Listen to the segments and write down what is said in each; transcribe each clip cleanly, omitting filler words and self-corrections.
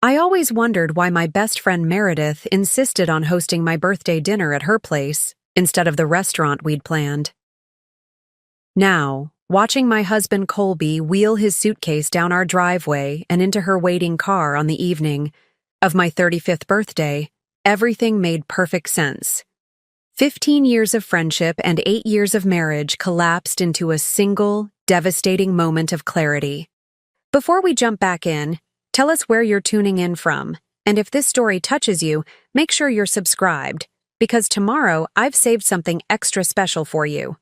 I always wondered why my best friend Meredith insisted on hosting my birthday dinner at her place instead of the restaurant we'd planned. Now, watching my husband Colby wheel his suitcase down our driveway and into her waiting car on the evening of my 35th birthday, everything made perfect sense. 15 years of friendship and 8 years of marriage collapsed into a single, devastating moment of clarity. Before we jump back in, tell us where you're tuning in from, and if this story touches you, make sure you're subscribed, because tomorrow I've saved something extra special for you.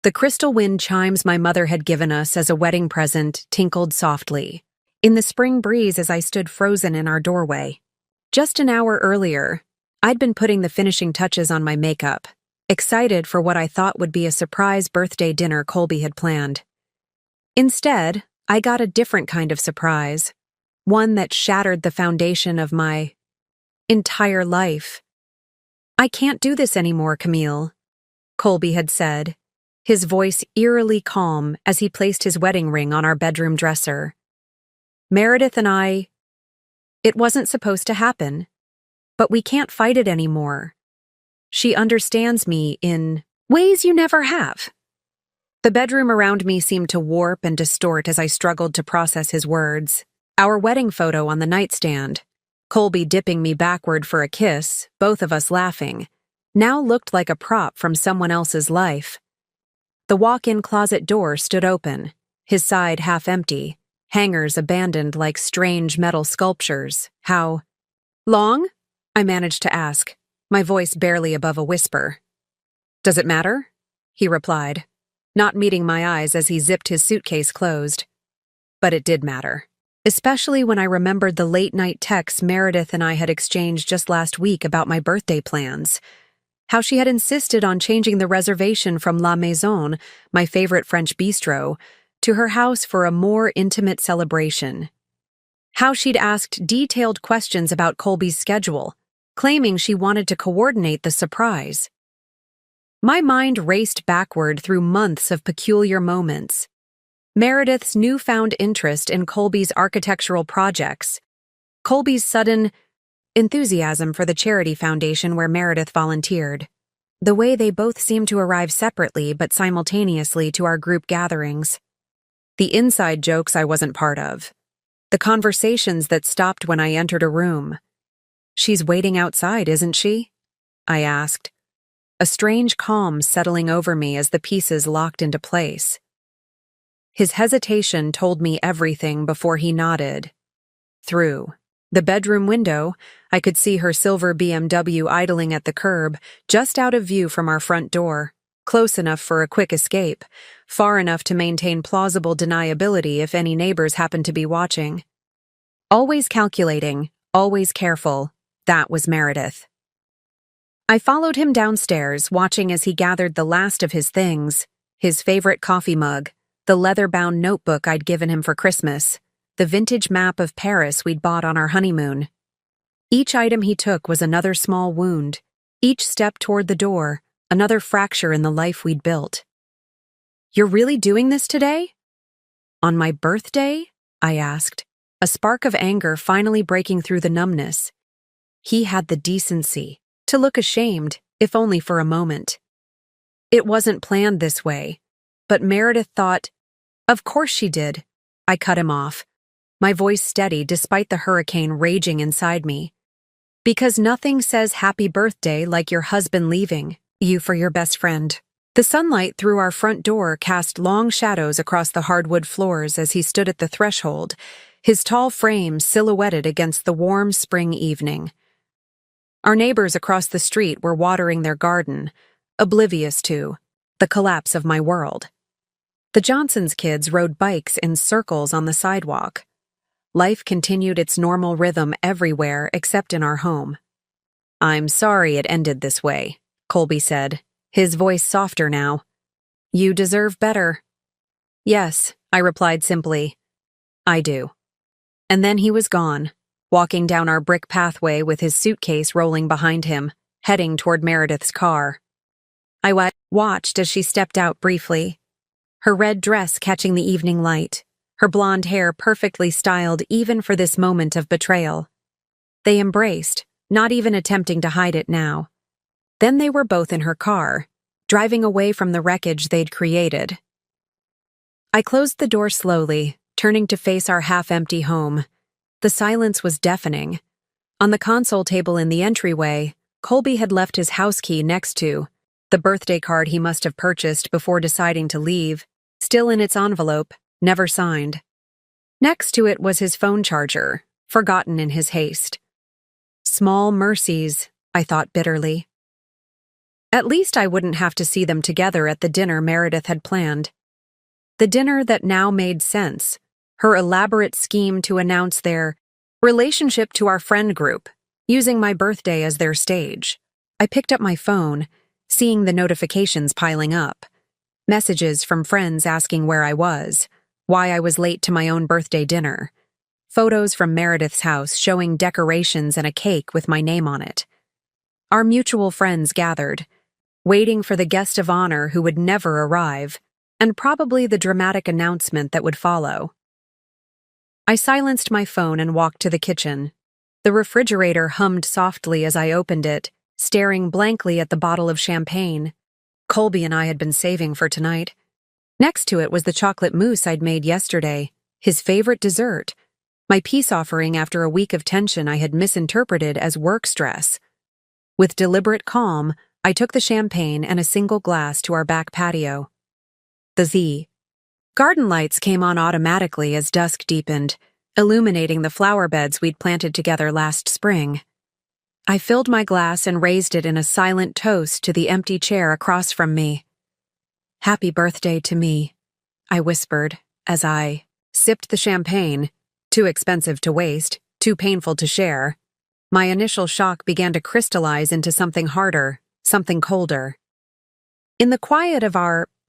The crystal wind chimes my mother had given us as a wedding present tinkled softly in the spring breeze as I stood frozen in our doorway. Just an hour earlier, I'd been putting the finishing touches on my makeup, excited for what I thought would be a surprise birthday dinner Colby had planned. Instead, I got a different kind of surprise, one that shattered the foundation of my entire life. "I can't do this anymore, Camille," Colby had said, his voice eerily calm as he placed his wedding ring on our bedroom dresser. "Meredith and it wasn't supposed to happen, but we can't fight it anymore. She understands me in ways you never have." The bedroom around me seemed to warp and distort as I struggled to process his words. Our wedding photo on the nightstand, Colby dipping me backward for a kiss, both of us laughing, now looked like a prop from someone else's life. The walk-in closet door stood open, his side half empty, hangers abandoned like strange metal sculptures. "How long?" I managed to ask, my voice barely above a whisper. "Does it matter?" he replied, not meeting my eyes as he zipped his suitcase closed. But it did matter, especially when I remembered the late-night texts Meredith and I had exchanged just last week about my birthday plans. How she had insisted on changing the reservation from La Maison, my favorite French bistro, to her house for a more intimate celebration. How she'd asked detailed questions about Colby's schedule, claiming she wanted to coordinate the surprise. My mind raced backward through months of peculiar moments. Meredith's newfound interest in Colby's architectural projects, Colby's sudden enthusiasm for the charity foundation where Meredith volunteered, the way they both seemed to arrive separately but simultaneously to our group gatherings, the inside jokes I wasn't part of, the conversations that stopped when I entered a room. "She's waiting outside, isn't she?" I asked, a strange calm settling over me as the pieces locked into place. His hesitation told me everything before he nodded. Through the bedroom window, I could see her silver BMW idling at the curb, just out of view from our front door, close enough for a quick escape, far enough to maintain plausible deniability if any neighbors happened to be watching. Always calculating, always careful, that was Meredith. I followed him downstairs, watching as he gathered the last of his things, his favorite coffee mug, the leather-bound notebook I'd given him for Christmas, the vintage map of Paris we'd bought on our honeymoon. Each item he took was another small wound, each step toward the door, another fracture in the life we'd built. "You're really doing this today?" "On my birthday?" I asked, a spark of anger finally breaking through the numbness. He had the decency to look ashamed, if only for a moment. "It wasn't planned this way, but Meredith thought—" "Of course she did," I cut him off, my voice steady despite the hurricane raging inside me. "Because nothing says happy birthday like your husband leaving you for your best friend." The sunlight through our front door cast long shadows across the hardwood floors as he stood at the threshold, his tall frame silhouetted against the warm spring evening. Our neighbors across the street were watering their garden, oblivious to the collapse of my world. The Johnsons' kids rode bikes in circles on the sidewalk. Life continued its normal rhythm everywhere except in our home. "I'm sorry it ended this way," Colby said, his voice softer now. "You deserve better." "Yes," I replied simply. "I do." And then he was gone, walking down our brick pathway with his suitcase rolling behind him, heading toward Meredith's car. I watched as she stepped out briefly, her red dress catching the evening light, her blonde hair perfectly styled even for this moment of betrayal. They embraced, not even attempting to hide it now. Then they were both in her car, driving away from the wreckage they'd created. I closed the door slowly, turning to face our half-empty home. The silence was deafening. On the console table in the entryway, Colby had left his house key next to the birthday card he must have purchased before deciding to leave, still in its envelope, never signed. Next to it was his phone charger, forgotten in his haste. Small mercies, I thought bitterly. At least I wouldn't have to see them together at the dinner Meredith had planned. The dinner that now made sense, her elaborate scheme to announce their relationship to our friend group, using my birthday as their stage. I picked up my phone, seeing the notifications piling up. Messages from friends asking where I was, why I was late to my own birthday dinner. Photos from Meredith's house showing decorations and a cake with my name on it. Our mutual friends gathered, waiting for the guest of honor who would never arrive, and probably the dramatic announcement that would follow. I silenced my phone and walked to the kitchen. The refrigerator hummed softly as I opened it, staring blankly at the bottle of champagne Colby and I had been saving for tonight. Next to it was the chocolate mousse I'd made yesterday, his favorite dessert, my peace offering after a week of tension I had misinterpreted as work stress. With deliberate calm, I took the champagne and a single glass to our back patio. The garden lights came on automatically as dusk deepened, illuminating the flower beds we'd planted together last spring. I filled my glass and raised it in a silent toast to the empty chair across from me. "Happy birthday to me," I whispered as I sipped the champagne, too expensive to waste, too painful to share. My initial shock began to crystallize into something harder, something colder. In the quiet of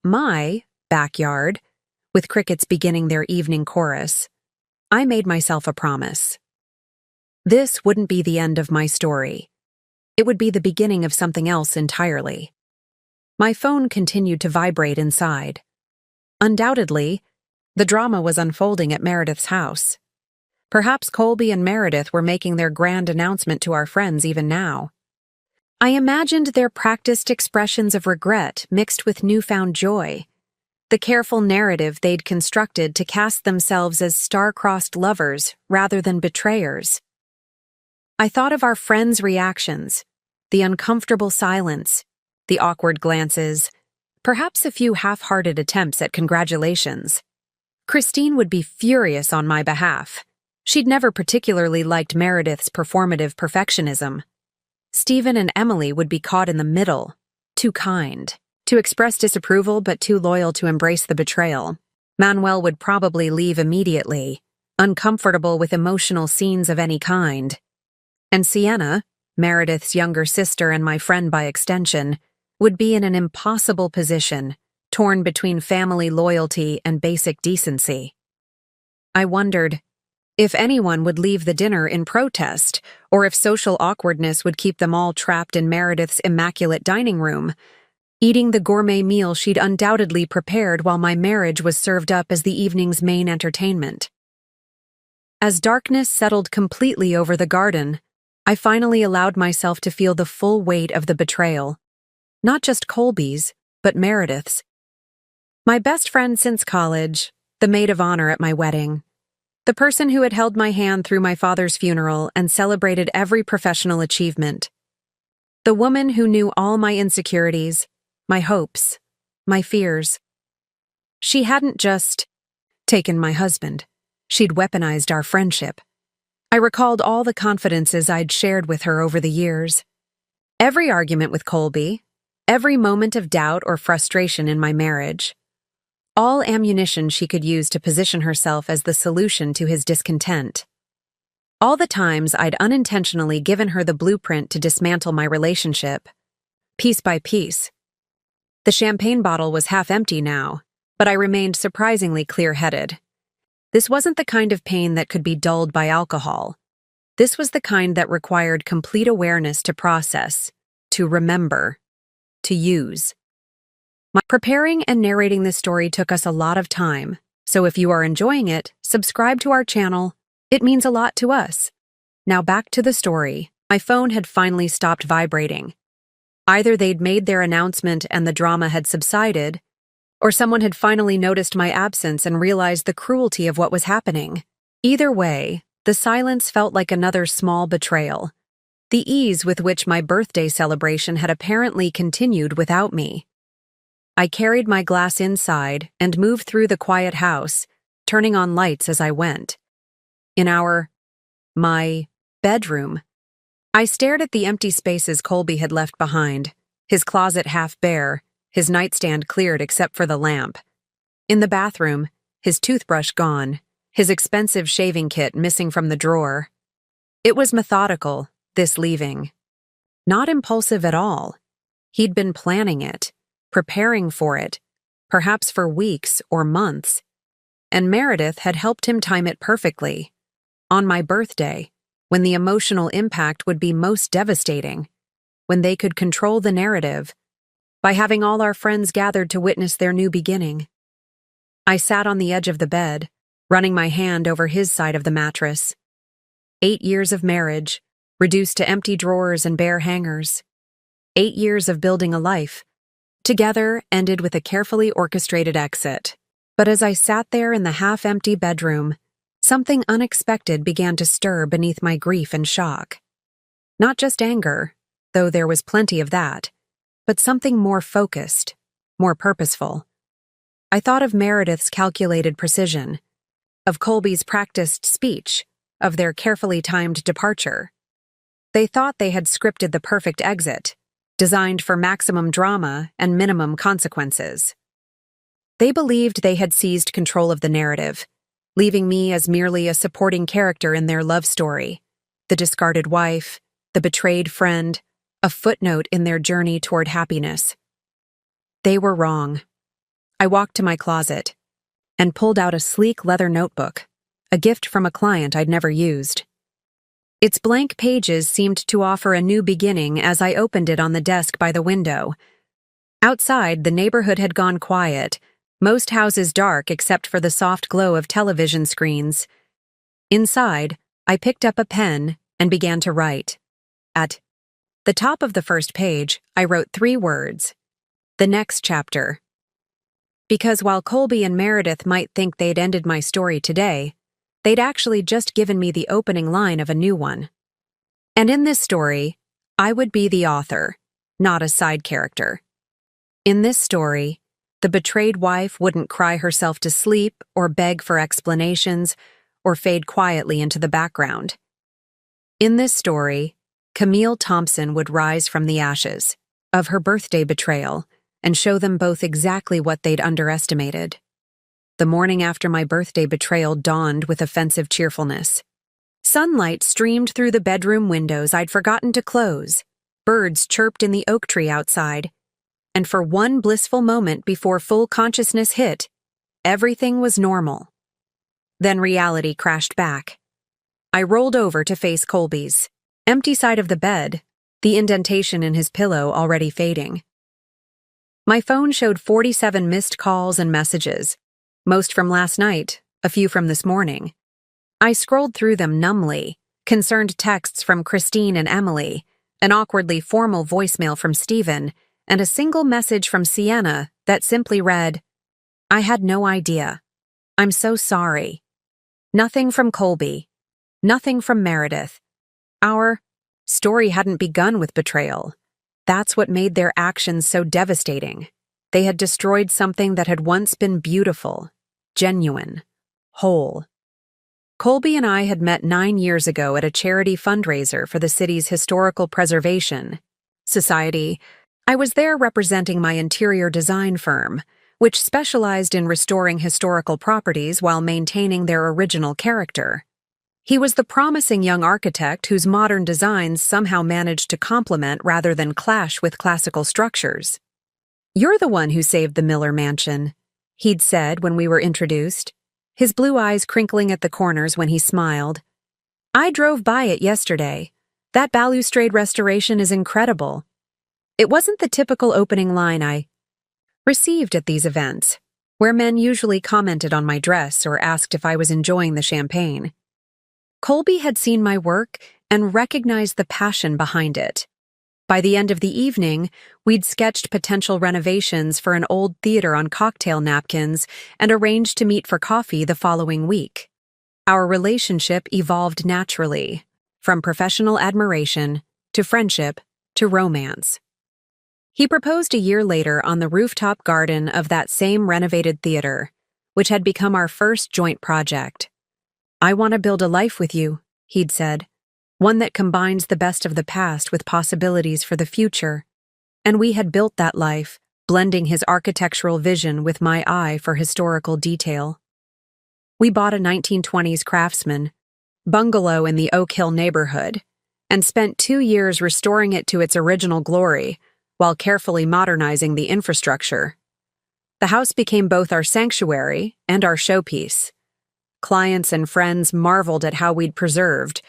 my backyard, with crickets beginning their evening chorus, I made myself a promise. This wouldn't be the end of my story. It would be the beginning of something else entirely. My phone continued to vibrate inside. Undoubtedly, the drama was unfolding at Meredith's house. Perhaps Colby and Meredith were making their grand announcement to our friends even now. I imagined their practiced expressions of regret mixed with newfound joy, the careful narrative they'd constructed to cast themselves as star-crossed lovers rather than betrayers. I thought of our friends' reactions, the uncomfortable silence, the awkward glances, perhaps a few half-hearted attempts at congratulations. Christine would be furious on my behalf. She'd never particularly liked Meredith's performative perfectionism. Stephen and Emily would be caught in the middle, too kind, to express disapproval but too loyal to embrace the betrayal. Manuel would probably leave immediately, uncomfortable with emotional scenes of any kind. And Sienna, Meredith's younger sister and my friend by extension, would be in an impossible position, torn between family loyalty and basic decency. I wondered if anyone would leave the dinner in protest, or if social awkwardness would keep them all trapped in Meredith's immaculate dining room, eating the gourmet meal she'd undoubtedly prepared while my marriage was served up as the evening's main entertainment. As darkness settled completely over the garden, I finally allowed myself to feel the full weight of the betrayal. Not just Colby's, but Meredith's. My best friend since college, the maid of honor at my wedding, the person who had held my hand through my father's funeral and celebrated every professional achievement. The woman who knew all my insecurities, my hopes, my fears. She hadn't just taken my husband. She'd weaponized our friendship. I recalled all the confidences I'd shared with her over the years. Every argument with Colby, every moment of doubt or frustration in my marriage. All ammunition she could use to position herself as the solution to his discontent. All the times I'd unintentionally given her the blueprint to dismantle my relationship, piece by piece. The champagne bottle was half empty now, but I remained surprisingly clear-headed. This wasn't the kind of pain that could be dulled by alcohol. This was the kind that required complete awareness to process, to remember, to use. My preparing and narrating this story took us a lot of time, So if you are enjoying it, subscribe to our channel. It means a lot to us. Now back to the story. My phone had finally stopped vibrating. Either they'd made their announcement and the drama had subsided, or someone had finally noticed my absence and realized the cruelty of what was happening. Either way, the silence felt like another small betrayal. The ease with which my birthday celebration had apparently continued without me. I carried my glass inside and moved through the quiet house, turning on lights as I went. In my bedroom, I stared at the empty spaces Colby had left behind, his closet half bare, his nightstand cleared except for the lamp. In the bathroom, his toothbrush gone, his expensive shaving kit missing from the drawer. It was methodical, this leaving. Not impulsive at all. He'd been planning it, preparing for it, perhaps for weeks or months. And Meredith had helped him time it perfectly. On my birthday, when the emotional impact would be most devastating, when they could control the narrative, by having all our friends gathered to witness their new beginning. I sat on the edge of the bed, running my hand over his side of the mattress. 8 years of marriage, reduced to empty drawers and bare hangers. 8 years of building a life, together ended with a carefully orchestrated exit. But as I sat there in the half-empty bedroom, something unexpected began to stir beneath my grief and shock. Not just anger, though there was plenty of that, but something more focused, more purposeful. I thought of Meredith's calculated precision, of Colby's practiced speech, of their carefully timed departure. They thought they had scripted the perfect exit, designed for maximum drama and minimum consequences. They believed they had seized control of the narrative, leaving me as merely a supporting character in their love story, the discarded wife, the betrayed friend, a footnote in their journey toward happiness. They were wrong. I walked to my closet and pulled out a sleek leather notebook, a gift from a client I'd never used. Its blank pages seemed to offer a new beginning as I opened it on the desk by the window. Outside, the neighborhood had gone quiet, most houses dark except for the soft glow of television screens. Inside, I picked up a pen and began to write. At the top of the first page, I wrote 3 words: the next chapter. Because while Colby and Meredith might think they'd ended my story today, they'd actually just given me the opening line of a new one. And in this story, I would be the author, not a side character. In this story, the betrayed wife wouldn't cry herself to sleep or beg for explanations or fade quietly into the background. In this story, Camille Thompson would rise from the ashes of her birthday betrayal and show them both exactly what they'd underestimated. The morning after my birthday betrayal dawned with offensive cheerfulness. Sunlight streamed through the bedroom windows I'd forgotten to close. Birds chirped in the oak tree outside. And for one blissful moment before full consciousness hit, everything was normal. Then reality crashed back. I rolled over to face Colby's empty side of the bed, the indentation in his pillow already fading. My phone showed 47 missed calls and messages, most from last night, a few from this morning. I scrolled through them numbly, concerned texts from Christine and Emily, an awkwardly formal voicemail from Stephen, and a single message from Sienna that simply read, "I had no idea. I'm so sorry." Nothing from Colby. Nothing from Meredith. Our story hadn't begun with betrayal. That's what made their actions so devastating. They had destroyed something that had once been beautiful, genuine, whole. Colby and I had met 9 years ago at a charity fundraiser for the city's Historical Preservation Society. I was there representing my interior design firm, which specialized in restoring historical properties while maintaining their original character. He was the promising young architect whose modern designs somehow managed to complement rather than clash with classical structures. "You're the one who saved the Miller Mansion," he'd said when we were introduced, his blue eyes crinkling at the corners when he smiled. "I drove by it yesterday. That balustrade restoration is incredible." It wasn't the typical opening line I received at these events. where men usually commented on my dress or asked if I was enjoying the champagne. Colby had seen my work and recognized the passion behind it. By the end of the evening, we'd sketched potential renovations for an old theater on cocktail napkins and arranged to meet for coffee the following week. Our relationship evolved naturally, from professional admiration to friendship to romance. He proposed a year later on the rooftop garden of that same renovated theater, which had become our first joint project. "I want to build a life with you," he'd said, "one that combines the best of the past with possibilities for the future." And we had built that life, blending his architectural vision with my eye for historical detail. We bought a 1920s Craftsman bungalow in the Oak Hill neighborhood and spent 2 years restoring it to its original glory while carefully modernizing the infrastructure. The house became both our sanctuary and our showpiece. Clients and friends marveled at how we'd preserved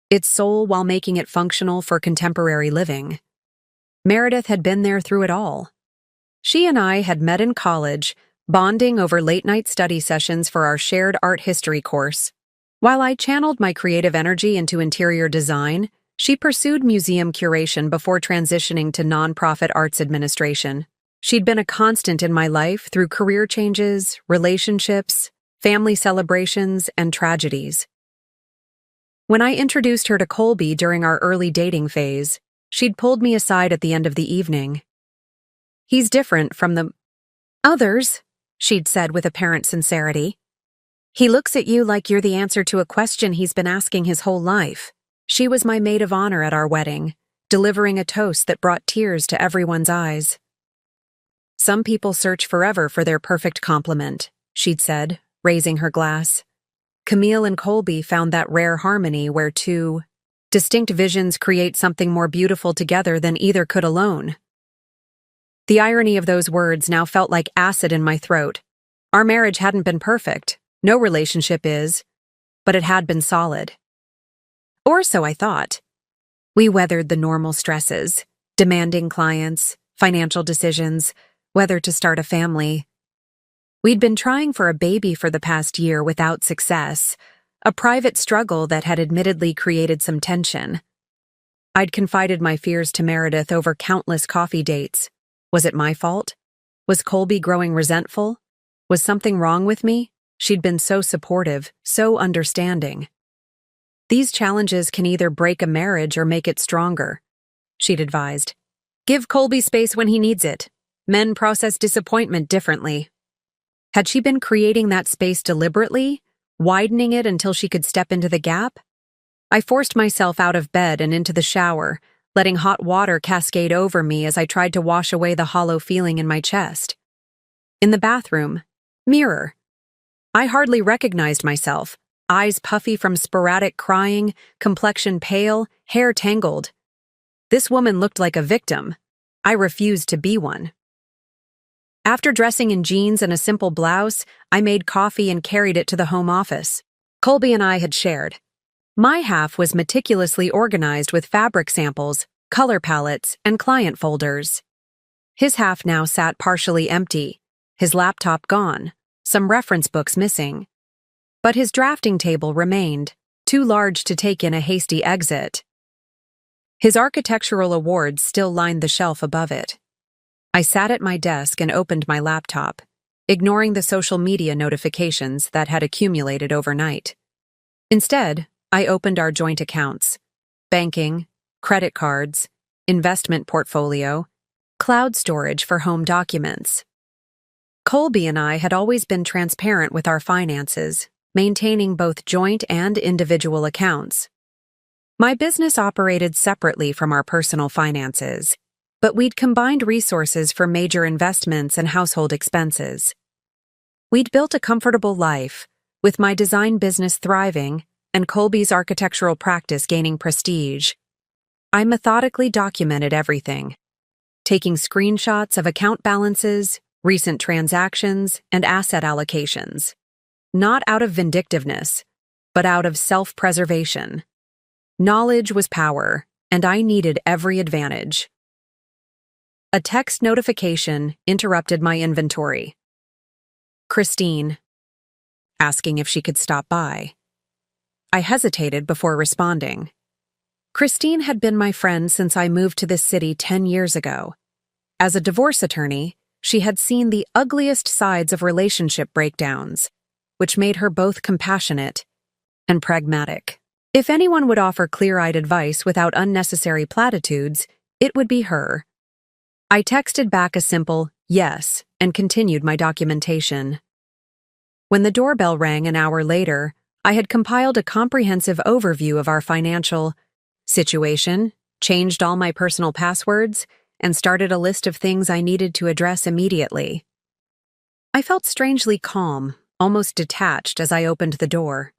its soul while making it functional for contemporary living. Meredith had been there through it all. She and I had met in college, bonding over late-night study sessions for our shared art history course. While I channeled my creative energy into interior design, she pursued museum curation before transitioning to nonprofit arts administration. She'd been a constant in my life through career changes, relationships, family celebrations, and tragedies. When I introduced her to Colby during our early dating phase, she'd pulled me aside at the end of the evening. "He's different from the others," she'd said with apparent sincerity. "He looks at you like you're the answer to a question he's been asking his whole life." She was my maid of honor at our wedding, delivering a toast that brought tears to everyone's eyes. "Some people search forever for their perfect complement," she'd said, raising her glass. "Camille and Colby found that rare harmony where two distinct visions create something more beautiful together than either could alone." The irony of those words now felt like acid in my throat. Our marriage hadn't been perfect. No relationship is, but it had been solid. Or so I thought. We weathered the normal stresses, demanding clients, financial decisions, whether to start a family. We'd been trying for a baby for the past year without success, a private struggle that had admittedly created some tension. I'd confided my fears to Meredith over countless coffee dates. Was it my fault? Was Colby growing resentful? Was something wrong with me? She'd been so supportive, so understanding. "These challenges can either break a marriage or make it stronger," she'd advised. "Give Colby space when he needs it. Men process disappointment differently." Had she been creating that space deliberately, widening it until she could step into the gap? I forced myself out of bed and into the shower, letting hot water cascade over me as I tried to wash away the hollow feeling in my chest. In the bathroom, mirror. I hardly recognized myself. Eyes puffy from sporadic crying, complexion pale, hair tangled. This woman looked like a victim. I refused to be one. After dressing in jeans and a simple blouse, I made coffee and carried it to the home office. Colby and I had shared. My half was meticulously organized with fabric samples, color palettes, and client folders. His half now sat partially empty, his laptop gone, some reference books missing. But his drafting table remained, too large to take in a hasty exit. His architectural awards still lined the shelf above it. I sat at my desk and opened my laptop, ignoring the social media notifications that had accumulated overnight. Instead, I opened our joint accounts: banking, credit cards, investment portfolio, cloud storage for home documents. Colby and I had always been transparent with our finances, maintaining both joint and individual accounts. My business operated separately from our personal finances, but we'd combined resources for major investments and household expenses. We'd built a comfortable life, with my design business thriving and Colby's architectural practice gaining prestige. I methodically documented everything, taking screenshots of account balances, recent transactions, and asset allocations. Not out of vindictiveness, but out of self-preservation. Knowledge was power, and I needed every advantage. A text notification interrupted my inventory. Christine, asking if she could stop by. I hesitated before responding. Christine had been my friend since I moved to this city 10 years ago. As a divorce attorney, she had seen the ugliest sides of relationship breakdowns, which made her both compassionate and pragmatic. If anyone would offer clear-eyed advice without unnecessary platitudes, it would be her. I texted back a simple yes and continued my documentation. When the doorbell rang an hour later, I had compiled a comprehensive overview of our financial situation, changed all my personal passwords, and started a list of things I needed to address immediately. I felt strangely calm, almost detached as I opened the door.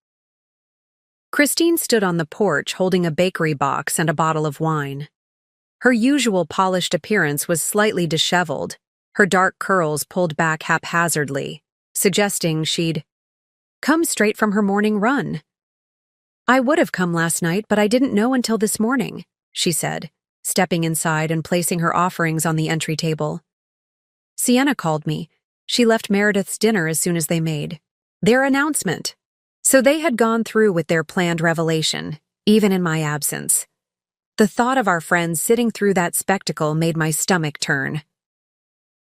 Christine stood on the porch holding a bakery box and a bottle of wine. Her usual polished appearance was slightly disheveled, her dark curls pulled back haphazardly, suggesting she'd come straight from her morning run. "I would have come last night, but I didn't know until this morning," she said, stepping inside and placing her offerings on the entry table. "Sienna called me. She left Meredith's dinner as soon as they made their announcement." So they had gone through with their planned revelation, even in my absence. The thought of our friends sitting through that spectacle made my stomach turn.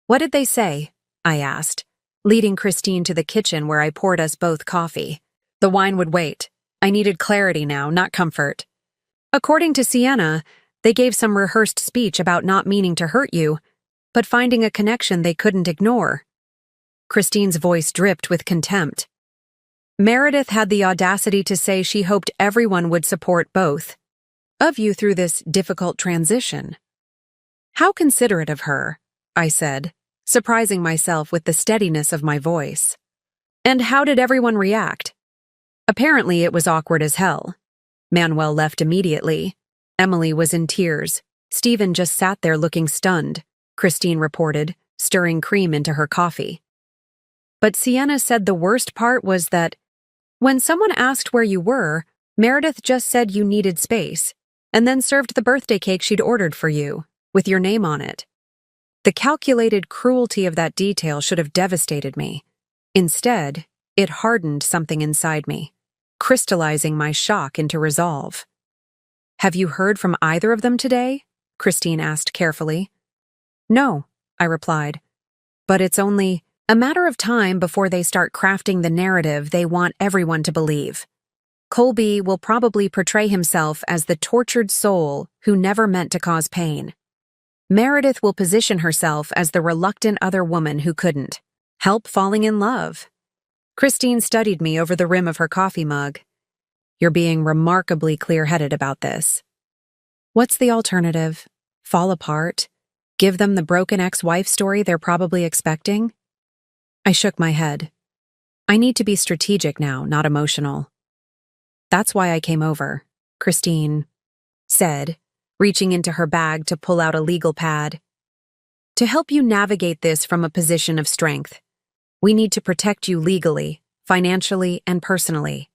"What did they say?" I asked, leading Christine to the kitchen where I poured us both coffee. The wine would wait. I needed clarity now, not comfort. "According to Sienna, they gave some rehearsed speech about not meaning to hurt you, but finding a connection they couldn't ignore." Christine's voice dripped with contempt. "Meredith had the audacity to say she hoped everyone would support both of you through this difficult transition." "How considerate of her," I said, surprising myself with the steadiness of my voice. "And how did everyone react?" Apparently it was awkward as hell. Manuel left immediately. Emily was in tears. Stephen just sat there looking stunned, Christine reported, stirring cream into her coffee. But Sienna said the worst part was that when someone asked where you were, Meredith just said you needed space, and then served the birthday cake she'd ordered for you, with your name on it. The calculated cruelty of that detail should have devastated me. Instead, it hardened something inside me, crystallizing my shock into resolve. "Have you heard from either of them today?" Christine asked carefully. "No," I replied, "but it's only a matter of time before they start crafting the narrative they want everyone to believe. Colby will probably portray himself as the tortured soul who never meant to cause pain. Meredith will position herself as the reluctant other woman who couldn't help falling in love." Christine studied me over the rim of her coffee mug. "You're being remarkably clear-headed about this." "What's the alternative? Fall apart? Give them the broken ex-wife story they're probably expecting?" I shook my head. "I need to be strategic now, not emotional." "That's why I came over," Christine said, reaching into her bag to pull out a legal pad. "To help you navigate this from a position of strength, we need to protect you legally, financially, and personally."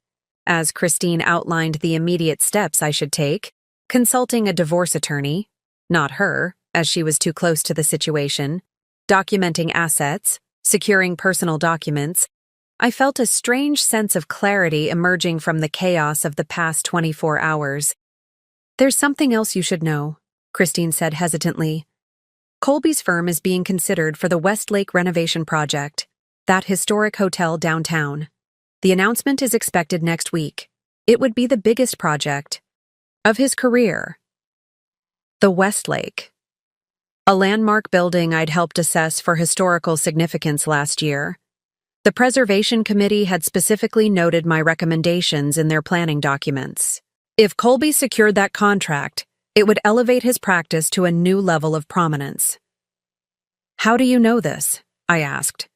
As Christine outlined the immediate steps I should take, consulting a divorce attorney, not her, as she was too close to the situation, documenting assets, securing personal documents, I felt a strange sense of clarity emerging from the chaos of the past 24 hours. "There's something else you should know," Christine said hesitantly. "Colby's firm is being considered for the Westlake renovation project, that historic hotel downtown. The announcement is expected next week. It would be the biggest project of his career." The Westlake. A landmark building I'd helped assess for historical significance last year. The Preservation Committee had specifically noted my recommendations in their planning documents. If Colby secured that contract, it would elevate his practice to a new level of prominence. "How do you know this?" I asked.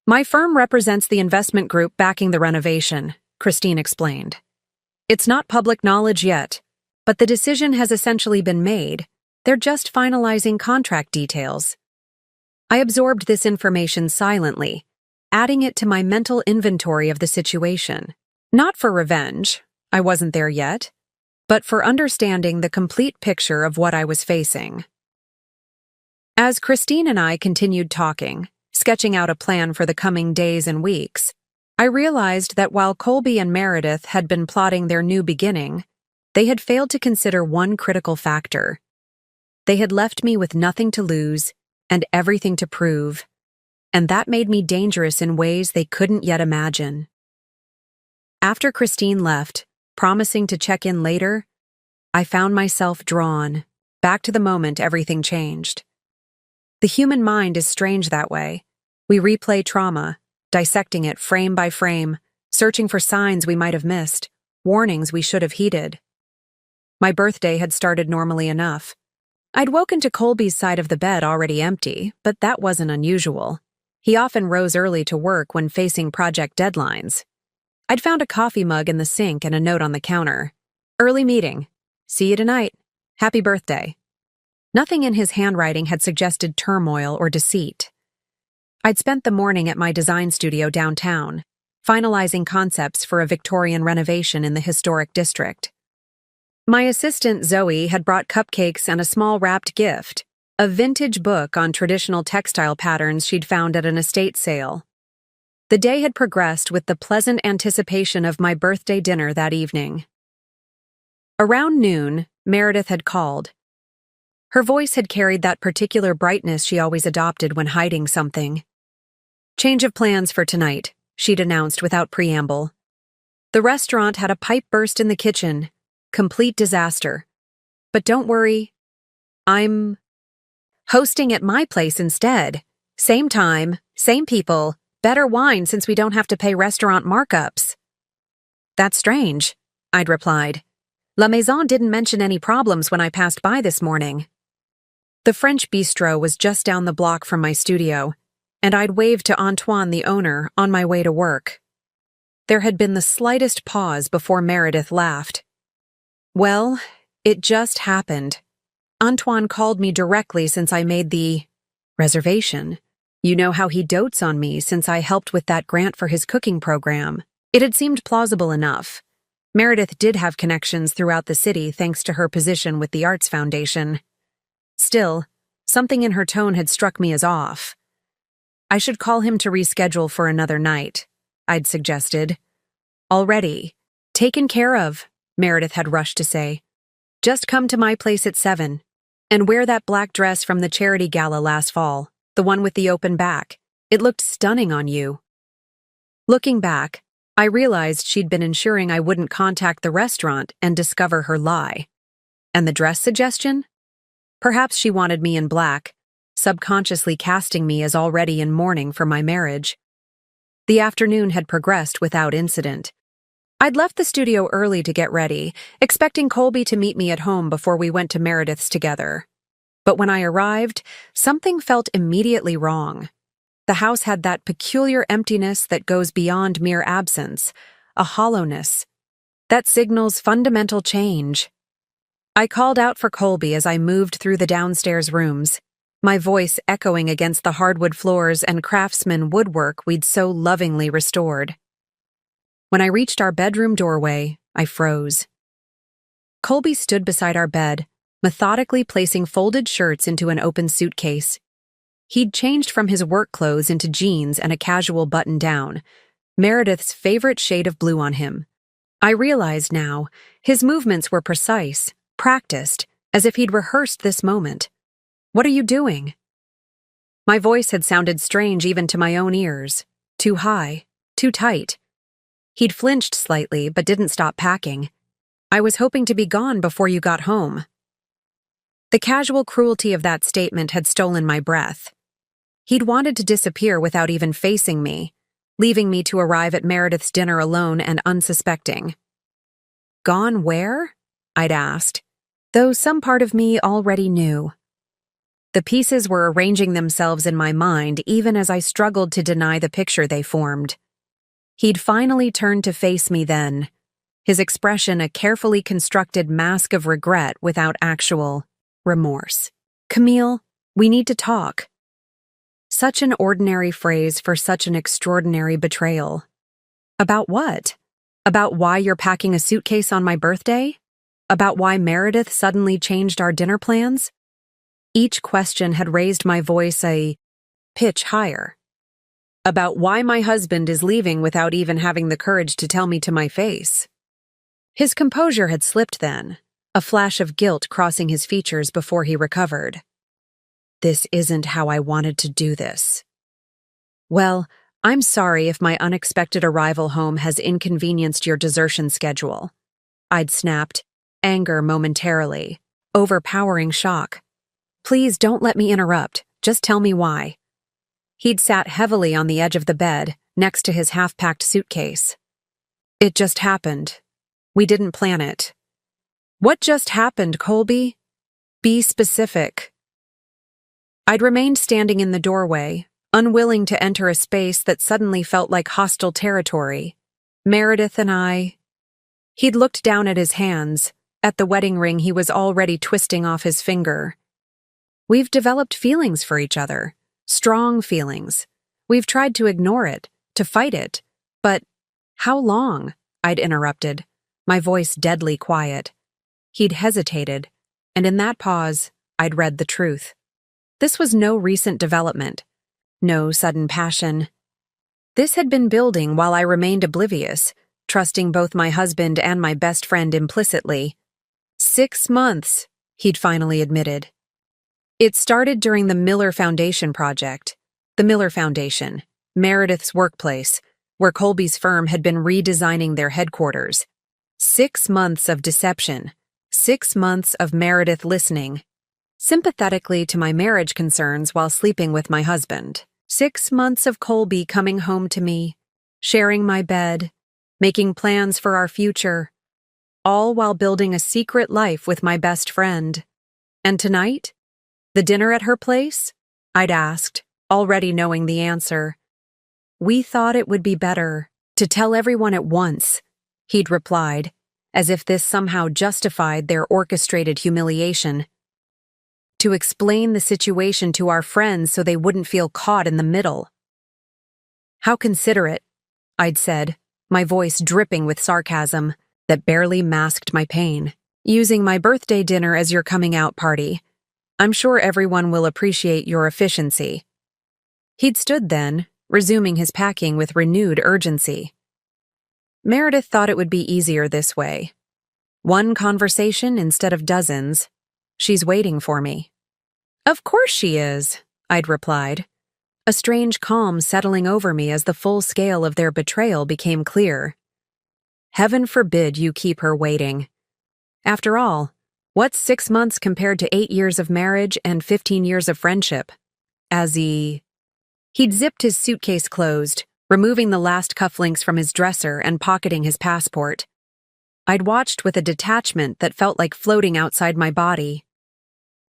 "My firm represents the investment group backing the renovation," Christine explained. "It's not public knowledge yet, but the decision has essentially been made. They're just finalizing contract details." I absorbed this information silently, adding it to my mental inventory of the situation. Not for revenge, I wasn't there yet, but for understanding the complete picture of what I was facing. As Christine and I continued talking, sketching out a plan for the coming days and weeks, I realized that while Colby and Meredith had been plotting their new beginning, they had failed to consider one critical factor. They had left me with nothing to lose and everything to prove, and that made me dangerous in ways they couldn't yet imagine. After Christine left, promising to check in later, I found myself drawn back to the moment everything changed. The human mind is strange that way. We replay trauma, dissecting it frame by frame, searching for signs we might have missed, warnings we should have heeded. My birthday had started normally enough. I'd woken to Colby's side of the bed already empty, but that wasn't unusual. He often rose early to work when facing project deadlines. I'd found a coffee mug in the sink and a note on the counter. "Early meeting. See you tonight. Happy birthday." Nothing in his handwriting had suggested turmoil or deceit. I'd spent the morning at my design studio downtown, finalizing concepts for a Victorian renovation in the historic district. My assistant, Zoe, had brought cupcakes and a small wrapped gift, a vintage book on traditional textile patterns she'd found at an estate sale. The day had progressed with the pleasant anticipation of my birthday dinner that evening. Around noon, Meredith had called. Her voice had carried that particular brightness she always adopted when hiding something. "Change of plans for tonight," she'd announced without preamble. The restaurant had a pipe burst in the kitchen. Complete disaster. But don't worry, I'm hosting at my place instead. Same time, same people, better wine since we don't have to pay restaurant markups. "That's strange," I'd replied. "La Maison didn't mention any problems when I passed by this morning." The French bistro was just down the block from my studio, and I'd waved to Antoine, the owner, on my way to work. There had been the slightest pause before Meredith laughed. "Well, it just happened. Antoine called me directly since I made the reservation. You know how he dotes on me since I helped with that grant for his cooking program. It had seemed plausible enough. Meredith did have connections throughout the city thanks to her position with the Arts Foundation. Still, something in her tone had struck me as off. I should call him to reschedule for another night, I'd suggested. "Already. Taken care of," Meredith had rushed to say. "Just come to my place at 7. And wear that black dress from the charity gala last fall, the one with the open back. It looked stunning on you." Looking back, I realized she'd been ensuring I wouldn't contact the restaurant and discover her lie. And the dress suggestion? Perhaps she wanted me in black, subconsciously casting me as already in mourning for my marriage. The afternoon had progressed without incident. I'd left the studio early to get ready, expecting Colby to meet me at home before we went to Meredith's together. But when I arrived, something felt immediately wrong. The house had that peculiar emptiness that goes beyond mere absence, a hollowness, that signals fundamental change. I called out for Colby as I moved through the downstairs rooms, my voice echoing against the hardwood floors and craftsman woodwork we'd so lovingly restored. When I reached our bedroom doorway, I froze. Colby stood beside our bed, methodically placing folded shirts into an open suitcase. He'd changed from his work clothes into jeans and a casual button-down, Meredith's favorite shade of blue on him. I realized now, his movements were precise, practiced, as if he'd rehearsed this moment. "What are you doing?" My voice had sounded strange even to my own ears. Too high, too tight. He'd flinched slightly, but didn't stop packing. "I was hoping to be gone before you got home." The casual cruelty of that statement had stolen my breath. He'd wanted to disappear without even facing me, leaving me to arrive at Meredith's dinner alone and unsuspecting. "Gone where?" I'd asked, though some part of me already knew. The pieces were arranging themselves in my mind even as I struggled to deny the picture they formed. He'd finally turned to face me then, his expression a carefully constructed mask of regret without actual remorse. "Camille, we need to talk." Such an ordinary phrase for such an extraordinary betrayal. About what? About why you're packing a suitcase on my birthday? About why Meredith suddenly changed our dinner plans? Each question had raised my voice a pitch higher. about why my husband is leaving without even having the courage to tell me to my face. His composure had slipped then, a flash of guilt crossing his features before he recovered. This isn't how I wanted to do this. Well, I'm sorry if my unexpected arrival home has inconvenienced your desertion schedule. I'd snapped, anger momentarily, overpowering shock. Please don't let me interrupt, just tell me why. He'd sat heavily on the edge of the bed, next to his half-packed suitcase. It just happened. We didn't plan it. What just happened, Colby? Be specific. I'd remained standing in the doorway, unwilling to enter a space that suddenly felt like hostile territory. Meredith and I... He'd looked down at his hands, at the wedding ring he was already twisting off his finger. We've developed feelings for each other, strong feelings. We've tried to ignore it, to fight it. But how long? I'd interrupted, my voice deadly quiet. He'd hesitated, and in that pause, I'd read the truth. This was no recent development, no sudden passion. This had been building while I remained oblivious, trusting both my husband and my best friend implicitly. 6 months, he'd finally admitted. It started during the Miller Foundation project. The Miller Foundation, Meredith's workplace, where Colby's firm had been redesigning their headquarters. 6 months of deception. 6 months of Meredith listening sympathetically to my marriage concerns while sleeping with my husband. 6 months of Colby coming home to me, sharing my bed, making plans for our future, all while building a secret life with my best friend. And tonight? The dinner at her place? I'd asked, already knowing the answer. We thought it would be better to tell everyone at once, he'd replied, as if this somehow justified their orchestrated humiliation. To explain the situation to our friends so they wouldn't feel caught in the middle. How considerate, I'd said, my voice dripping with sarcasm that barely masked my pain. Using my birthday dinner as your coming-out party. I'm sure everyone will appreciate your efficiency. He'd stood then, resuming his packing with renewed urgency. Meredith thought it would be easier this way. One conversation instead of dozens. She's waiting for me. Of course she is, I'd replied, a strange calm settling over me as the full scale of their betrayal became clear. Heaven forbid you keep her waiting. After all, what's 6 months compared to 8 years of marriage and 15 years of friendship? He'd zipped his suitcase closed, removing the last cufflinks from his dresser and pocketing his passport. I'd watched with a detachment that felt like floating outside my body.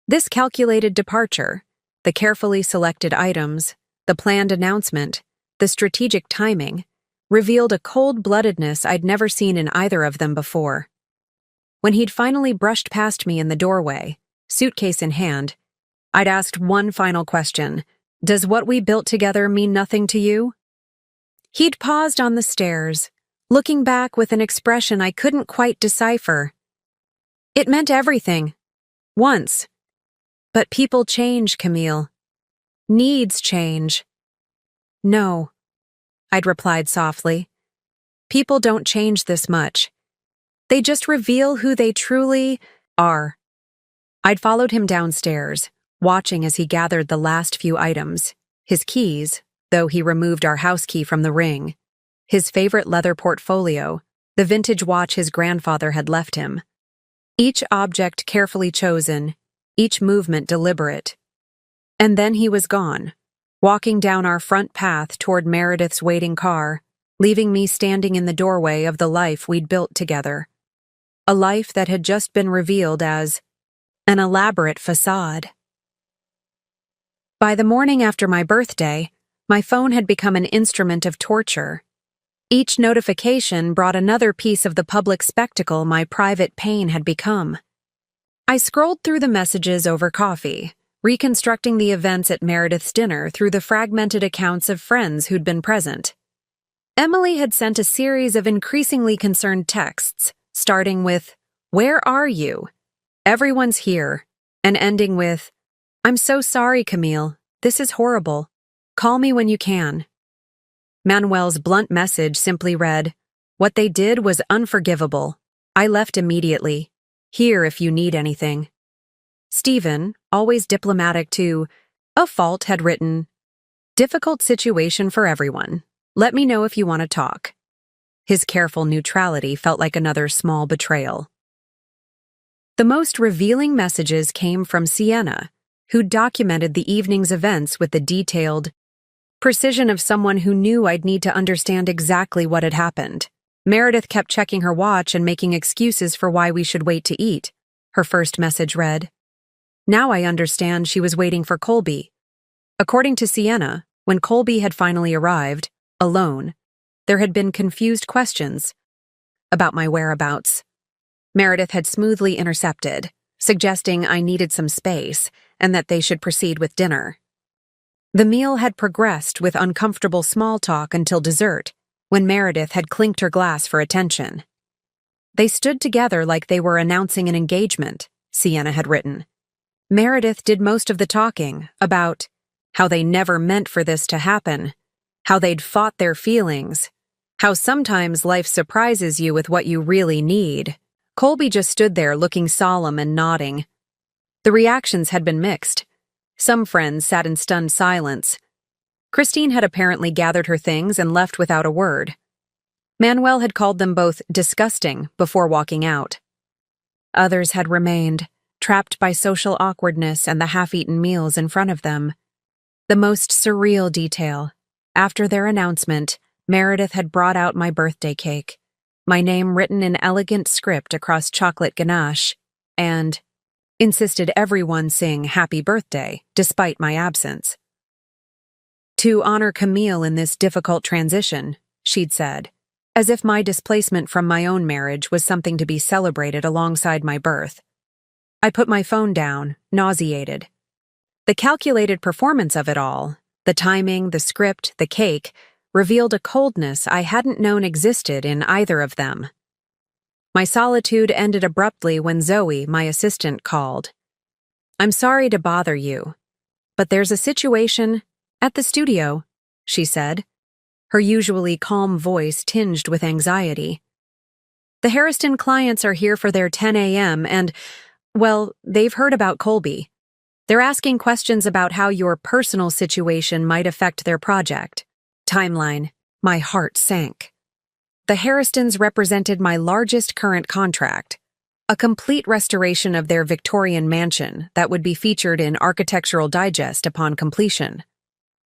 This calculated departure, the carefully selected items, the planned announcement, the strategic timing, revealed a cold-bloodedness I'd never seen in either of them before. When he'd finally brushed past me in the doorway, suitcase in hand, I'd asked one final question. Does what we built together mean nothing to you? He'd paused on the stairs, looking back with an expression I couldn't quite decipher. It meant everything. Once. But people change, Camille. Needs change. No, I'd replied softly. People don't change this much. They just reveal who they truly are. I'd followed him downstairs, watching as he gathered the last few items, his keys, though he removed our house key from the ring, his favorite leather portfolio, the vintage watch his grandfather had left him. Each object carefully chosen, each movement deliberate. And then he was gone, walking down our front path toward Meredith's waiting car, leaving me standing in the doorway of the life we'd built together. A life that had just been revealed as an elaborate facade. By the morning after my birthday, my phone had become an instrument of torture. Each notification brought another piece of the public spectacle my private pain had become. I scrolled through the messages over coffee, reconstructing the events at Meredith's dinner through the fragmented accounts of friends who'd been present. Emily had sent a series of increasingly concerned texts, starting with, "Where are you? Everyone's here," and ending with, "I'm so sorry, Camille. This is horrible. Call me when you can." Manuel's blunt message simply read, "What they did was unforgivable. I left immediately. Here if you need anything." Stephen, always diplomatic to a fault, had written, "Difficult situation for everyone. Let me know if you want to talk." His careful neutrality felt like another small betrayal. The most revealing messages came from Sienna, who documented the evening's events with the detailed precision of someone who knew I'd need to understand exactly what had happened. Meredith kept checking her watch and making excuses for why we should wait to eat. Her first message read, "Now I understand she was waiting for Colby." According to Sienna, when Colby had finally arrived, alone, there had been confused questions about my whereabouts. Meredith had smoothly intercepted, suggesting I needed some space and that they should proceed with dinner. The meal had progressed with uncomfortable small talk until dessert, when Meredith had clinked her glass for attention. They stood together like they were announcing an engagement, Sienna had written. Meredith did most of the talking about how they never meant for this to happen, how they'd fought their feelings, how sometimes life surprises you with what you really need. Colby just stood there looking solemn and nodding. The reactions had been mixed. Some friends sat in stunned silence. Christine had apparently gathered her things and left without a word. Manuel had called them both disgusting before walking out. Others had remained, trapped by social awkwardness and the half-eaten meals in front of them. The most surreal detail, after their announcement, Meredith had brought out my birthday cake, my name written in elegant script across chocolate ganache, and insisted everyone sing happy birthday, despite my absence. "To honor Camille in this difficult transition," she'd said, as if my displacement from my own marriage was something to be celebrated alongside my birth. I put my phone down, nauseated. The calculated performance of it all, the timing, the script, the cake, revealed a coldness I hadn't known existed in either of them. My solitude ended abruptly when Zoe, my assistant, called. "I'm sorry to bother you, but there's a situation at the studio," she said, her usually calm voice tinged with anxiety. "The Harriston clients are here for their 10 a.m. and, well, they've heard about Colby. They're asking questions about how your personal situation might affect their project." Timeline. My heart sank. The Harristons represented my largest current contract, a complete restoration of their Victorian mansion that would be featured in Architectural Digest upon completion.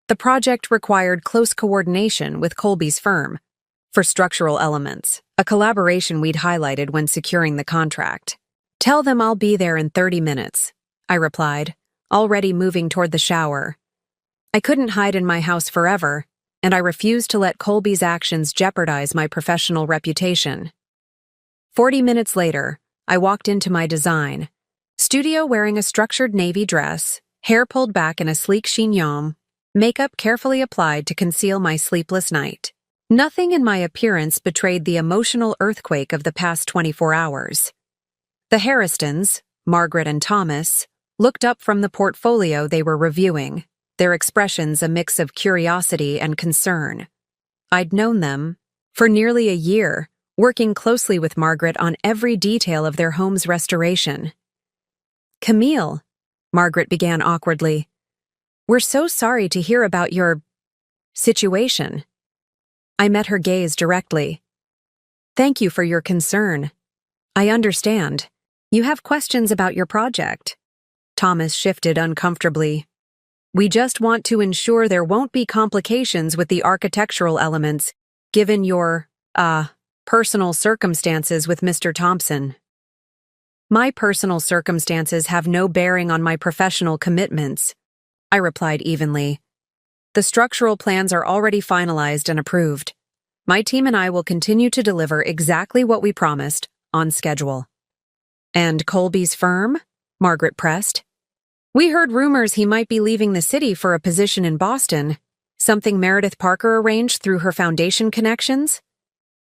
The project required close coordination with Colby's firm for structural elements, a collaboration we'd highlighted when securing the contract. "Tell them I'll be there in 30 minutes, I replied, already moving toward the shower. I couldn't hide in my house forever, and I refused to let Colby's actions jeopardize my professional reputation. 40 minutes later, I walked into my design studio wearing a structured navy dress, hair pulled back in a sleek chignon, makeup carefully applied to conceal my sleepless night. Nothing in my appearance betrayed the emotional earthquake of the past 24 hours. The Harristons, Margaret and Thomas, looked up from the portfolio they were reviewing, their expressions a mix of curiosity and concern. I'd known them for nearly a year, working closely with Margaret on every detail of their home's restoration. "Camille," Margaret began awkwardly, "we're so sorry to hear about your situation." I met her gaze directly. "Thank you for your concern. I understand. You have questions about your project." Thomas shifted uncomfortably. "We just want to ensure there won't be complications with the architectural elements, given your, personal circumstances with Mr. Thompson." "My personal circumstances have no bearing on my professional commitments," I replied evenly. "The structural plans are already finalized and approved. My team and I will continue to deliver exactly what we promised, on schedule." "And Colby's firm?" Margaret pressed. "We heard rumors he might be leaving the city for a position in Boston, something Meredith Parker arranged through her foundation connections."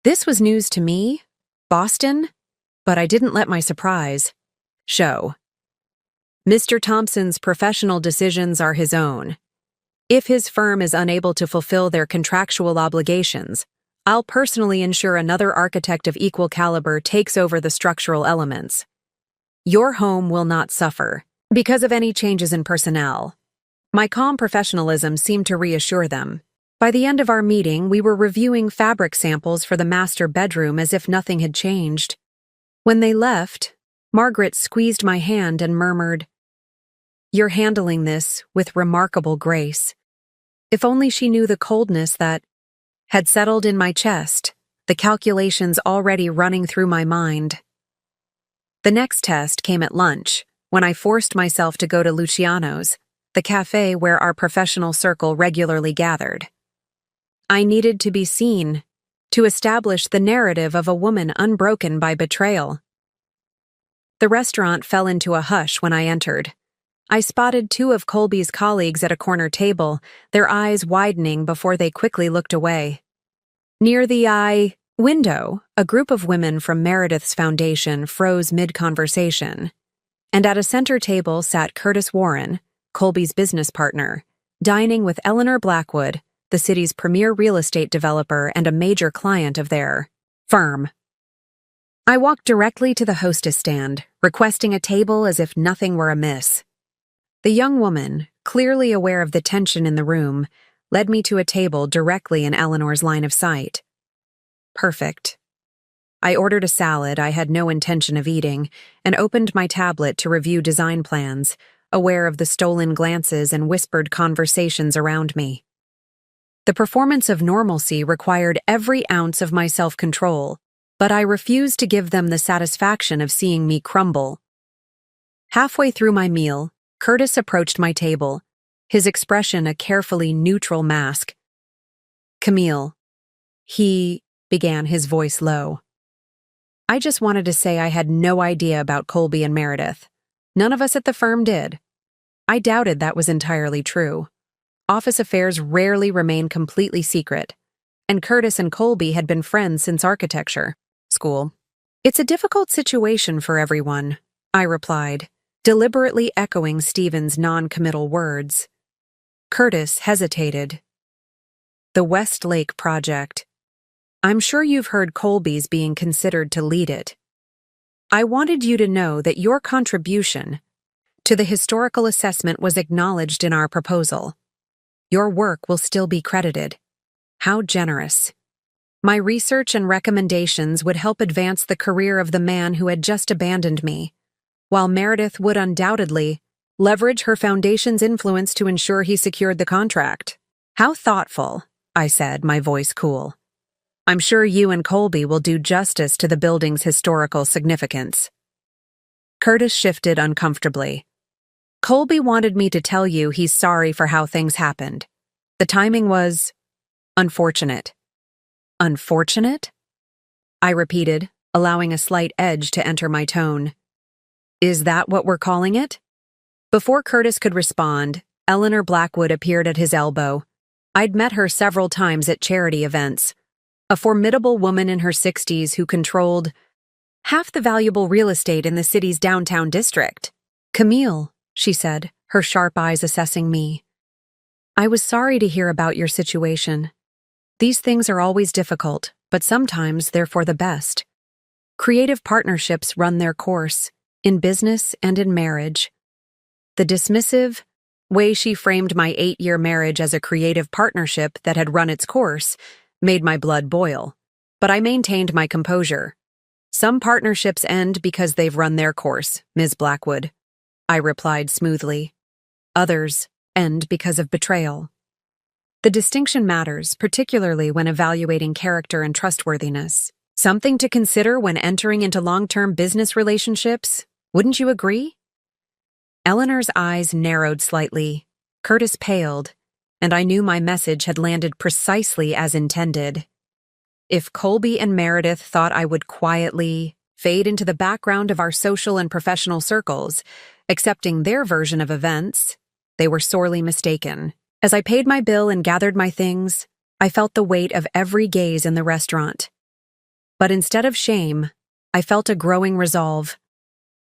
This was news to me, Boston, but I didn't let my surprise show. Mr. Thompson's professional decisions are his own. If his firm is unable to fulfill their contractual obligations, I'll personally ensure another architect of equal caliber takes over the structural elements. Your home will not suffer because of any changes in personnel. My calm professionalism seemed to reassure them. By the end of our meeting, we were reviewing fabric samples for the master bedroom as if nothing had changed. When they left, Margaret squeezed my hand and murmured, "You're handling this with remarkable grace." If only she knew the coldness that had settled in my chest, the calculations already running through my mind. The next test came at lunch, when I forced myself to go to Luciano's, the cafe where our professional circle regularly gathered. I needed to be seen, to establish the narrative of a woman unbroken by betrayal. The restaurant fell into a hush when I entered. I spotted two of Colby's colleagues at a corner table, their eyes widening before they quickly looked away. Near the window, a group of women from Meredith's foundation froze mid-conversation, and at a center table sat Curtis Warren, Colby's business partner, dining with Eleanor Blackwood, the city's premier real estate developer and a major client of their firm. I walked directly to the hostess stand, requesting a table as if nothing were amiss. The young woman, clearly aware of the tension in the room, led me to a table directly in Eleanor's line of sight. Perfect. I ordered a salad I had no intention of eating and opened my tablet to review design plans, aware of the stolen glances and whispered conversations around me. The performance of normalcy required every ounce of my self-control, but I refused to give them the satisfaction of seeing me crumble. Halfway through my meal, Curtis approached my table, his expression a carefully neutral mask. "Camille," he began, his voice low. I just wanted to say I had no idea about Colby and Meredith. None of us at the firm did. I doubted that was entirely true. Office affairs rarely remain completely secret, and Curtis and Colby had been friends since architecture school. "It's a difficult situation for everyone," I replied, deliberately echoing Stephen's non-committal words. Curtis hesitated. "The Westlake project. I'm sure you've heard Colby's being considered to lead it. I wanted you to know that your contribution to the historical assessment was acknowledged in our proposal. Your work will still be credited." How generous. My research and recommendations would help advance the career of the man who had just abandoned me, while Meredith would undoubtedly leverage her foundation's influence to ensure he secured the contract. "How thoughtful," I said, my voice cool. "I'm sure you and Colby will do justice to the building's historical significance." Curtis shifted uncomfortably. "Colby wanted me to tell you he's sorry for how things happened. The timing was unfortunate." "Unfortunate?" I repeated, allowing a slight edge to enter my tone. "Is that what we're calling it?" Before Curtis could respond, Eleanor Blackwood appeared at his elbow. I'd met her several times at charity events. A formidable woman in her 60s who controlled half the valuable real estate in the city's downtown district. "Camille," she said, her sharp eyes assessing me. "I was sorry to hear about your situation. These things are always difficult, but sometimes they're for the best. Creative partnerships run their course, in business and in marriage." The dismissive way she framed my 8-year marriage as a creative partnership that had run its course made my blood boil, but I maintained my composure. "Some partnerships end because they've run their course, Ms. Blackwood," I replied smoothly. "Others end because of betrayal. The distinction matters, particularly when evaluating character and trustworthiness. Something to consider when entering into long-term business relationships, wouldn't you agree?" Eleanor's eyes narrowed slightly. Curtis paled, and I knew my message had landed precisely as intended. If Colby and Meredith thought I would quietly fade into the background of our social and professional circles, accepting their version of events, they were sorely mistaken. As I paid my bill and gathered my things, I felt the weight of every gaze in the restaurant. But instead of shame, I felt a growing resolve.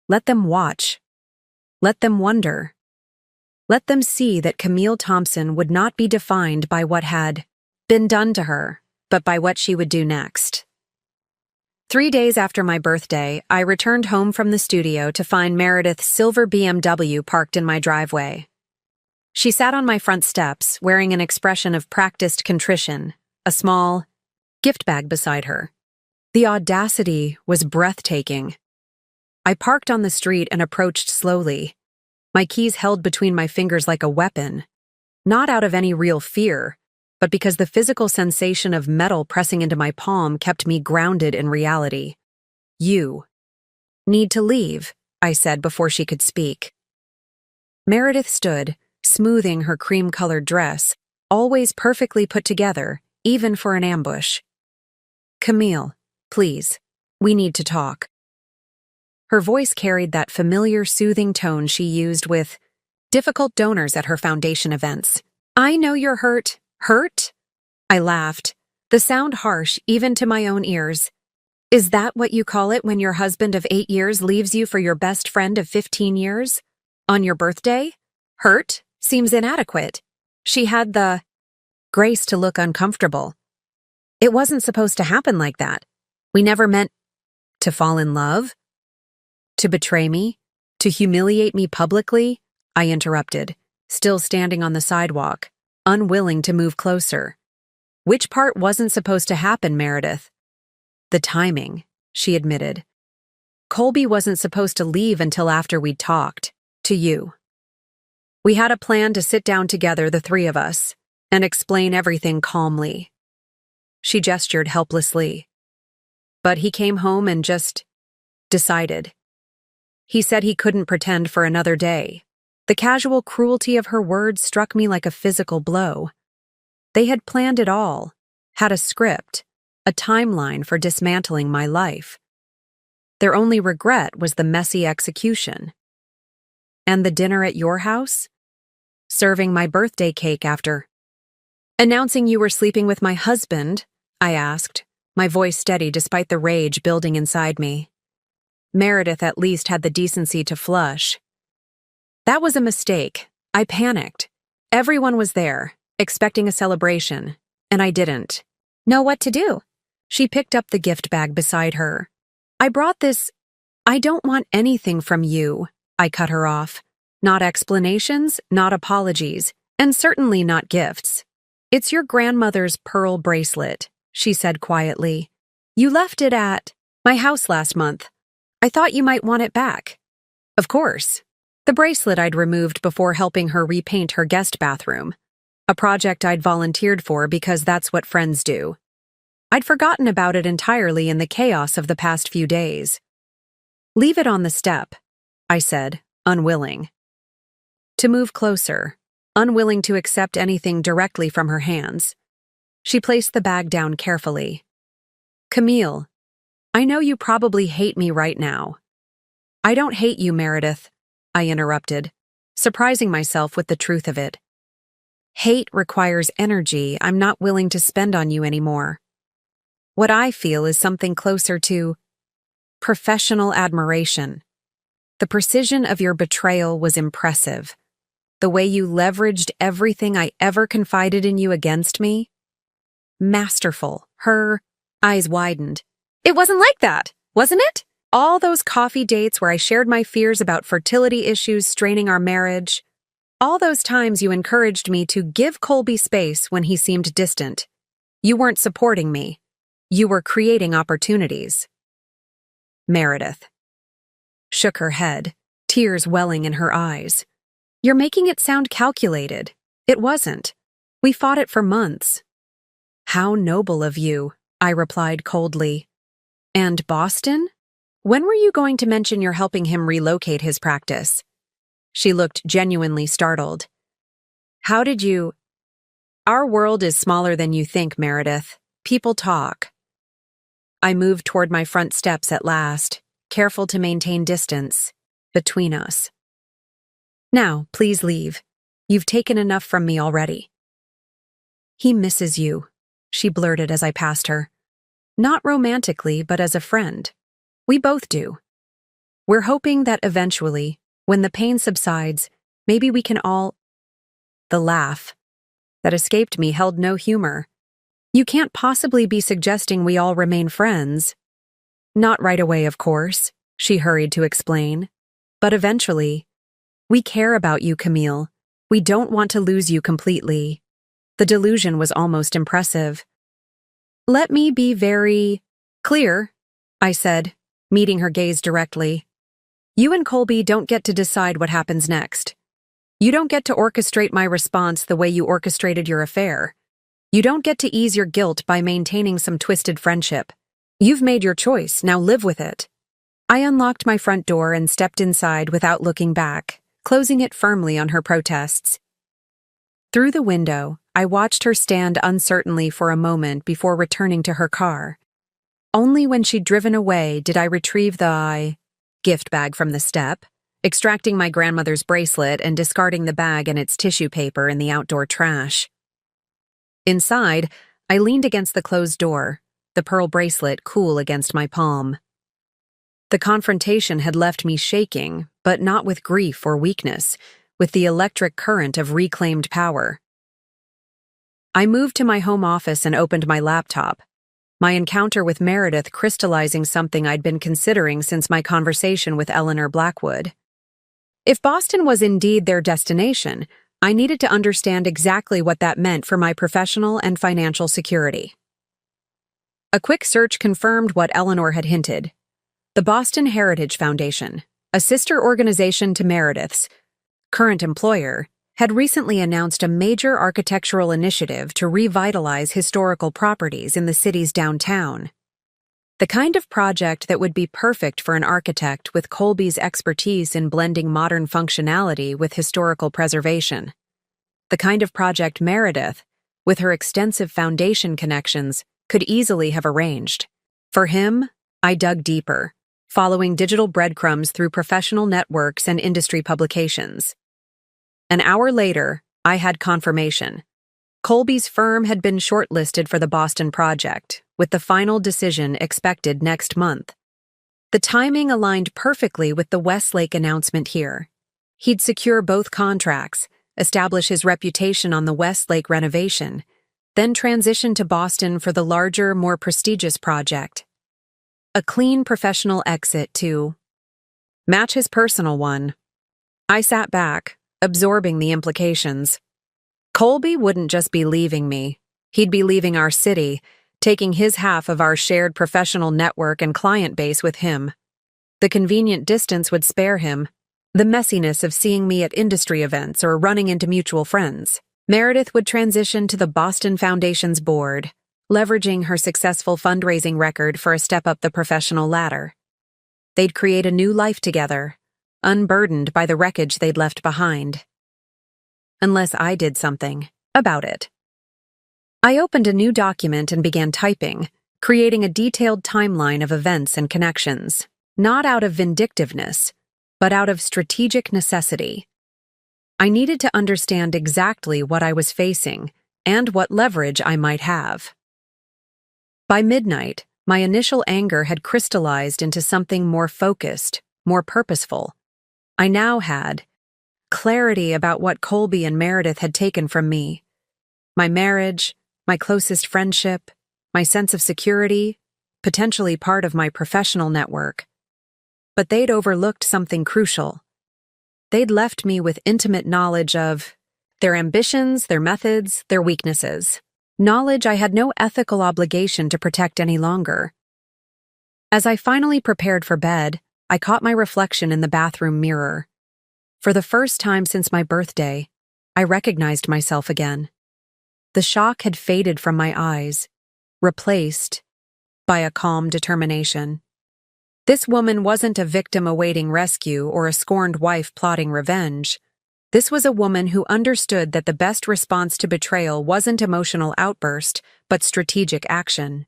Let them watch. Let them wonder. Let them see that Camille Thompson would not be defined by what had been done to her, but by what she would do next. 3 days after my birthday, I returned home from the studio to find Meredith's silver BMW parked in my driveway. She sat on my front steps, wearing an expression of practiced contrition, a small gift bag beside her. The audacity was breathtaking. I parked on the street and approached slowly, my keys held between my fingers like a weapon, not out of any real fear, but because the physical sensation of metal pressing into my palm kept me grounded in reality. "You need to leave," I said before she could speak. Meredith stood, smoothing her cream-colored dress, always perfectly put together, even for an ambush. "Camille, please, we need to talk." Her voice carried that familiar soothing tone she used with difficult donors at her foundation events. "I know you're hurt." "Hurt?" I laughed, the sound harsh even to my own ears. "Is that what you call it when your husband of 8 years leaves you for your best friend of 15 years? On your birthday? Hurt seems inadequate." She had the grace to look uncomfortable. "It wasn't supposed to happen like that. We never meant to fall in love. To betray me? To humiliate me publicly?" I interrupted, still standing on the sidewalk, unwilling to move closer. "Which part wasn't supposed to happen, Meredith?" "The timing," she admitted. "Colby wasn't supposed to leave until after we'd talked to you. We had a plan to sit down together, the three of us, and explain everything calmly." She gestured helplessly. "But he came home and just decided. He said he couldn't pretend for another day." The casual cruelty of her words struck me like a physical blow. They had planned it all, had a script, a timeline for dismantling my life. Their only regret was the messy execution. "And the dinner at your house? Serving my birthday cake after announcing you were sleeping with my husband?" I asked, my voice steady despite the rage building inside me. Meredith at least had the decency to flush. "That was a mistake. I panicked. Everyone was there, expecting a celebration, and I didn't know what to do." She picked up the gift bag beside her. "I brought this. I don't want anything from you," I cut her off. "Not explanations, not apologies, and certainly not gifts. It's your grandmother's pearl bracelet," she said quietly. "You left it at my house last month. I thought you might want it back." Of course. The bracelet I'd removed before helping her repaint her guest bathroom, a project I'd volunteered for because that's what friends do. I'd forgotten about it entirely in the chaos of the past few days. "Leave it on the step," I said, unwilling to move closer, unwilling to accept anything directly from her hands. She placed the bag down carefully. "Camille, I know you probably hate me right now." "I don't hate you, Meredith," I interrupted, surprising myself with the truth of it. "Hate requires energy I'm not willing to spend on you anymore. What I feel is something closer to professional admiration. The precision of your betrayal was impressive. The way you leveraged everything I ever confided in you against me? Masterful." Her eyes widened. "It wasn't like that, wasn't it? All those coffee dates where I shared my fears about fertility issues straining our marriage. All those times you encouraged me to give Colby space when he seemed distant. You weren't supporting me. You were creating opportunities." Meredith shook her head, tears welling in her eyes. "You're making it sound calculated. It wasn't. We fought it for months." "How noble of you," I replied coldly. "And Boston? When were you going to mention you're helping him relocate his practice?" She looked genuinely startled. "How did you—" "Our world is smaller than you think, Meredith. People talk." I moved toward my front steps at last, careful to maintain distance between us. "Now, please leave. You've taken enough from me already." "He misses you," she blurted as I passed her. "Not romantically, but as a friend. We both do. We're hoping that eventually, when the pain subsides, Maybe we can all— The laugh that escaped me held no humor. You can't possibly be suggesting we all remain friends. Not right away, of course, she hurried to explain. But eventually. We care about you, Camille. We don't want to lose you completely. The delusion was almost impressive. Let me be very clear, I said, meeting her gaze directly. You and Colby don't get to decide what happens next. You don't get to orchestrate my response the way you orchestrated your affair. You don't get to ease your guilt by maintaining some twisted friendship. You've made your choice, now live with it. I unlocked my front door and stepped inside without looking back, closing it firmly on her protests. Through the window, I watched her stand uncertainly for a moment before returning to her car. Only when she'd driven away did I retrieve the gift bag from the step, extracting my grandmother's bracelet and discarding the bag and its tissue paper in the outdoor trash. Inside, I leaned against the closed door, the pearl bracelet cool against my palm. The confrontation had left me shaking, but not with grief or weakness, with the electric current of reclaimed power. I moved to my home office and opened my laptop, my encounter with Meredith crystallizing something I'd been considering since my conversation with Eleanor Blackwood. If Boston was indeed their destination, I needed to understand exactly what that meant for my professional and financial security. A quick search confirmed what Eleanor had hinted. The Boston Heritage Foundation, a sister organization to Meredith's current employer, had recently announced a major architectural initiative to revitalize historical properties in the city's downtown. The kind of project that would be perfect for an architect with Colby's expertise in blending modern functionality with historical preservation. The kind of project Meredith, with her extensive foundation connections, could easily have arranged. For him, I dug deeper, following digital breadcrumbs through professional networks and industry publications. An hour later, I had confirmation. Colby's firm had been shortlisted for the Boston project, with the final decision expected next month. The timing aligned perfectly with the Westlake announcement here. He'd secure both contracts, establish his reputation on the Westlake renovation, then transition to Boston for the larger, more prestigious project. A clean professional exit to match his personal one. I sat back, absorbing the implications. Colby wouldn't just be leaving me. He'd be leaving our city, taking his half of our shared professional network and client base with him. The convenient distance would spare him, the messiness of seeing me at industry events or running into mutual friends. Meredith would transition to the Boston Foundation's board, leveraging her successful fundraising record for a step up the professional ladder. They'd create a new life together, unburdened by the wreckage they'd left behind. Unless I did something about it. I opened a new document and began typing, creating a detailed timeline of events and connections, not out of vindictiveness, but out of strategic necessity. I needed to understand exactly what I was facing and what leverage I might have. By midnight, my initial anger had crystallized into something more focused, more purposeful. I now had clarity about what Colby and Meredith had taken from me. My marriage, my closest friendship, my sense of security, potentially part of my professional network. But they'd overlooked something crucial. They'd left me with intimate knowledge of their ambitions, their methods, their weaknesses. Knowledge I had no ethical obligation to protect any longer. As I finally prepared for bed, I caught my reflection in the bathroom mirror. For the first time since my birthday, I recognized myself again. The shock had faded from my eyes, replaced by a calm determination. This woman wasn't a victim awaiting rescue or a scorned wife plotting revenge. This was a woman who understood that the best response to betrayal wasn't emotional outburst, but strategic action.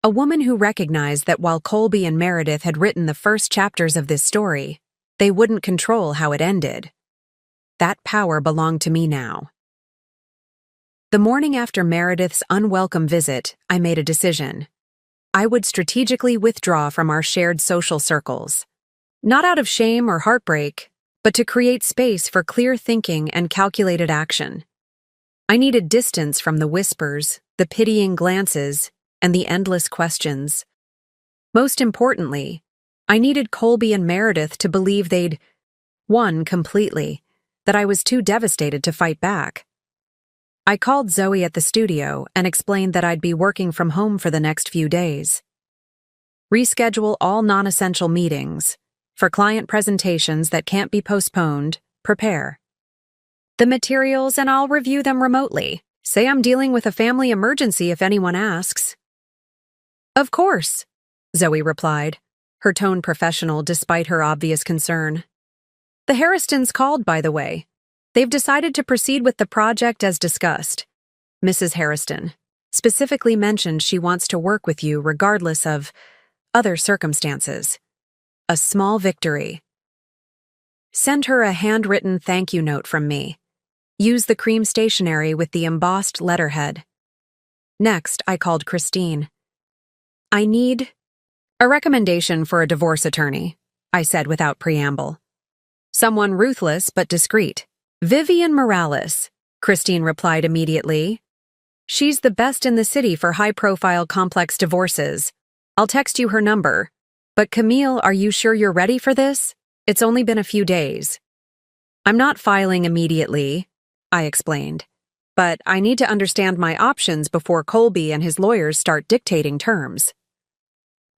A woman who recognized that while Colby and Meredith had written the first chapters of this story, they wouldn't control how it ended. That power belonged to me now. The morning after Meredith's unwelcome visit, I made a decision. I would strategically withdraw from our shared social circles. Not out of shame or heartbreak, but to create space for clear thinking and calculated action. I needed distance from the whispers, the pitying glances, and the endless questions. Most importantly, I needed Colby and Meredith to believe they'd won completely, that I was too devastated to fight back. I called Zoe at the studio and explained that I'd be working from home for the next few days. Reschedule all non-essential meetings. For client presentations that can't be postponed, prepare the materials and I'll review them remotely. Say I'm dealing with a family emergency if anyone asks. Of course, Zoe replied, her tone professional despite her obvious concern. The Harristons called, by the way. They've decided to proceed with the project as discussed. Mrs. Harriston specifically mentioned she wants to work with you regardless of other circumstances. A small victory. Send her a handwritten thank you note from me. Use the cream stationery with the embossed letterhead. Next, I called Christine. I need a recommendation for a divorce attorney, I said without preamble. Someone ruthless but discreet. Vivian Morales, Christine replied immediately. She's the best in the city for high-profile complex divorces. I'll text you her number. But Camille, are you sure you're ready for this? It's only been a few days. I'm not filing immediately, I explained. But I need to understand my options before Colby and his lawyers start dictating terms.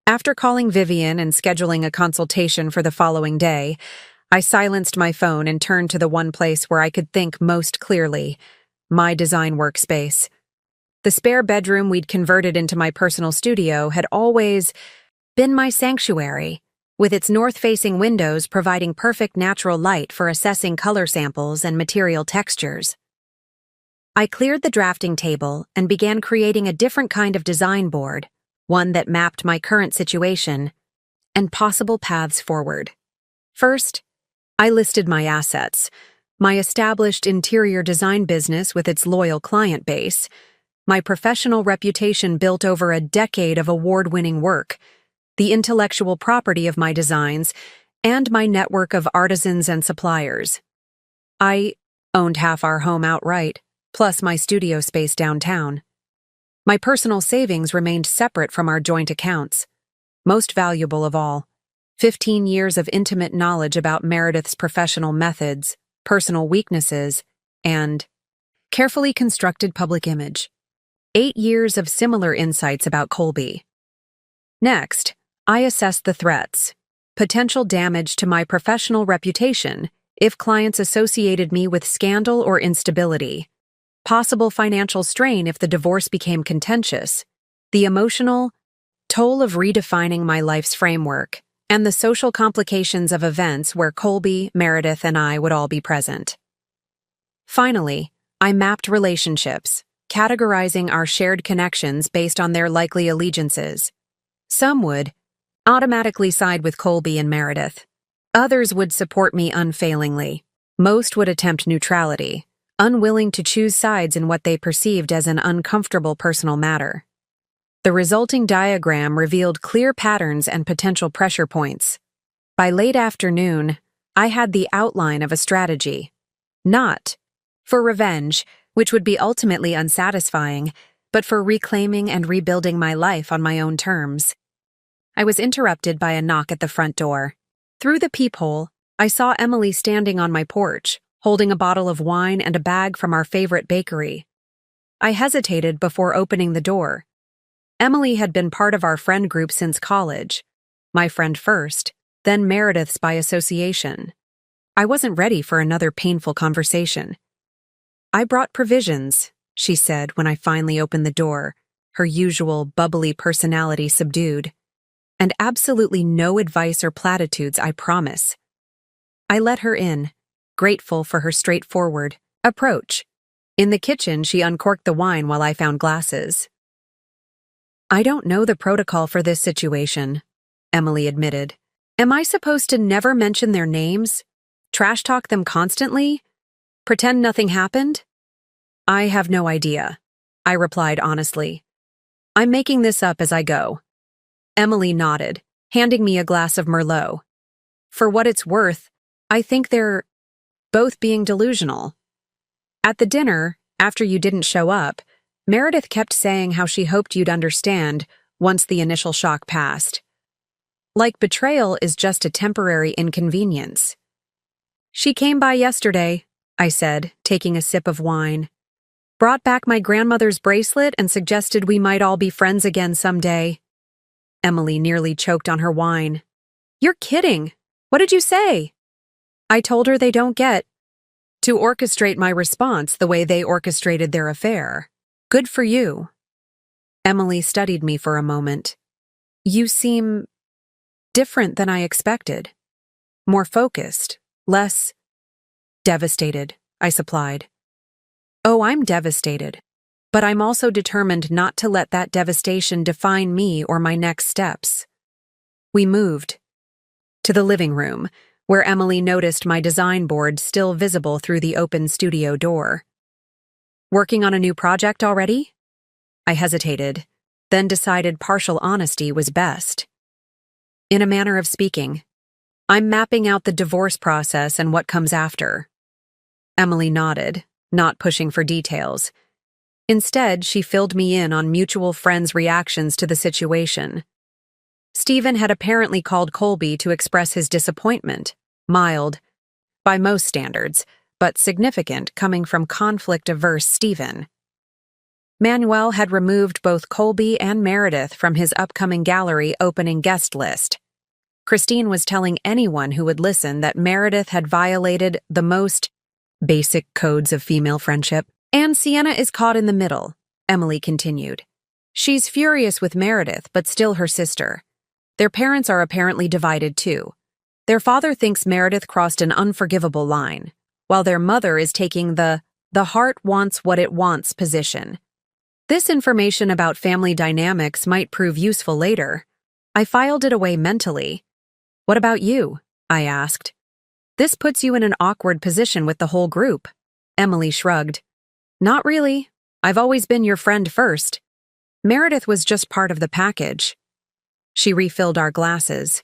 After calling Vivian and scheduling a consultation for the following day, I silenced my phone and turned to the one place where I could think most clearly, my design workspace. The spare bedroom we'd converted into my personal studio had always been my sanctuary, with its north-facing windows providing perfect natural light for assessing color samples and material textures. I cleared the drafting table and began creating a different kind of design board, one that mapped my current situation and possible paths forward. First, I listed my assets, my established interior design business with its loyal client base, my professional reputation built over a decade of award-winning work, the intellectual property of my designs, and my network of artisans and suppliers. I owned half our home outright, plus my studio space downtown. My personal savings remained separate from our joint accounts. Most valuable of all, 15 years of intimate knowledge about Meredith's professional methods, personal weaknesses, and carefully constructed public image. 8 years of similar insights about Colby. Next, I assessed the threats, potential damage to my professional reputation if clients associated me with scandal or instability, possible financial strain if the divorce became contentious, the emotional toll of redefining my life's framework, and the social complications of events where Colby, Meredith, and I would all be present. Finally, I mapped relationships, categorizing our shared connections based on their likely allegiances. Some would automatically side with Colby and Meredith. Others would support me unfailingly. Most would attempt neutrality, unwilling to choose sides in what they perceived as an uncomfortable personal matter. The resulting diagram revealed clear patterns and potential pressure points. By late afternoon, I had the outline of a strategy. Not for revenge, which would be ultimately unsatisfying, but for reclaiming and rebuilding my life on my own terms. I was interrupted by a knock at the front door. Through the peephole, I saw Emily standing on my porch, holding a bottle of wine and a bag from our favorite bakery. I hesitated before opening the door. Emily had been part of our friend group since college. My friend first, then Meredith's by association. I wasn't ready for another painful conversation. I brought provisions, she said when I finally opened the door, her usual bubbly personality subdued. And absolutely no advice or platitudes, I promise. I let her in, grateful for her straightforward approach. In the kitchen, she uncorked the wine while I found glasses. I don't know the protocol for this situation, Emily admitted. Am I supposed to never mention their names? Trash talk them constantly? Pretend nothing happened? I have no idea, I replied honestly. I'm making this up as I go. Emily nodded, handing me a glass of Merlot. For what it's worth, I think they're both being delusional. At the dinner, after you didn't show up, Meredith kept saying how she hoped you'd understand once the initial shock passed. Like betrayal is just a temporary inconvenience. She came by yesterday, I said, taking a sip of wine. Brought back my grandmother's bracelet and suggested we might all be friends again someday. Emily nearly choked on her wine. You're kidding. What did you say? I told her they don't get to orchestrate my response the way they orchestrated their affair. Good for you. Emily studied me for a moment. You seem different than I expected. More focused, less devastated, I supplied. Oh, I'm devastated. But I'm also determined not to let that devastation define me or my next steps. We moved to the living room, where Emily noticed my design board still visible through the open studio door. Working on a new project already? I hesitated, then decided partial honesty was best. In a manner of speaking, I'm mapping out the divorce process and what comes after. Emily nodded, not pushing for details. Instead, she filled me in on mutual friends' reactions to the situation. Stephen had apparently called Colby to express his disappointment, mild, by most standards, but significant coming from conflict-averse Stephen. Manuel had removed both Colby and Meredith from his upcoming gallery opening guest list. Christine was telling anyone who would listen that Meredith had violated the most basic codes of female friendship. And Sienna is caught in the middle, Emily continued. She's furious with Meredith, but still her sister. Their parents are apparently divided too. Their father thinks Meredith crossed an unforgivable line, while their mother is taking the heart wants what it wants position. This information about family dynamics might prove useful later. I filed it away mentally. What about you? I asked. This puts you in an awkward position with the whole group. Emily shrugged. Not really. I've always been your friend first. Meredith was just part of the package. She refilled our glasses.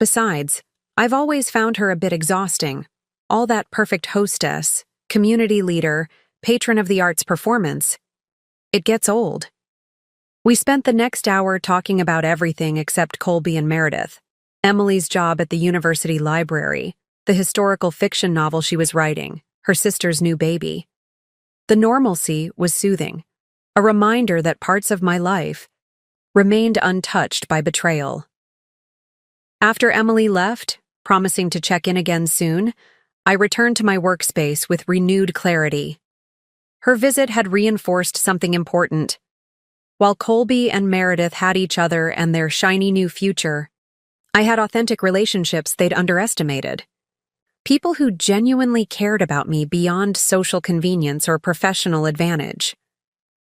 Besides, I've always found her a bit exhausting. All that perfect hostess, community leader, patron of the arts performance. It gets old. We spent the next hour talking about everything except Colby and Meredith, Emily's job at the university library, the historical fiction novel she was writing, her sister's new baby. The normalcy was soothing, a reminder that parts of my life remained untouched by betrayal. After Emily left, promising to check in again soon, I returned to my workspace with renewed clarity. Her visit had reinforced something important. While Colby and Meredith had each other and their shiny new future, I had authentic relationships they'd underestimated. People who genuinely cared about me beyond social convenience or professional advantage.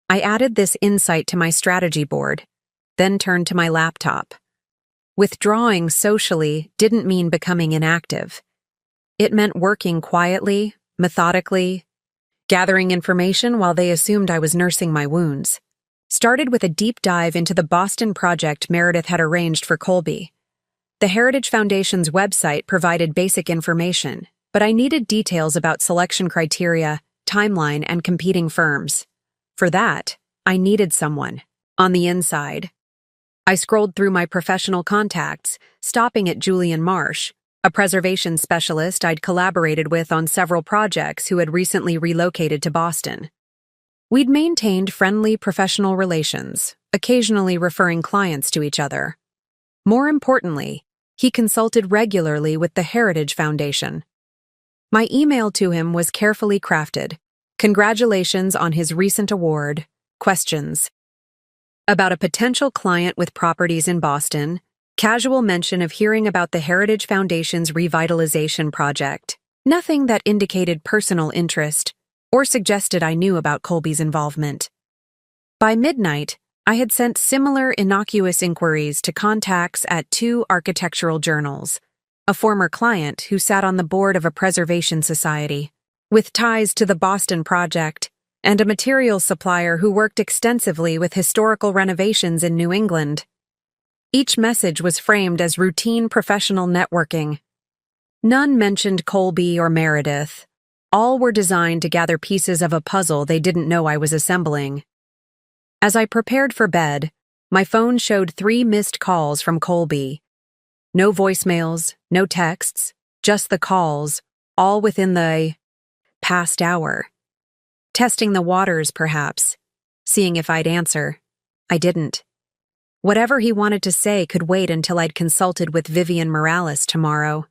I added this insight to my strategy board, then turned to my laptop. Withdrawing socially didn't mean becoming inactive. It meant working quietly, methodically, gathering information while they assumed I was nursing my wounds. Started with a deep dive into the Boston project Meredith had arranged for Colby. The Heritage Foundation's website provided basic information, but I needed details about selection criteria, timeline, and competing firms. For that, I needed someone on the inside. I scrolled through my professional contacts, stopping at Julian Marsh, a preservation specialist I'd collaborated with on several projects who had recently relocated to Boston. We'd maintained friendly professional relations, occasionally referring clients to each other. More importantly, he consulted regularly with the Heritage Foundation. My email to him was carefully crafted. Congratulations on his recent award. Questions. About a potential client with properties in Boston. Casual mention of hearing about the Heritage Foundation's revitalization project. Nothing that indicated personal interest or suggested I knew about Colby's involvement. By midnight, I had sent similar innocuous inquiries to contacts at 2 architectural journals, a former client who sat on the board of a preservation society, with ties to the Boston project, and a materials supplier who worked extensively with historical renovations in New England. Each message was framed as routine professional networking. None mentioned Colby or Meredith. All were designed to gather pieces of a puzzle they didn't know I was assembling. As I prepared for bed, my phone showed 3 missed calls from Colby. No voicemails, no texts, just the calls, all within the past hour. Testing the waters, perhaps, seeing if I'd answer. I didn't. Whatever he wanted to say could wait until I'd consulted with Vivian Morales tomorrow.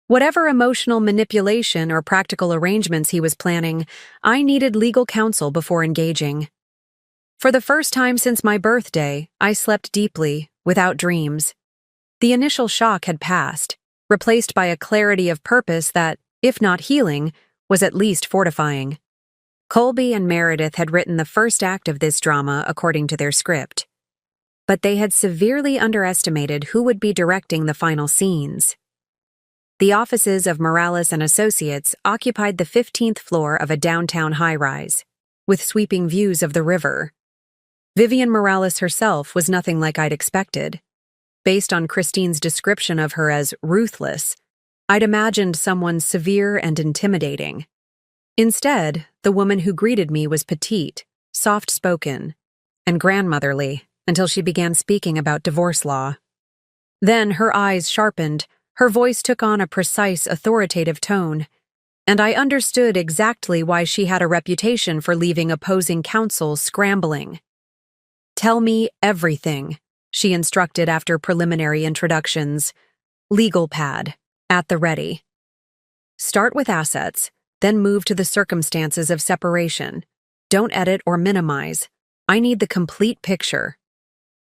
Whatever emotional manipulation or practical arrangements he was planning, I needed legal counsel before engaging. For the first time since my birthday, I slept deeply, without dreams. The initial shock had passed, replaced by a clarity of purpose that, if not healing, was at least fortifying. Colby and Meredith had written the first act of this drama according to their script. But they had severely underestimated who would be directing the final scenes. The offices of Morales and Associates occupied the 15th floor of a downtown high-rise, with sweeping views of the river. Vivian Morales herself was nothing like I'd expected. Based on Christine's description of her as ruthless, I'd imagined someone severe and intimidating. Instead, the woman who greeted me was petite, soft-spoken, and grandmotherly until she began speaking about divorce law. Then her eyes sharpened, her voice took on a precise, authoritative tone, and I understood exactly why she had a reputation for leaving opposing counsel scrambling. "Tell me everything," she instructed after preliminary introductions. Legal pad, at the ready. Start with assets, then move to the circumstances of separation. Don't edit or minimize. I need the complete picture.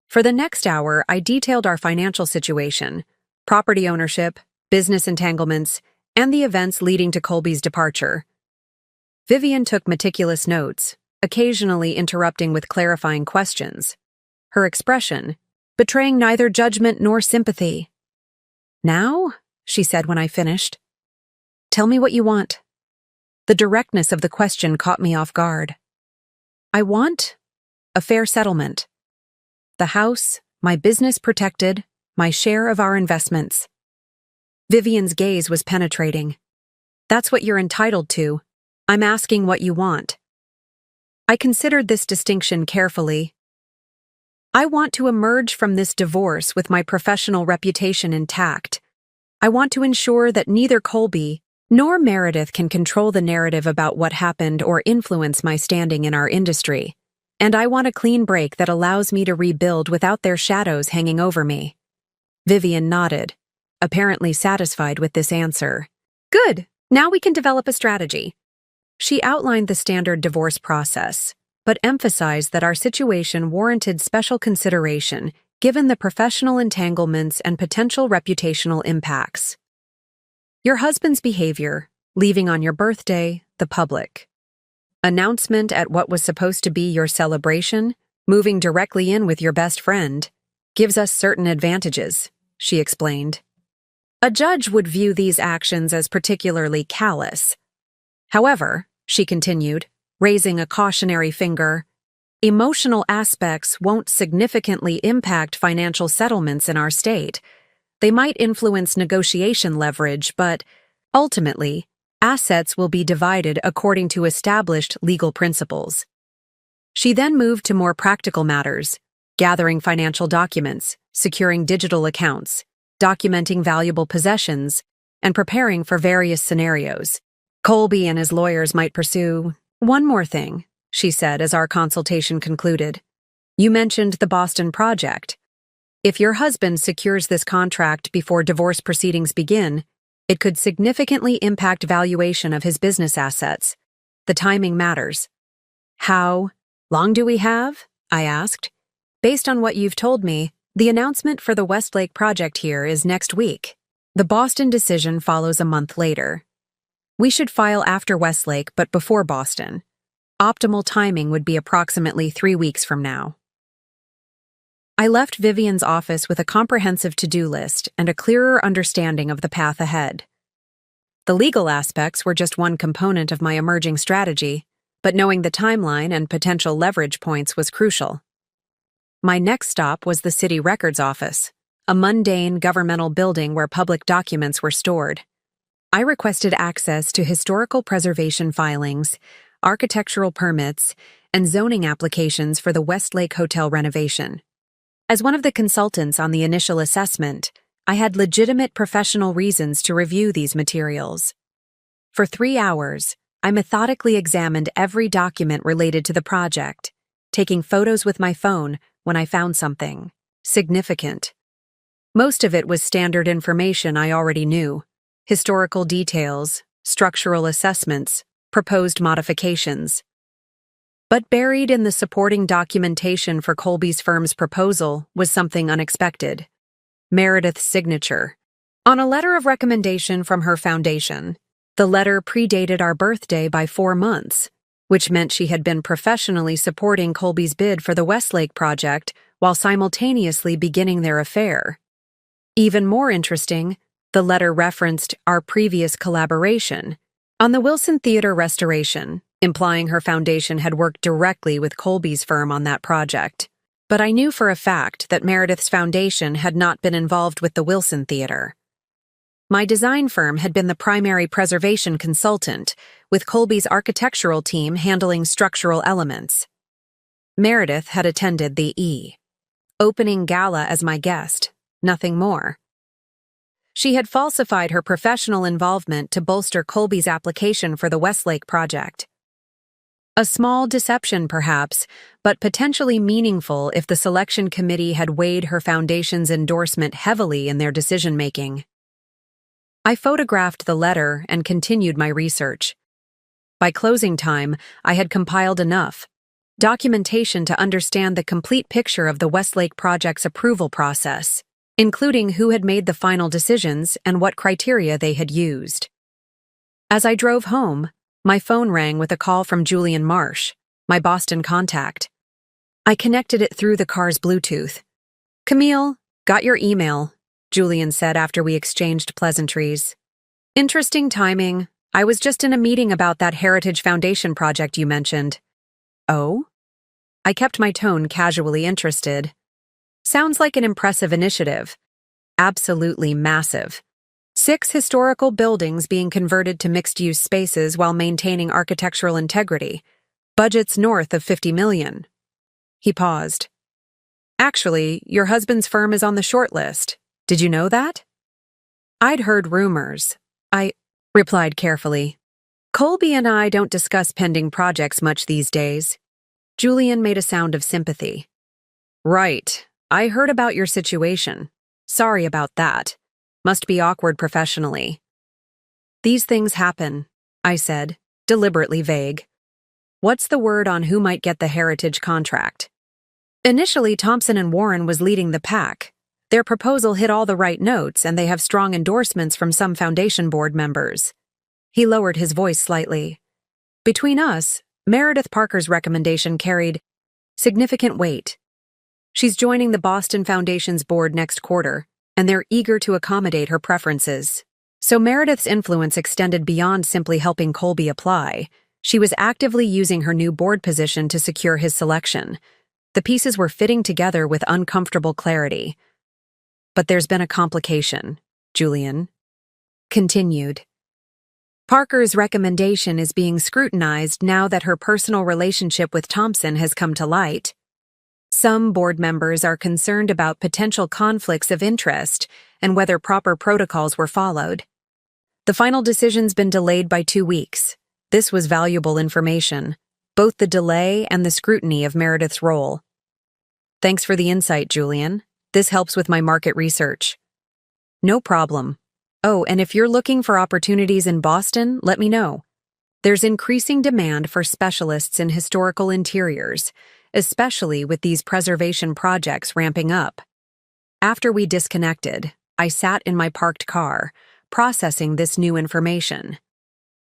For the next hour, I detailed our financial situation, property ownership, business entanglements, and the events leading to Colby's departure. Vivian took meticulous notes, occasionally interrupting with clarifying questions. Her expression, betraying neither judgment nor sympathy. "Now?" she said when I finished. "Tell me what you want." The directness of the question caught me off guard. "I want a fair settlement. The house, my business protected, my share of our investments." Vivian's gaze was penetrating. "That's what you're entitled to. I'm asking what you want." I considered this distinction carefully. I want to emerge from this divorce with my professional reputation intact. I want to ensure that neither Colby nor Meredith can control the narrative about what happened or influence my standing in our industry. And I want a clean break that allows me to rebuild without their shadows hanging over me. Vivian nodded, apparently satisfied with this answer. "Good, now we can develop a strategy." She outlined the standard divorce process, but emphasized that our situation warranted special consideration given the professional entanglements and potential reputational impacts. Your husband's behavior, leaving on your birthday, the public. Announcement at what was supposed to be your celebration, moving directly in with your best friend, gives us certain advantages, she explained. A judge would view these actions as particularly callous. However, she continued, raising a cautionary finger, emotional aspects won't significantly impact financial settlements in our state. They might influence negotiation leverage, but ultimately, assets will be divided according to established legal principles. She then moved to more practical matters, gathering financial documents, securing digital accounts, documenting valuable possessions, and preparing for various scenarios. Colby and his lawyers might pursue one more thing, she said as our consultation concluded. You mentioned the Boston project. If your husband secures this contract before divorce proceedings begin, it could significantly impact valuation of his business assets. The timing matters. How long do we have? I asked. Based on what you've told me, the announcement for the Westlake project here is next week. The Boston decision follows a month later. We should file after Westlake but before Boston. Optimal timing would be approximately 3 weeks from now. I left Vivian's office with a comprehensive to-do list and a clearer understanding of the path ahead. The legal aspects were just one component of my emerging strategy, but knowing the timeline and potential leverage points was crucial. My next stop was the city records office, a mundane governmental building where public documents were stored. I requested access to historical preservation filings, architectural permits, and zoning applications for the Westlake Hotel renovation. As one of the consultants on the initial assessment, I had legitimate professional reasons to review these materials. For 3 hours, I methodically examined every document related to the project, taking photos with my phone when I found something significant. Most of it was standard information I already knew: historical details, structural assessments, proposed modifications. But buried in the supporting documentation for Colby's firm's proposal was something unexpected: Meredith's signature on a letter of recommendation from her foundation. The letter predated our birthday by 4 months, which meant she had been professionally supporting Colby's bid for the Westlake project while simultaneously beginning their affair. Even more interesting, the letter referenced our previous collaboration on the Wilson Theater restoration, implying her foundation had worked directly with Colby's firm on that project. But I knew for a fact that Meredith's foundation had not been involved with the Wilson Theater. My design firm had been the primary preservation consultant, with Colby's architectural team handling structural elements. Meredith had attended the opening gala as my guest, nothing more. She had falsified her professional involvement to bolster Colby's application for the Westlake project. A small deception, perhaps, but potentially meaningful if the selection committee had weighed her foundation's endorsement heavily in their decision-making. I photographed the letter and continued my research. By closing time, I had compiled enough documentation to understand the complete picture of the Westlake project's approval process, including who had made the final decisions and what criteria they had used. As I drove home, my phone rang with a call from Julian Marsh, my Boston contact. I connected it through the car's Bluetooth. "Camille, got your email," Julian said after we exchanged pleasantries. "Interesting timing. I was just in a meeting about that Heritage Foundation project you mentioned." "Oh?" I kept my tone casually interested. "Sounds like an impressive initiative. Absolutely massive. 6 historical buildings being converted to mixed-use spaces while maintaining architectural integrity. Budgets north of $50 million. He paused. "Actually, your husband's firm is on the short list. Did you know that?" "I'd heard rumors," I replied carefully. "Colby and I don't discuss pending projects much these days." Julian made a sound of sympathy. "Right. I heard about your situation. Sorry about that. Must be awkward professionally." "These things happen," I said, deliberately vague. "What's the word on who might get the Heritage contract?" Initially, Thompson and Warren was leading the pack. Their proposal hit all the right notes, and they have strong endorsements from some foundation board members. He lowered his voice slightly. Between us, Meredith Parker's recommendation carried significant weight. She's joining the Boston Foundation's board next quarter, and they're eager to accommodate her preferences. So Meredith's influence extended beyond simply helping Colby apply. She was actively using her new board position to secure his selection. The pieces were fitting together with uncomfortable clarity. "But there's been a complication," Julian continued. "Parker's recommendation is being scrutinized now that her personal relationship with Thompson has come to light. Some board members are concerned about potential conflicts of interest and whether proper protocols were followed. The final decision's been delayed by 2 weeks. This was valuable information, both the delay and the scrutiny of Meredith's role." "Thanks for the insight, Julian. This helps with my market research." "No problem. Oh, and if you're looking for opportunities in Boston, let me know. There's increasing demand for specialists in historical interiors, especially with these preservation projects ramping up." After we disconnected, I sat in my parked car, processing this new information.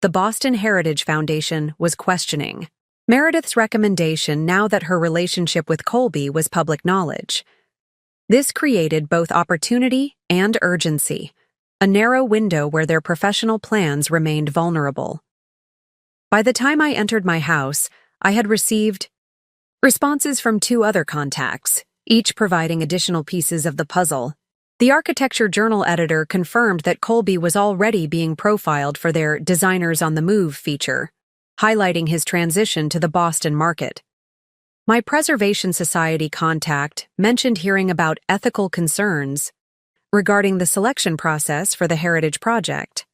The Boston Heritage Foundation was questioning Meredith's recommendation now that her relationship with Colby was public knowledge. This created both opportunity and urgency, a narrow window where their professional plans remained vulnerable. By the time I entered my house, I had received responses from 2 other contacts, each providing additional pieces of the puzzle. The Architecture Journal editor confirmed that Colby was already being profiled for their Designers on the Move feature, highlighting his transition to the Boston market. My Preservation Society contact mentioned hearing about ethical concerns regarding the selection process for the Heritage Project.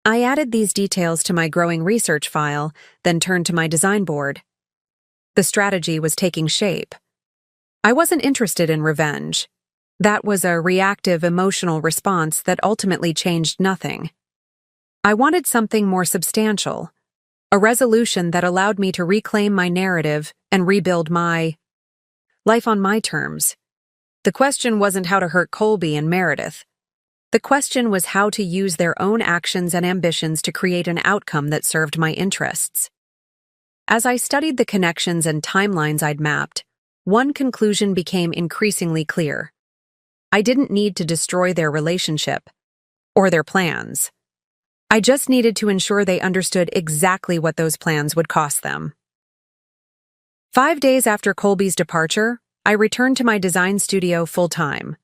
I added these details to my growing research file, then turned to my design board. The strategy was taking shape. I wasn't interested in revenge. That was a reactive emotional response that ultimately changed nothing. I wanted something more substantial, a resolution that allowed me to reclaim my narrative and rebuild my life on my terms. The question wasn't how to hurt Colby and Meredith. The question was how to use their own actions and ambitions to create an outcome that served my interests. As I studied the connections and timelines I'd mapped, one conclusion became increasingly clear. I didn't need to destroy their relationship or their plans. I just needed to ensure they understood exactly what those plans would cost them. 5 days after Colby's departure, I returned to my design studio full-time.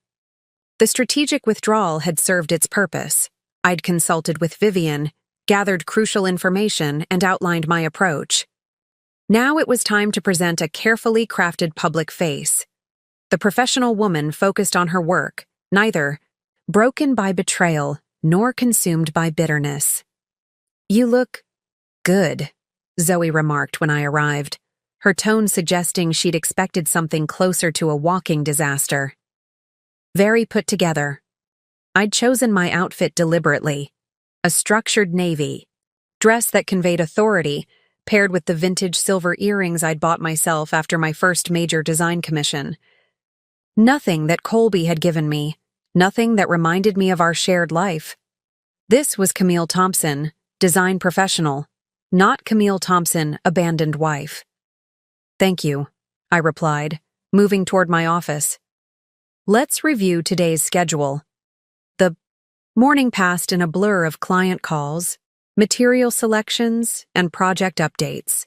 The strategic withdrawal had served its purpose. I'd consulted with Vivian, gathered crucial information, and outlined my approach. Now it was time to present a carefully crafted public face. The professional woman focused on her work, neither broken by betrayal nor consumed by bitterness. "You look good," Zoe remarked when I arrived, her tone suggesting she'd expected something closer to a walking disaster. Very put together. I'd chosen my outfit deliberately, a structured navy, dress that conveyed authority, paired with the vintage silver earrings I'd bought myself after my first major design commission. Nothing that Colby had given me, nothing that reminded me of our shared life. This was Camille Thompson, design professional, not Camille Thompson, abandoned wife. "Thank you," I replied, moving toward my office. "Let's review today's schedule." The morning passed in a blur of client calls, material selections, and project updates.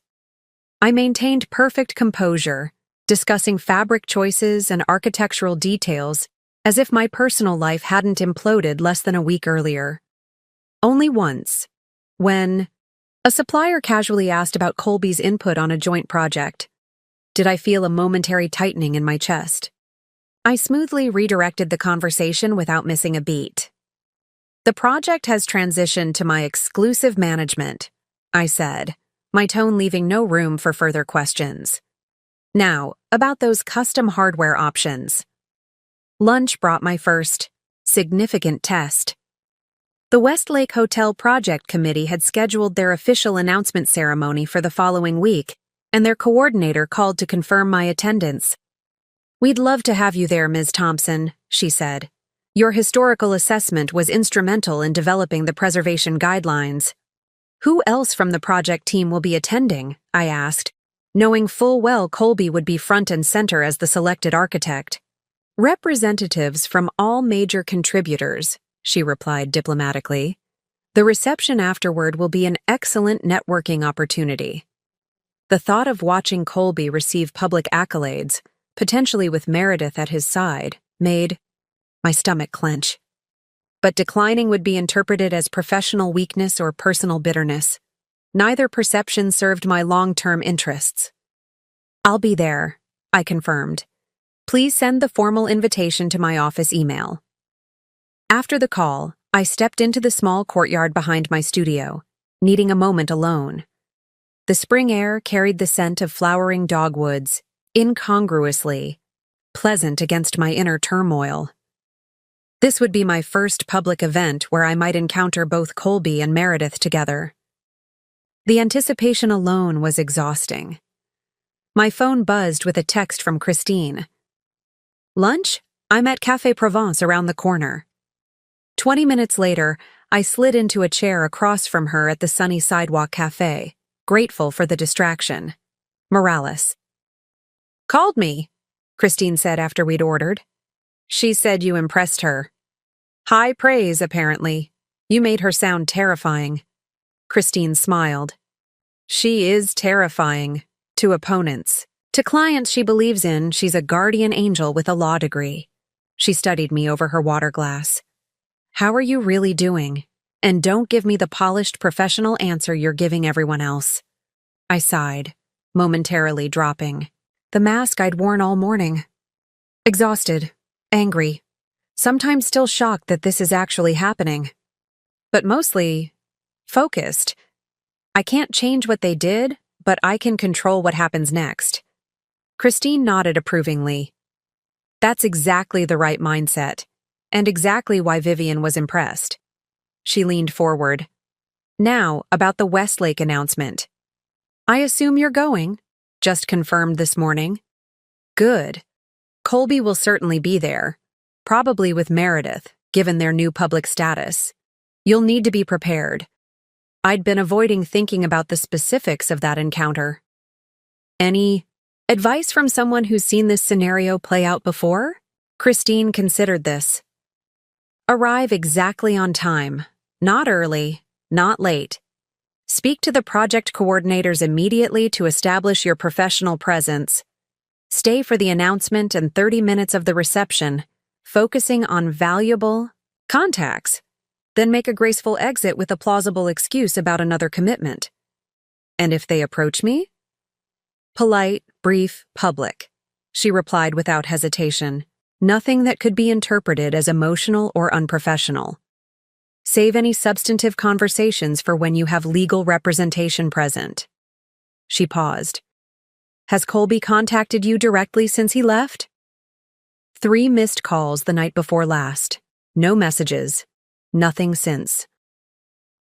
I maintained perfect composure, discussing fabric choices and architectural details as if my personal life hadn't imploded less than a week earlier. Only once, when a supplier casually asked about Colby's input on a joint project, did I feel a momentary tightening in my chest. I smoothly redirected the conversation without missing a beat. "The project has transitioned to my exclusive management," I said, my tone leaving no room for further questions. "Now, about those custom hardware options." Lunch brought my first significant test. The Westlake Hotel Project Committee had scheduled their official announcement ceremony for the following week, and their coordinator called to confirm my attendance. "We'd love to have you there, Ms. Thompson," she said. "Your historical assessment was instrumental in developing the preservation guidelines." "Who else from the project team will be attending?" I asked, knowing full well Colby would be front and center as the selected architect. "Representatives from all major contributors," she replied diplomatically. "The reception afterward will be an excellent networking opportunity." The thought of watching Colby receive public accolades, potentially with Meredith at his side, made my stomach clench. But declining would be interpreted as professional weakness or personal bitterness. Neither perception served my long-term interests. "I'll be there," I confirmed. "Please send the formal invitation to my office email." After the call, I stepped into the small courtyard behind my studio, needing a moment alone. The spring air carried the scent of flowering dogwoods, incongruously pleasant against my inner turmoil. This would be my first public event where I might encounter both Colby and Meredith together. The anticipation alone was exhausting. My phone buzzed with a text from Christine. "Lunch? I'm at Café Provence around the corner." 20 minutes later, I slid into a chair across from her at the sunny sidewalk cafe, grateful for the distraction. Morales. "Called me," Christine said after we'd ordered. "She said you impressed her." "High praise, apparently. You made her sound terrifying." Christine smiled. "She is terrifying. To opponents. To clients she believes in, she's a guardian angel with a law degree. She studied me over her water glass. How are you really doing? And don't give me the polished professional answer you're giving everyone else. I sighed, momentarily dropping. The mask I'd worn all morning. Exhausted, angry, sometimes still shocked that this is actually happening. But mostly, focused. I can't change what they did, but I can control what happens next. Christine nodded approvingly. That's exactly the right mindset, and exactly why Vivian was impressed. She leaned forward. Now, about the Westlake announcement. I assume you're going. Just confirmed this morning. Good. Colby will certainly be there, probably with Meredith, given their new public status. You'll need to be prepared. I'd been avoiding thinking about the specifics of that encounter. Any advice from someone who's seen this scenario play out before? Christine considered this. Arrive exactly on time. Not early, not late. Speak to the project coordinators immediately to establish your professional presence. Stay for the announcement and 30 minutes of the reception, focusing on valuable contacts. Then make a graceful exit with a plausible excuse about another commitment. And if they approach me? Polite, brief, public, she replied without hesitation. Nothing that could be interpreted as emotional or unprofessional. Save any substantive conversations for when you have legal representation present. She paused. Has Colby contacted you directly since he left? 3 missed calls the night before last. No messages. Nothing since.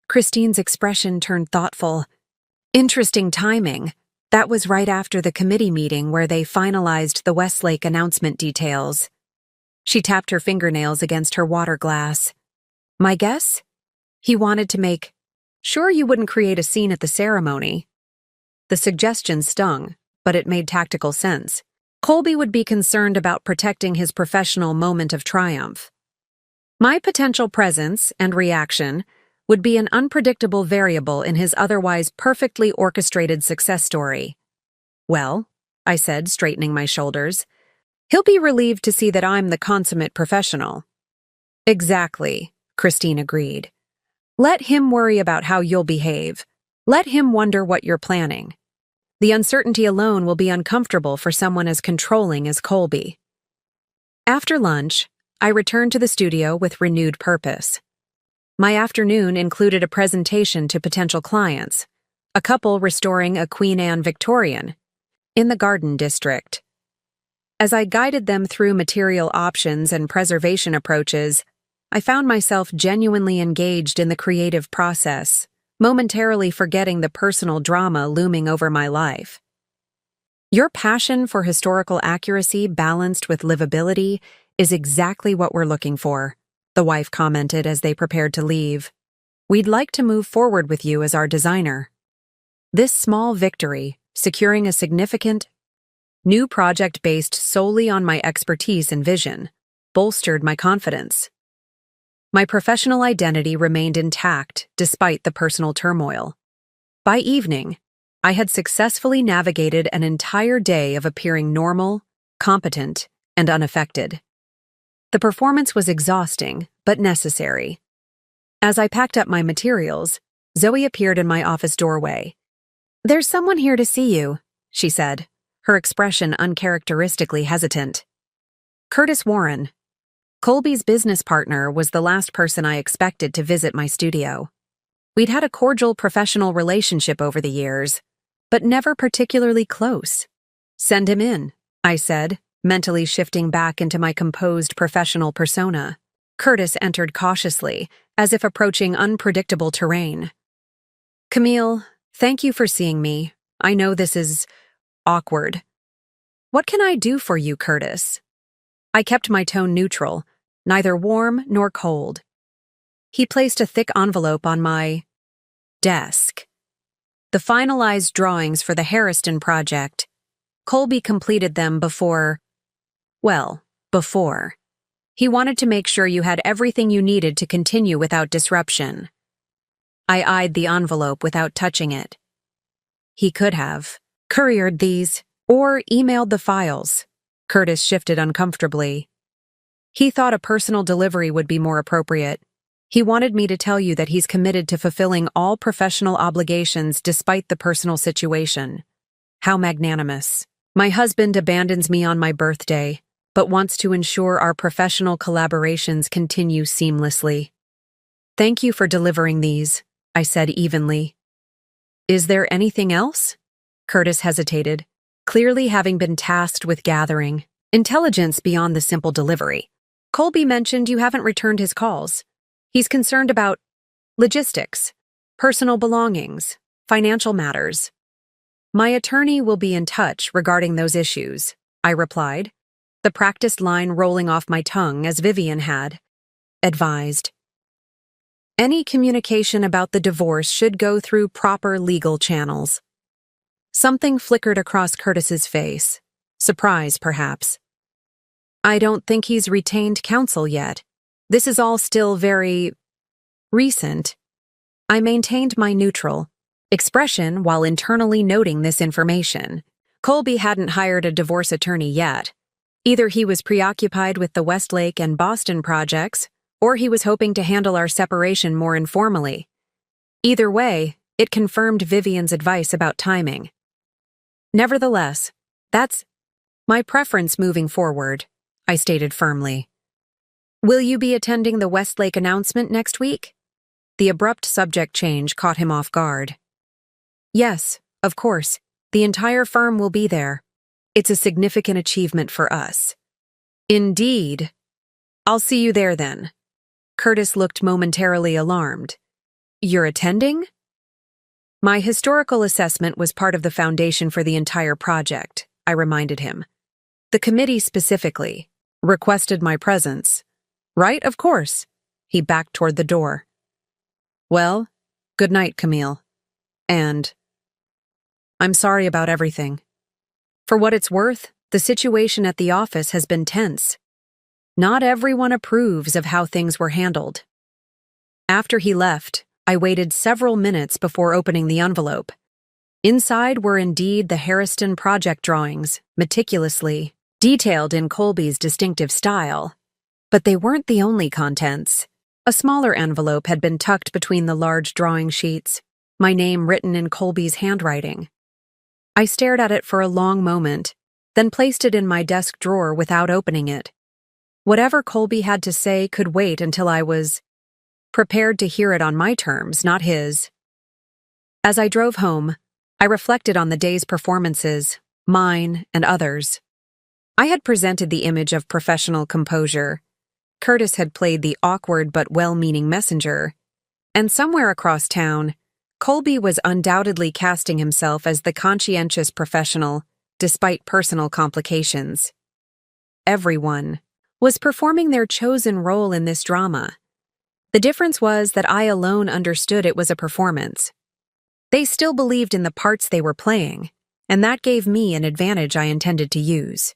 Christine's expression turned thoughtful. Interesting timing. That was right after the committee meeting where they finalized the Westlake announcement details. She tapped her fingernails against her water glass. My guess? He wanted to make sure you wouldn't create a scene at the ceremony. The suggestion stung, but it made tactical sense. Colby would be concerned about protecting his professional moment of triumph. My potential presence and reaction would be an unpredictable variable in his otherwise perfectly orchestrated success story. Well, I said, straightening my shoulders, he'll be relieved to see that I'm the consummate professional. Exactly, Christine agreed. Let him worry about how you'll behave. Let him wonder what you're planning. The uncertainty alone will be uncomfortable for someone as controlling as Colby. After lunch, I returned to the studio with renewed purpose. My afternoon included a presentation to potential clients, a couple restoring a Queen Anne Victorian, in the Garden District. As I guided them through material options and preservation approaches, I found myself genuinely engaged in the creative process, momentarily forgetting the personal drama looming over my life. Your passion for historical accuracy balanced with livability is exactly what we're looking for, the wife commented as they prepared to leave. We'd like to move forward with you as our designer. This small victory, securing a significant new project based solely on my expertise and vision, bolstered my confidence. My professional identity remained intact despite the personal turmoil. By evening, I had successfully navigated an entire day of appearing normal, competent, and unaffected. The performance was exhausting, but necessary. As I packed up my materials, Zoe appeared in my office doorway. There's someone here to see you, she said, her expression uncharacteristically hesitant. Curtis Warren. Colby's business partner was the last person I expected to visit my studio. We'd had a cordial professional relationship over the years, but never particularly close. Send him in, I said, mentally shifting back into my composed professional persona. Curtis entered cautiously, as if approaching unpredictable terrain. Camille, thank you for seeing me. I know this is awkward. What can I do for you, Curtis? I kept my tone neutral, neither warm nor cold. He placed a thick envelope on my desk. The finalized drawings for the Harriston project. Colby completed them before. He wanted to make sure you had everything you needed to continue without disruption. I eyed the envelope without touching it. He could have couriered these or emailed the files. Curtis shifted uncomfortably. He thought a personal delivery would be more appropriate. He wanted me to tell you that he's committed to fulfilling all professional obligations despite the personal situation. How magnanimous. My husband abandons me on my birthday, but wants to ensure our professional collaborations continue seamlessly. Thank you for delivering these, I said evenly. Is there anything else? Curtis hesitated, clearly having been tasked with gathering intelligence beyond the simple delivery. Colby mentioned you haven't returned his calls. He's concerned about logistics, personal belongings, financial matters. My attorney will be in touch regarding those issues, I replied, the practiced line rolling off my tongue as Vivian had advised. Any communication about the divorce should go through proper legal channels. Something flickered across Curtis's face. Surprise, perhaps. I don't think he's retained counsel yet. This is all still very recent. I maintained my neutral expression while internally noting this information. Colby hadn't hired a divorce attorney yet. Either he was preoccupied with the Westlake and Boston projects, or he was hoping to handle our separation more informally. Either way, it confirmed Vivian's advice about timing. Nevertheless, that's my preference moving forward, I stated firmly. Will you be attending the Westlake announcement next week? The abrupt subject change caught him off guard. Yes, of course. The entire firm will be there. It's a significant achievement for us. Indeed. I'll see you there then. Curtis looked momentarily alarmed. You're attending? My historical assessment was part of the foundation for the entire project, I reminded him. The committee specifically requested my presence. Right, of course. He backed toward the door. Well, good night, Camille. And I'm sorry about everything. For what it's worth, the situation at the office has been tense. Not everyone approves of how things were handled. After he left, I waited several minutes before opening the envelope. Inside were indeed the Harriston project drawings, meticulously detailed in Colby's distinctive style. But they weren't the only contents. A smaller envelope had been tucked between the large drawing sheets, my name written in Colby's handwriting. I stared at it for a long moment, then placed it in my desk drawer without opening it. Whatever Colby had to say could wait until I was prepared to hear it on my terms, not his. As I drove home, I reflected on the day's performances, mine and others. I had presented the image of professional composure. Curtis had played the awkward but well-meaning messenger. And somewhere across town, Colby was undoubtedly casting himself as the conscientious professional, despite personal complications. Everyone was performing their chosen role in this drama. The difference was that I alone understood it was a performance. They still believed in the parts they were playing, and that gave me an advantage I intended to use.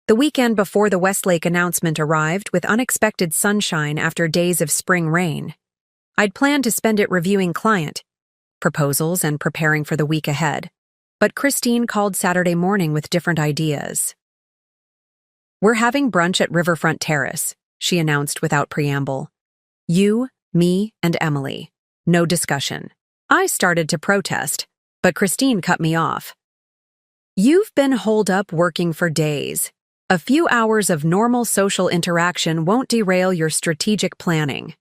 The weekend before the Westlake announcement arrived with unexpected sunshine after days of spring rain. I'd planned to spend it reviewing client proposals and preparing for the week ahead, but Christine called Saturday morning with different ideas. We're having brunch at Riverfront Terrace, she announced without preamble. You, me, and Emily. No discussion. I started to protest, but Christine cut me off. You've been holed up working for days. A few hours of normal social interaction won't derail your strategic planning.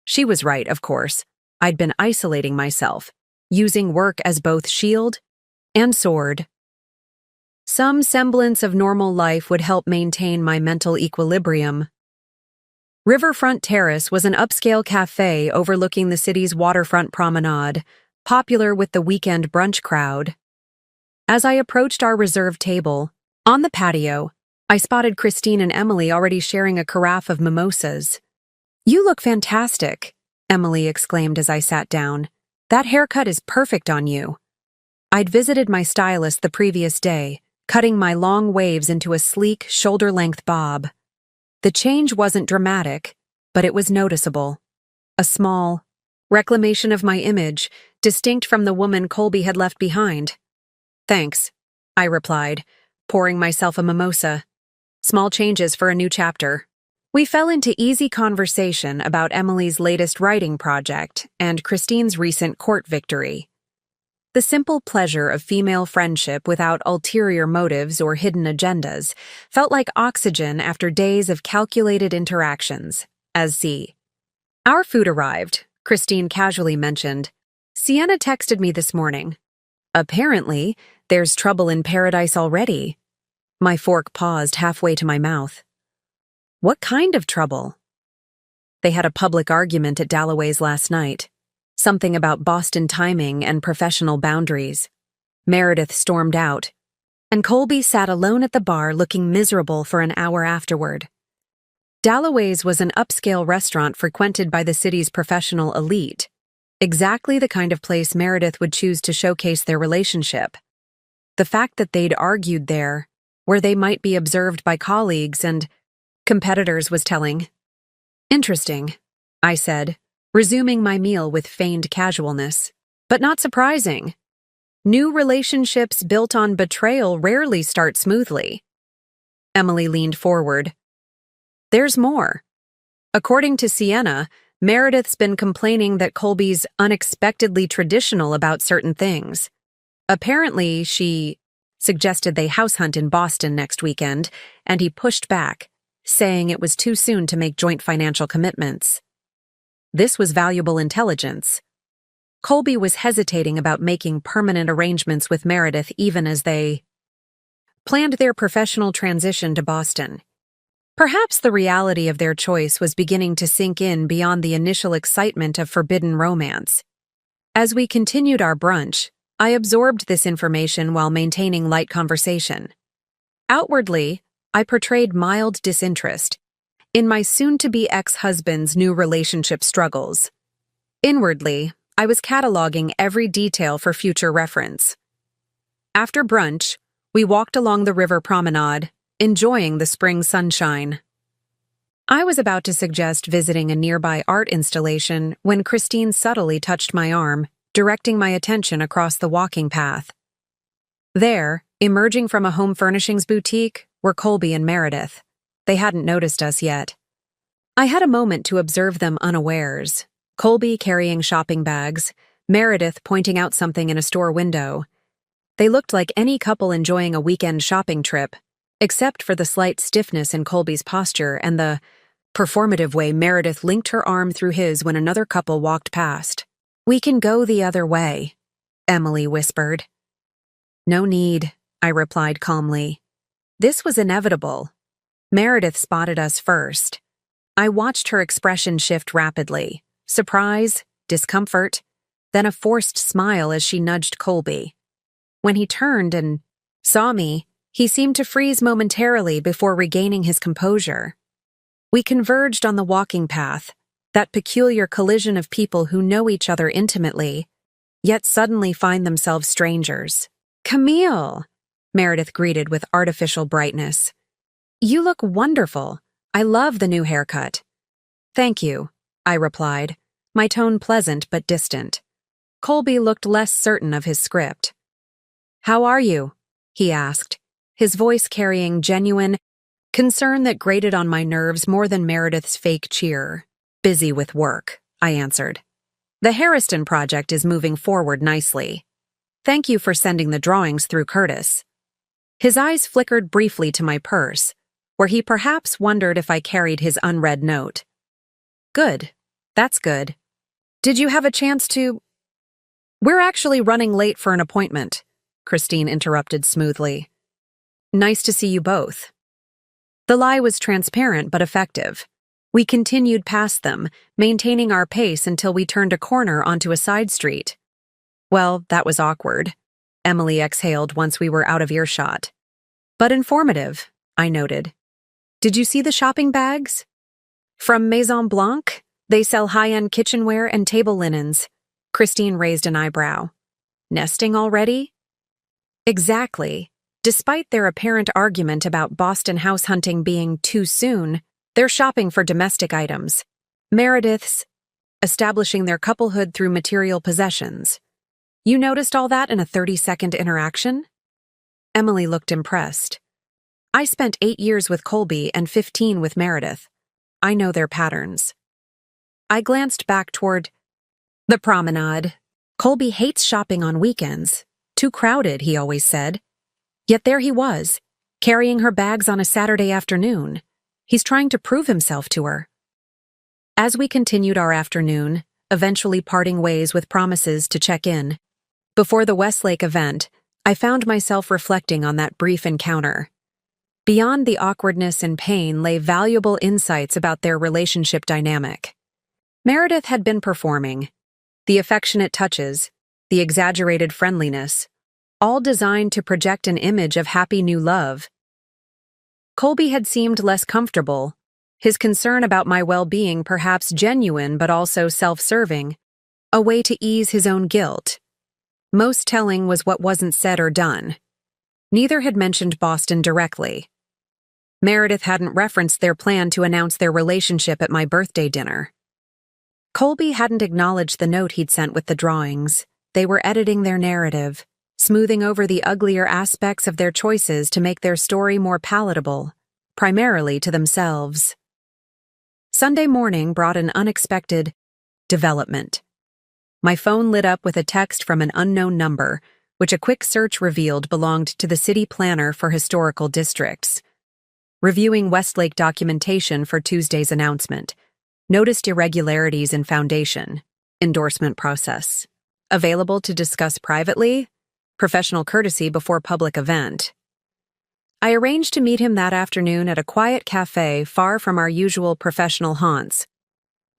She was right, of course. I'd been isolating myself, using work as both shield and sword. Some semblance of normal life would help maintain my mental equilibrium. Riverfront Terrace was an upscale cafe overlooking the city's waterfront promenade, popular with the weekend brunch crowd. As I approached our reserved table, on the patio, I spotted Christine and Emily already sharing a carafe of mimosas. You look fantastic, Emily exclaimed as I sat down. That haircut is perfect on you. I'd visited my stylist the previous day, cutting my long waves into a sleek, shoulder-length bob. The change wasn't dramatic, but it was noticeable. A small reclamation of my image, distinct from the woman Colby had left behind. Thanks, I replied, pouring myself a mimosa. Small changes for a new chapter. We fell into easy conversation about Emily's latest writing project and Christine's recent court victory. The simple pleasure of female friendship without ulterior motives or hidden agendas felt like oxygen after days of calculated interactions, as C. Our food arrived, Christine casually mentioned. Sienna texted me this morning. Apparently, there's trouble in paradise already. My fork paused halfway to my mouth. What kind of trouble? They had a public argument at Dalloway's last night. Something about Boston timing and professional boundaries. Meredith stormed out, and Colby sat alone at the bar looking miserable for an hour afterward. Dalloway's was an upscale restaurant frequented by the city's professional elite, exactly the kind of place Meredith would choose to showcase their relationship. The fact that they'd argued there, where they might be observed by colleagues and competitors, was telling. Interesting, I said, resuming my meal with feigned casualness. But not surprising. New relationships built on betrayal rarely start smoothly. Emily leaned forward. There's more. According to Sienna, Meredith's been complaining that Colby's unexpectedly traditional about certain things. Apparently, she suggested they house hunt in Boston next weekend, and he pushed back, saying it was too soon to make joint financial commitments. This was valuable intelligence. Colby was hesitating about making permanent arrangements with Meredith even as they planned their professional transition to Boston. Perhaps the reality of their choice was beginning to sink in beyond the initial excitement of forbidden romance. As we continued our brunch, I absorbed this information while maintaining light conversation. Outwardly, I portrayed mild disinterest in my soon-to-be ex-husband's new relationship struggles. Inwardly, I was cataloging every detail for future reference. After brunch, we walked along the river promenade, enjoying the spring sunshine. I was about to suggest visiting a nearby art installation when Christine subtly touched my arm, directing my attention across the walking path. There, emerging from a home furnishings boutique, were Colby and Meredith. They hadn't noticed us yet. I had a moment to observe them unawares. Colby carrying shopping bags, Meredith pointing out something in a store window. They looked like any couple enjoying a weekend shopping trip, except for the slight stiffness in Colby's posture and the performative way Meredith linked her arm through his when another couple walked past. "We can go the other way," Emily whispered. "No need," I replied calmly. This was inevitable. Meredith spotted us first. I watched her expression shift rapidly. Surprise, discomfort, then a forced smile as she nudged Colby. When he turned and saw me, he seemed to freeze momentarily before regaining his composure. We converged on the walking path, that peculiar collision of people who know each other intimately, yet suddenly find themselves strangers. "Camille," Meredith greeted with artificial brightness. "You look wonderful. I love the new haircut." "Thank you," I replied, my tone pleasant but distant. Colby looked less certain of his script. "How are you?" he asked, his voice carrying genuine concern that grated on my nerves more than Meredith's fake cheer. "Busy with work," I answered. "The Harriston project is moving forward nicely. Thank you for sending the drawings through Curtis." His eyes flickered briefly to my purse, where he perhaps wondered if I carried his unread note. "Good. That's good. Did you have a chance to—" "We're actually running late for an appointment," Christine interrupted smoothly. "Nice to see you both." The lie was transparent but effective. We continued past them, maintaining our pace until we turned a corner onto a side street. "Well, that was awkward," Emily exhaled once we were out of earshot. "But informative," I noted. "Did you see the shopping bags? From Maison Blanc, they sell high-end kitchenware and table linens." Christine raised an eyebrow. "Nesting already?" Exactly. Despite their apparent argument about Boston house hunting being too soon, they're shopping for domestic items. Meredith's establishing their couplehood through material possessions. "You noticed all that in a 30-second interaction?" Emily looked impressed. I spent 8 years with Colby and 15 with Meredith. I know their patterns. I glanced back toward the promenade. Colby hates shopping on weekends. Too crowded, he always said. Yet there he was, carrying her bags on a Saturday afternoon. He's trying to prove himself to her. As we continued our afternoon, eventually parting ways with promises to check in, before the Westlake event, I found myself reflecting on that brief encounter. Beyond the awkwardness and pain lay valuable insights about their relationship dynamic. Meredith had been performing. The affectionate touches, the exaggerated friendliness, all designed to project an image of happy new love. Colby had seemed less comfortable, his concern about my well-being perhaps genuine but also self-serving, a way to ease his own guilt. Most telling was what wasn't said or done. Neither had mentioned Boston directly. Meredith hadn't referenced their plan to announce their relationship at my birthday dinner. Colby hadn't acknowledged the note he'd sent with the drawings. They were editing their narrative, smoothing over the uglier aspects of their choices to make their story more palatable, primarily to themselves. Sunday morning brought an unexpected development. My phone lit up with a text from an unknown number, which a quick search revealed belonged to the city planner for historical districts. Reviewing Westlake documentation for Tuesday's announcement. Noticed irregularities in foundation. Endorsement process. Available to discuss privately. Professional courtesy before public event. I arranged to meet him that afternoon at a quiet cafe far from our usual professional haunts.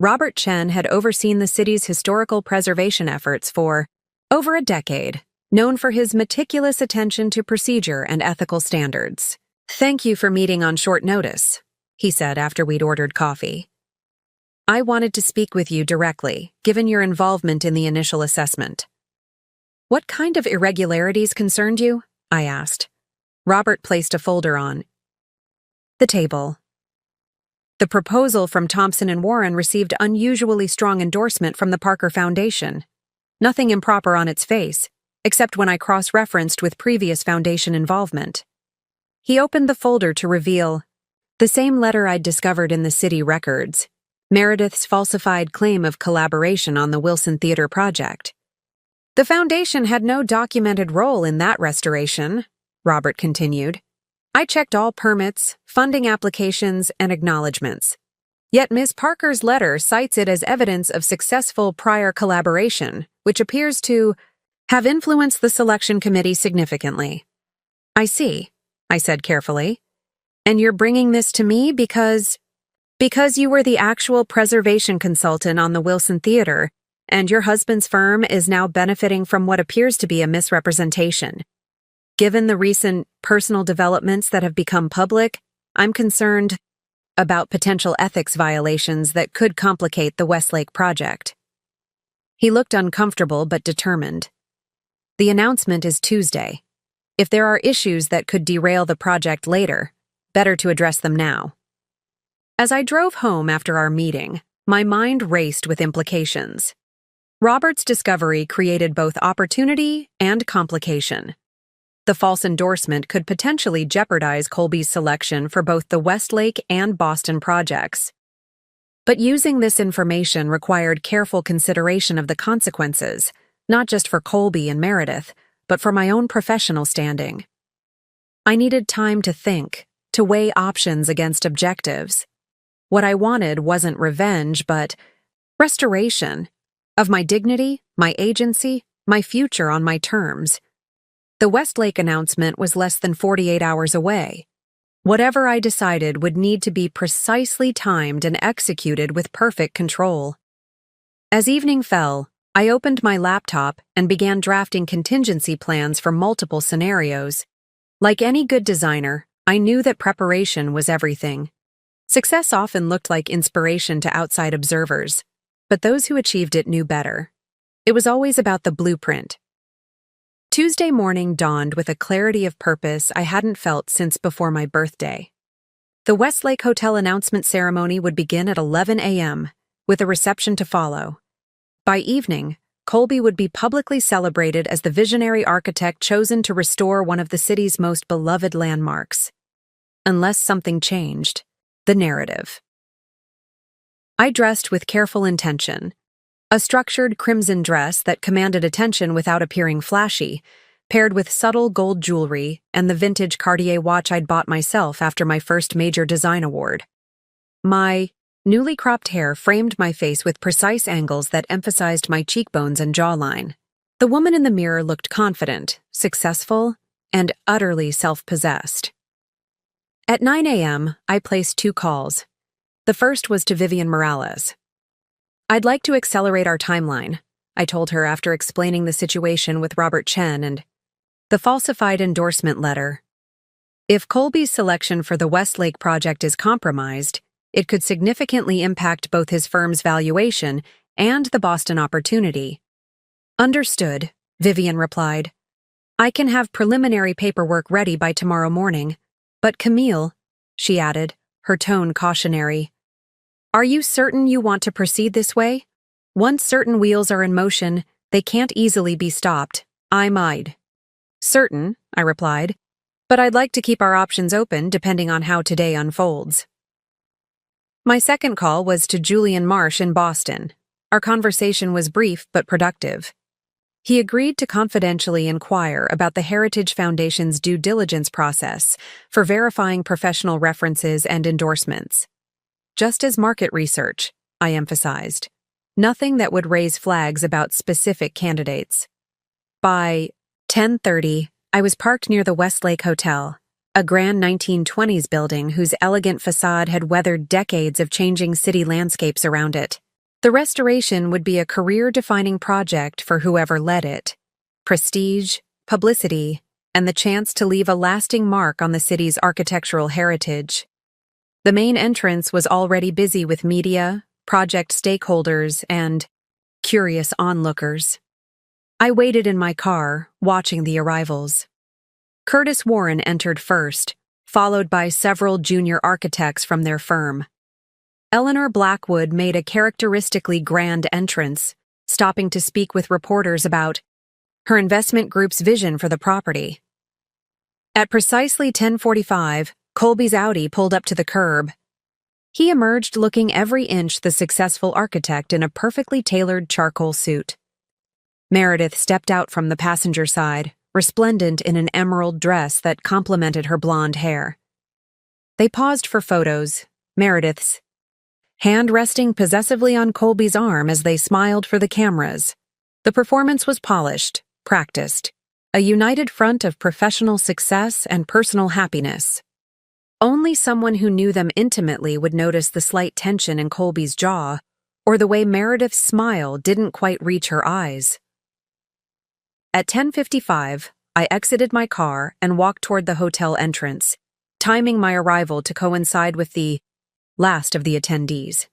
Robert Chen had overseen the city's historical preservation efforts for over a decade, known for his meticulous attention to procedure and ethical standards. "Thank you for meeting on short notice," he said after we'd ordered coffee. "I wanted to speak with you directly, given your involvement in the initial assessment." "What kind of irregularities concerned you?" I asked. Robert placed a folder on the table. "The proposal from Thompson and Warren received unusually strong endorsement from the Parker Foundation. Nothing improper on its face, except when I cross-referenced with previous foundation involvement." He opened the folder to reveal the same letter I'd discovered in the city records, Meredith's falsified claim of collaboration on the Wilson Theater project. "The foundation had no documented role in that restoration," Robert continued. "I checked all permits, funding applications, and acknowledgments. Yet Ms. Parker's letter cites it as evidence of successful prior collaboration, which appears to have influenced the selection committee significantly." "I see," I said carefully. "And you're bringing this to me because you were the actual preservation consultant on the Wilson Theater, and your husband's firm is now benefiting from what appears to be a misrepresentation. Given the recent personal developments that have become public, I'm concerned about potential ethics violations that could complicate the Westlake project." He looked uncomfortable but determined. "The announcement is Tuesday. If there are issues that could derail the project later, better to address them now." As I drove home after our meeting, my mind raced with implications. Robert's discovery created both opportunity and complication. The false endorsement could potentially jeopardize Colby's selection for both the Westlake and Boston projects. But using this information required careful consideration of the consequences, not just for Colby and Meredith, but for my own professional standing. I needed time to think, to weigh options against objectives. What I wanted wasn't revenge, but restoration of my dignity, my agency, my future on my terms. The Westlake announcement was less than 48 hours away. Whatever I decided would need to be precisely timed and executed with perfect control. As evening fell, I opened my laptop and began drafting contingency plans for multiple scenarios. Like any good designer, I knew that preparation was everything. Success often looked like inspiration to outside observers, but those who achieved it knew better. It was always about the blueprint. Tuesday morning dawned with a clarity of purpose I hadn't felt since before my birthday. The Westlake Hotel announcement ceremony would begin at 11 a.m., with a reception to follow. By evening, Colby would be publicly celebrated as the visionary architect chosen to restore one of the city's most beloved landmarks. unless something changed. The narrative. I dressed with careful intention. A structured crimson dress that commanded attention without appearing flashy, paired with subtle gold jewelry and the vintage Cartier watch I'd bought myself after my first major design award. My newly cropped hair framed my face with precise angles that emphasized my cheekbones and jawline. The woman in the mirror looked confident, successful, and utterly self-possessed. At 9 a.m., I placed 2 calls. The first was to Vivian Morales. "I'd like to accelerate our timeline," I told her after explaining the situation with Robert Chen and the falsified endorsement letter. If Colby's selection for the Westlake project is compromised, it could significantly impact both his firm's valuation and the Boston opportunity. "Understood," Vivian replied. "I can have preliminary paperwork ready by tomorrow morning. But Camille," she added, her tone cautionary, "are you certain you want to proceed this way? Once certain wheels are in motion, they can't easily be stopped." "I might." "Certain," I replied, "but I'd like to keep our options open depending on how today unfolds." My second call was to Julian Marsh in Boston. Our conversation was brief but productive. He agreed to confidentially inquire about the Heritage Foundation's due diligence process for verifying professional references and endorsements. Just as market research, I emphasized. Nothing that would raise flags about specific candidates. By 10:30, I was parked near the Westlake Hotel, a grand 1920s building whose elegant facade had weathered decades of changing city landscapes around it. The restoration would be a career-defining project for whoever led it. Prestige, publicity, and the chance to leave a lasting mark on the city's architectural heritage. The main entrance was already busy with media, project stakeholders, and curious onlookers. I waited in my car, watching the arrivals. Curtis Warren entered first, followed by several junior architects from their firm. Eleanor Blackwood made a characteristically grand entrance, stopping to speak with reporters about her investment group's vision for the property. At precisely 10:45, Colby's Audi pulled up to the curb. He emerged looking every inch the successful architect in a perfectly tailored charcoal suit. Meredith stepped out from the passenger side, resplendent in an emerald dress that complemented her blonde hair. They paused for photos, Meredith's hand resting possessively on Colby's arm as they smiled for the cameras. The performance was polished, practiced, a united front of professional success and personal happiness. Only someone who knew them intimately would notice the slight tension in Colby's jaw, or the way Meredith's smile didn't quite reach her eyes. At 10:55, I exited my car and walked toward the hotel entrance, timing my arrival to coincide with the last of the attendees.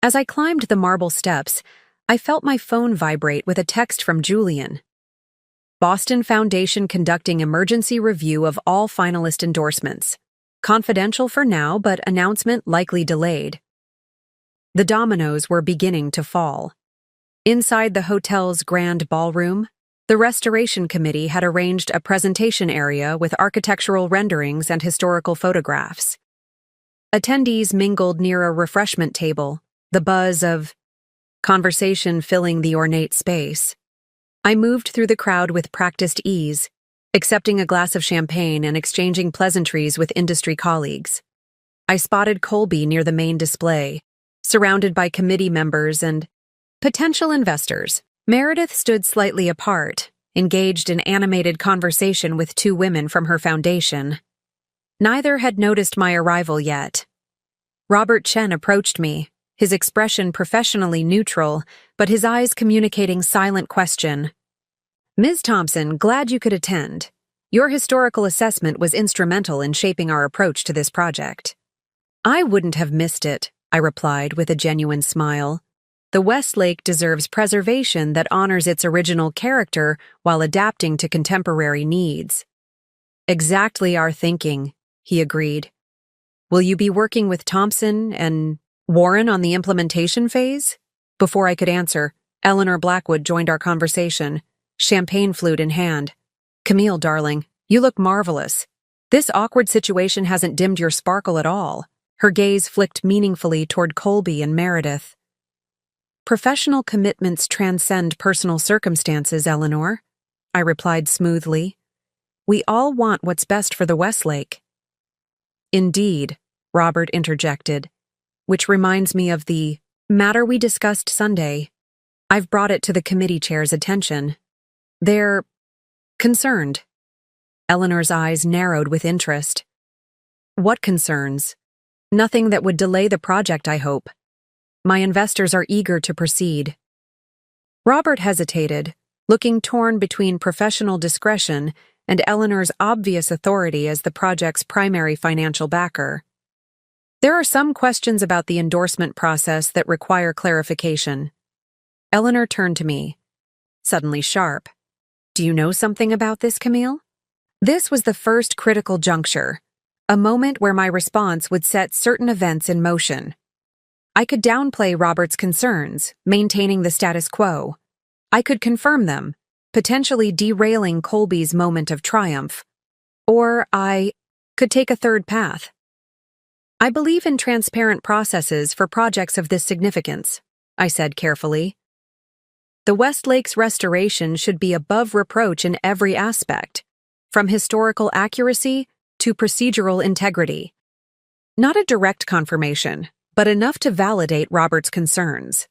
As I climbed the marble steps, I felt my phone vibrate with a text from Julian. Boston Foundation conducting emergency review of all finalist endorsements. Confidential for now, but announcement likely delayed. The dominoes were beginning to fall. Inside the hotel's grand ballroom, the Restoration Committee had arranged a presentation area with architectural renderings and historical photographs. Attendees mingled near a refreshment table, the buzz of conversation filling the ornate space. I moved through the crowd with practiced ease, accepting a glass of champagne and exchanging pleasantries with industry colleagues. I spotted Colby near the main display, surrounded by committee members and potential investors. Meredith stood slightly apart, engaged in animated conversation with 2 women from her foundation. Neither had noticed my arrival yet. Robert Chen approached me, his expression professionally neutral, but his eyes communicating silent question. "Ms. Thompson, glad you could attend. Your historical assessment was instrumental in shaping our approach to this project." "I wouldn't have missed it," I replied with a genuine smile. "The Westlake deserves preservation that honors its original character while adapting to contemporary needs." "Exactly our thinking," he agreed. "Will you be working with Thompson and Warren on the implementation phase?" Before I could answer, Eleanor Blackwood joined our conversation, champagne flute in hand. "Camille, darling, you look marvelous. This awkward situation hasn't dimmed your sparkle at all. Her gaze flicked meaningfully toward Colby and Meredith. Professional commitments transcend personal circumstances, Eleanor, I replied smoothly. We all want what's best for the Westlake. Indeed, Robert interjected, which reminds me of the matter we discussed Sunday. I've brought it to the committee chair's attention. They're concerned. Eleanor's eyes narrowed with interest. What concerns? Nothing that would delay the project, I hope. My investors are eager to proceed. Robert hesitated, looking torn between professional discretion and Eleanor's obvious authority as the project's primary financial backer. There are some questions about the endorsement process that require clarification. Eleanor turned to me, suddenly sharp. Do you know something about this, Camille? This was the first critical juncture, a moment where my response would set certain events in motion. I could downplay Robert's concerns, maintaining the status quo. I could confirm them, potentially derailing Colby's moment of triumph. Or I could take a third path. I believe in transparent processes for projects of this significance, I said carefully. The Westlake's restoration should be above reproach in every aspect, from historical accuracy to procedural integrity. Not a direct confirmation, but enough to validate Robert's concerns.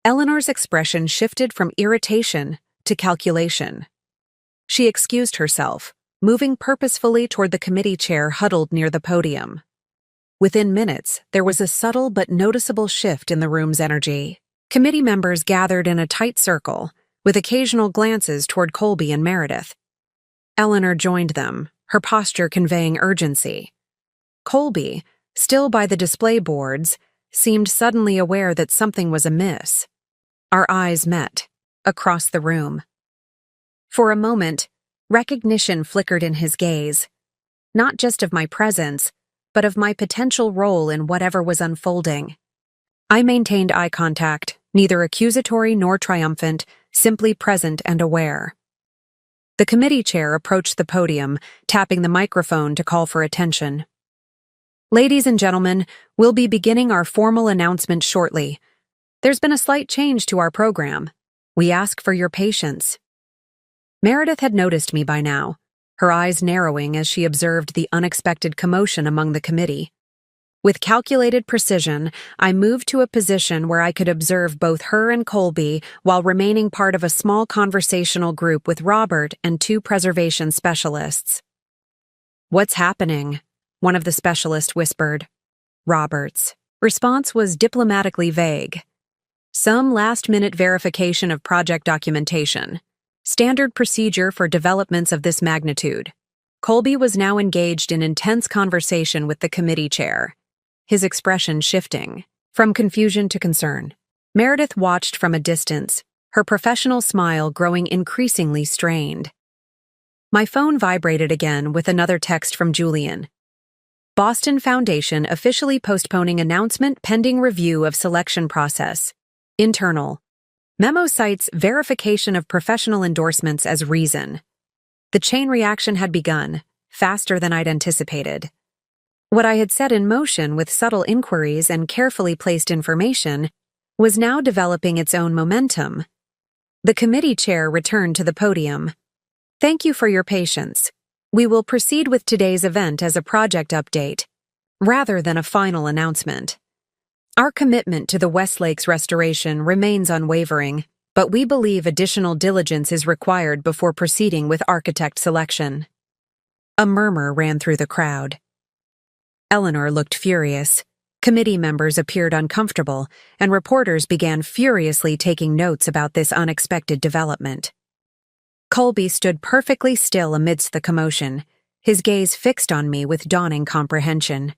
Eleanor's expression shifted from irritation to calculation. She excused herself, moving purposefully toward the committee chair huddled near the podium. Within minutes, there was a subtle but noticeable shift in the room's energy. Committee members gathered in a tight circle, with occasional glances toward Colby and Meredith. Eleanor joined them, her posture conveying urgency. Colby, still by the display boards, seemed suddenly aware that something was amiss. Our eyes met, across the room. For a moment, recognition flickered in his gaze, not just of my presence, but of my potential role in whatever was unfolding. I maintained eye contact, neither accusatory nor triumphant, simply present and aware. The committee chair approached the podium, tapping the microphone to call for attention. Ladies and gentlemen, we'll be beginning our formal announcement shortly. There's been a slight change to our program. We ask for your patience. Meredith had noticed me by now, her eyes narrowing as she observed the unexpected commotion among the committee. With calculated precision, I moved to a position where I could observe both her and Colby while remaining part of a small conversational group with Robert and two preservation specialists. What's happening? One of the specialists whispered. Robert's response was diplomatically vague. Some last-minute verification of project documentation. Standard procedure for developments of this magnitude. Colby was now engaged in intense conversation with the committee chair, his expression shifting from confusion to concern. Meredith watched from a distance, her professional smile growing increasingly strained. My phone vibrated again with another text from Julian. Boston Foundation officially postponing announcement pending review of selection process. Internal. Memo cites verification of professional endorsements as reason. The chain reaction had begun, faster than I'd anticipated. What I had set in motion with subtle inquiries and carefully placed information was now developing its own momentum. The committee chair returned to the podium. Thank you for your patience. We will proceed with today's event as a project update, rather than a final announcement. Our commitment to the Westlake's restoration remains unwavering, but we believe additional diligence is required before proceeding with architect selection. A murmur ran through the crowd. Eleanor looked furious. Committee members appeared uncomfortable, and reporters began furiously taking notes about this unexpected development. Colby stood perfectly still amidst the commotion, his gaze fixed on me with dawning comprehension.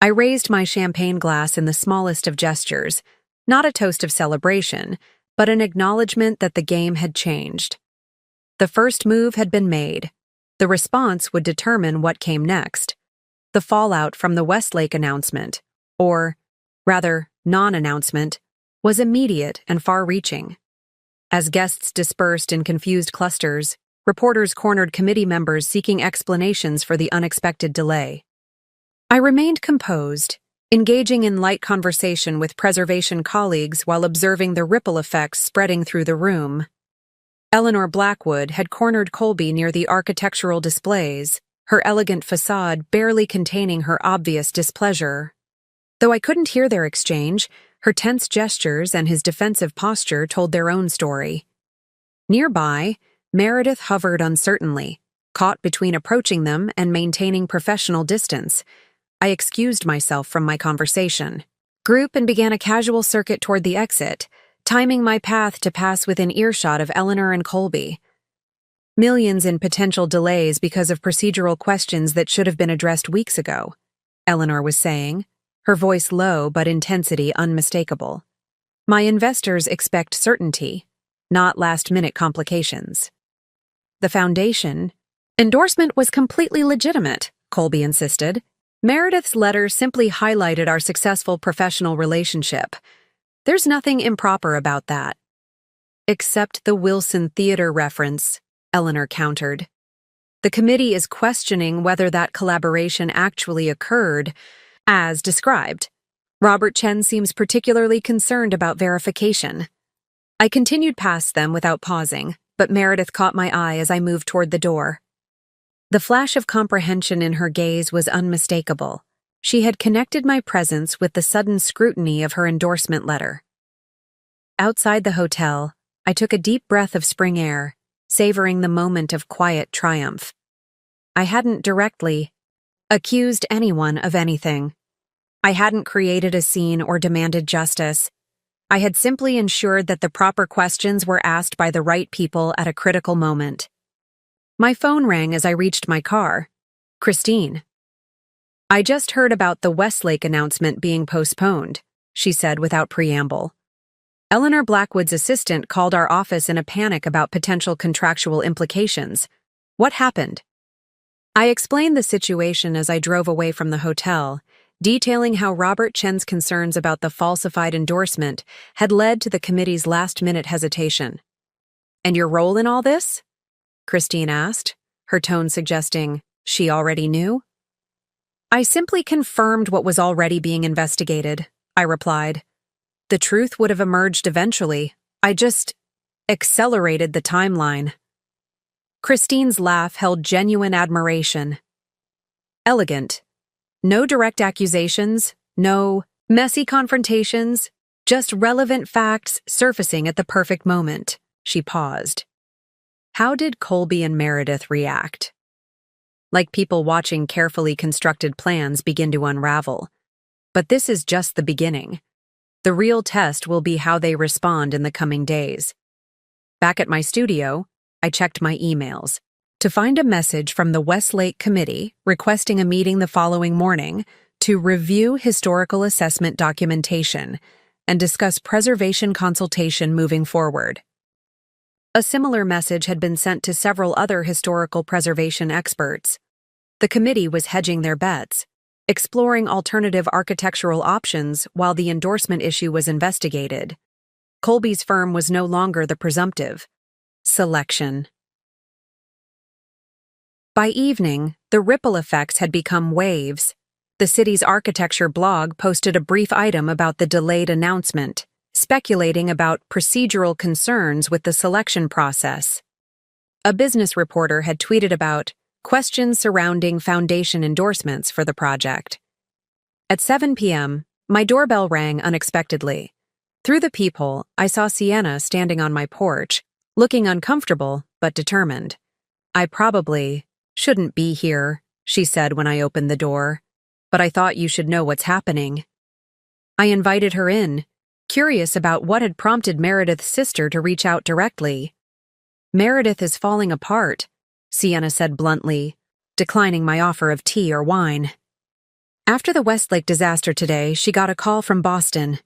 I raised my champagne glass in the smallest of gestures, not a toast of celebration, but an acknowledgement that the game had changed. The first move had been made. The response would determine what came next. The fallout from the Westlake announcement, or, rather, non-announcement, was immediate and far-reaching. As guests dispersed in confused clusters, Reporters cornered committee members seeking explanations for the unexpected delay. I remained composed, engaging in light conversation with preservation colleagues while observing the ripple effects spreading through the room. Eleanor Blackwood had cornered Colby near the architectural displays, her elegant facade barely containing her obvious displeasure. Though I couldn't hear their exchange, her tense gestures and his defensive posture told their own story. Nearby, Meredith hovered uncertainly, caught between approaching them and maintaining professional distance. I excused myself from my conversation, grew and began a casual circuit toward the exit, timing my path to pass within earshot of Eleanor and Colby. Millions in potential delays because of procedural questions that should have been addressed weeks ago, Eleanor was saying, her voice low but intensity unmistakable. My investors expect certainty, not last-minute complications. The foundation endorsement was completely legitimate, Colby insisted. Meredith's letter simply highlighted our successful professional relationship. There's nothing improper about that. Except the Wilson Theater reference, Eleanor countered. The committee is questioning whether that collaboration actually occurred, as described. Robert Chen seems particularly concerned about verification. I continued past them without pausing, but Meredith caught my eye as I moved toward the door. The flash of comprehension in her gaze was unmistakable. She had connected my presence with the sudden scrutiny of her endorsement letter. Outside the hotel, I took a deep breath of spring air, savoring the moment of quiet triumph. I hadn't directly accused anyone of anything. I hadn't created a scene or demanded justice. I had simply ensured that the proper questions were asked by the right people at a critical moment. My phone rang as I reached my car. Christine. I just heard about the Westlake announcement being postponed, she said without preamble. Eleanor Blackwood's assistant called our office in a panic about potential contractual implications. What happened? I explained the situation as I drove away from the hotel, detailing how Robert Chen's concerns about the falsified endorsement had led to the committee's last-minute hesitation. And your role in all this? Christine asked, her tone suggesting she already knew. I simply confirmed what was already being investigated, I replied. The truth would have emerged eventually. I just accelerated the timeline. Christine's laugh held genuine admiration. Elegant. No direct accusations, no messy confrontations, just relevant facts surfacing at the perfect moment. She paused. How did Colby and Meredith react? Like people watching carefully constructed plans begin to unravel. But this is just the beginning. The real test will be how they respond in the coming days. Back at my studio, I checked my emails to find a message from the Westlake Committee requesting a meeting the following morning to review historical assessment documentation and discuss preservation consultation moving forward. A similar message had been sent to several other historical preservation experts. The committee was hedging their bets, exploring alternative architectural options while the endorsement issue was investigated. Colby's firm was no longer the presumptive selection. By evening, the ripple effects had become waves. The city's architecture blog posted a brief item about the delayed announcement, speculating about procedural concerns with the selection process. A business reporter had tweeted about questions surrounding foundation endorsements for the project. At 7 p.m., my doorbell rang unexpectedly. Through the peephole, I saw Sienna standing on my porch, looking uncomfortable but determined. I probably shouldn't be here, she said when I opened the door, but I thought you should know what's happening. I invited her in, curious about what had prompted Meredith's sister to reach out directly. Meredith is falling apart, Sienna said bluntly, declining my offer of tea or wine. After the Westlake disaster today, she got a call from Boston.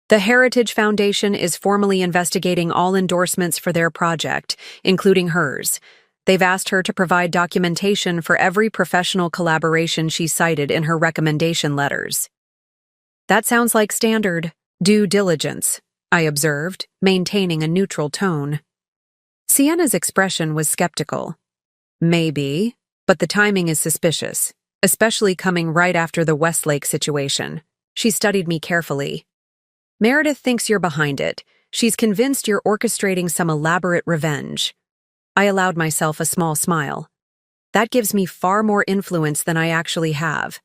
The Heritage Foundation is formally investigating all endorsements for their project, including hers. They've asked her to provide documentation for every professional collaboration she cited in her recommendation letters. That sounds like standard due diligence, I observed, maintaining a neutral tone. Sienna's expression was skeptical. Maybe, but the timing is suspicious, especially coming right after the Westlake situation. She studied me carefully. Meredith thinks you're behind it. She's convinced you're orchestrating some elaborate revenge. I allowed myself a small smile. That gives me far more influence than I actually have.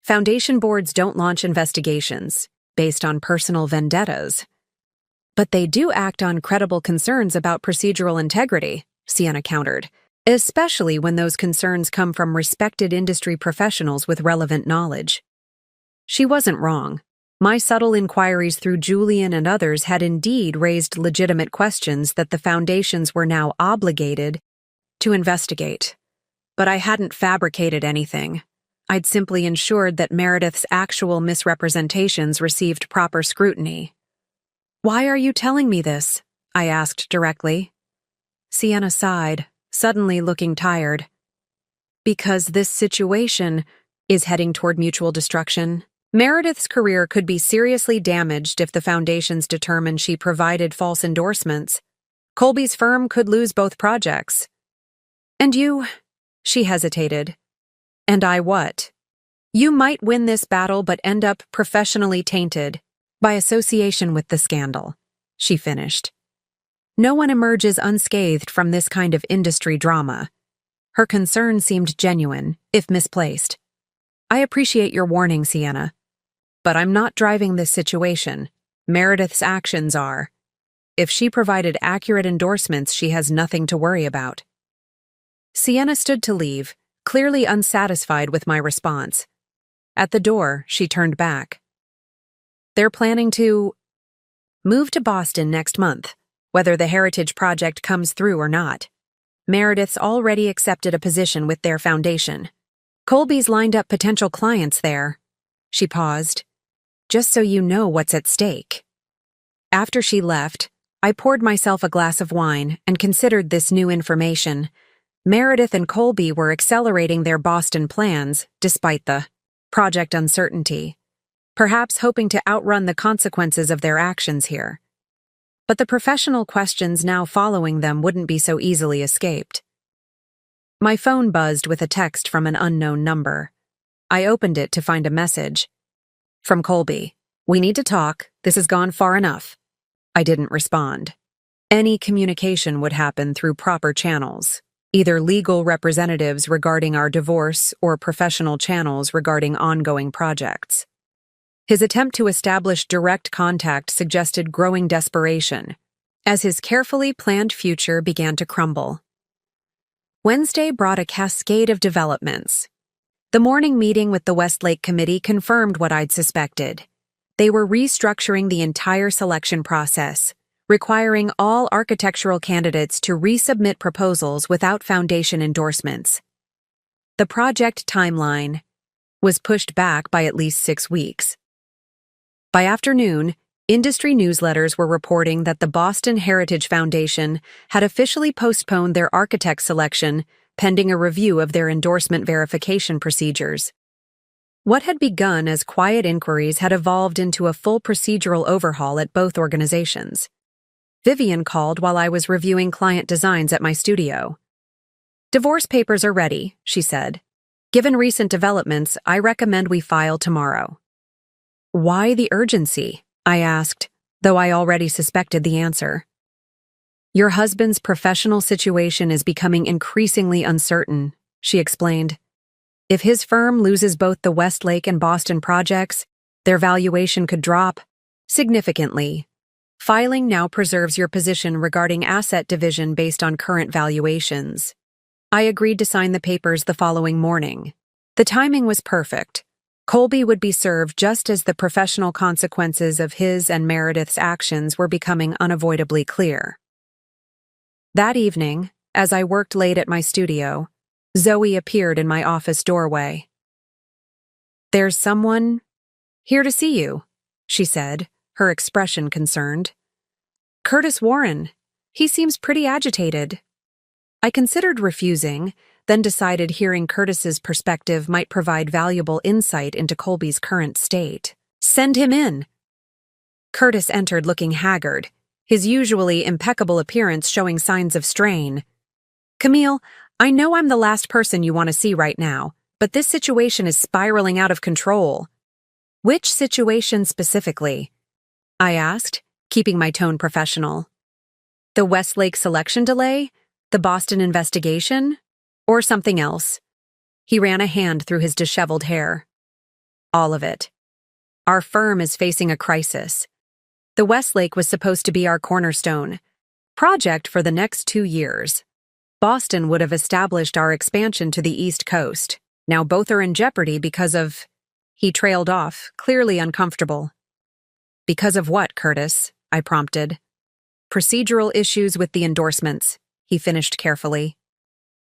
Foundation boards don't launch investigations based on personal vendettas. But they do act on credible concerns about procedural integrity, Sienna countered, especially when those concerns come from respected industry professionals with relevant knowledge. She wasn't wrong. My subtle inquiries through Julian and others had indeed raised legitimate questions that the foundations were now obligated to investigate. But I hadn't fabricated anything. I'd simply ensured that Meredith's actual misrepresentations received proper scrutiny. "Why are you telling me this?" I asked directly. Sienna sighed, suddenly looking tired. "Because this situation is heading toward mutual destruction. Meredith's career could be seriously damaged if the foundations determine she provided false endorsements. Colby's firm could lose both projects. And you," she hesitated. "And I what? You might win this battle but end up professionally tainted by association with the scandal," she finished. "No one emerges unscathed from this kind of industry drama." Her concern seemed genuine, if misplaced. "I appreciate your warning, Sienna. But I'm not driving this situation. Meredith's actions are. If she provided accurate endorsements, she has nothing to worry about." Sienna stood to leave, clearly unsatisfied with my response. At the door, she turned back. "They're planning to move to Boston next month, whether the Heritage Project comes through or not. Meredith's already accepted a position with their foundation. Colby's lined up potential clients there." She paused. "Just so you know what's at stake." After she left, I poured myself a glass of wine and considered this new information. Meredith and Colby were accelerating their Boston plans, despite the project uncertainty, perhaps hoping to outrun the consequences of their actions here. But the professional questions now following them wouldn't be so easily escaped. My phone buzzed with a text from an unknown number. I opened it to find a message. From Colby. "We need to talk. This has gone far enough." I didn't respond. Any communication would happen through proper channels, either legal representatives regarding our divorce or professional channels regarding ongoing projects. His attempt to establish direct contact suggested growing desperation, as his carefully planned future began to crumble. Wednesday brought a cascade of developments. The morning meeting with the Westlake Committee confirmed what I'd suspected. They were restructuring the entire selection process, requiring all architectural candidates to resubmit proposals without foundation endorsements. The project timeline was pushed back by at least 6 weeks. By afternoon, industry newsletters were reporting that the Boston Heritage Foundation had officially postponed their architect selection pending a review of their endorsement verification procedures. What had begun as quiet inquiries had evolved into a full procedural overhaul at both organizations. Vivian called while I was reviewing client designs at my studio. "Divorce papers are ready," she said. "Given recent developments, I recommend we file tomorrow." "Why the urgency?" I asked, though I already suspected the answer. "Your husband's professional situation is becoming increasingly uncertain," she explained. "If his firm loses both the Westlake and Boston projects, their valuation could drop significantly. Filing now preserves your position regarding asset division based on current valuations." I agreed to sign the papers the following morning. The timing was perfect. Colby would be served just as the professional consequences of his and Meredith's actions were becoming unavoidably clear. That evening, as I worked late at my studio, Zoe appeared in my office doorway. "There's someone here to see you," she said, her expression concerned. "Curtis Warren. He seems pretty agitated." I considered refusing, then decided hearing Curtis's perspective might provide valuable insight into Colby's current state. "Send him in." Curtis entered looking haggard. his usually impeccable appearance showing signs of strain. "Camille, I know I'm the last person you want to see right now, but this situation is spiraling out of control." "Which situation specifically?" I asked, keeping my tone professional. "The Westlake selection delay? The Boston investigation? Or something else?" He ran a hand through his disheveled hair. "All of it. Our firm is facing a crisis. The Westlake was supposed to be our cornerstone project for the next 2 years. Boston would have established our expansion to the East Coast. Now both are in jeopardy because of—" He trailed off, clearly uncomfortable. "Because of what, Curtis?" I prompted. "Procedural issues with the endorsements," he finished carefully.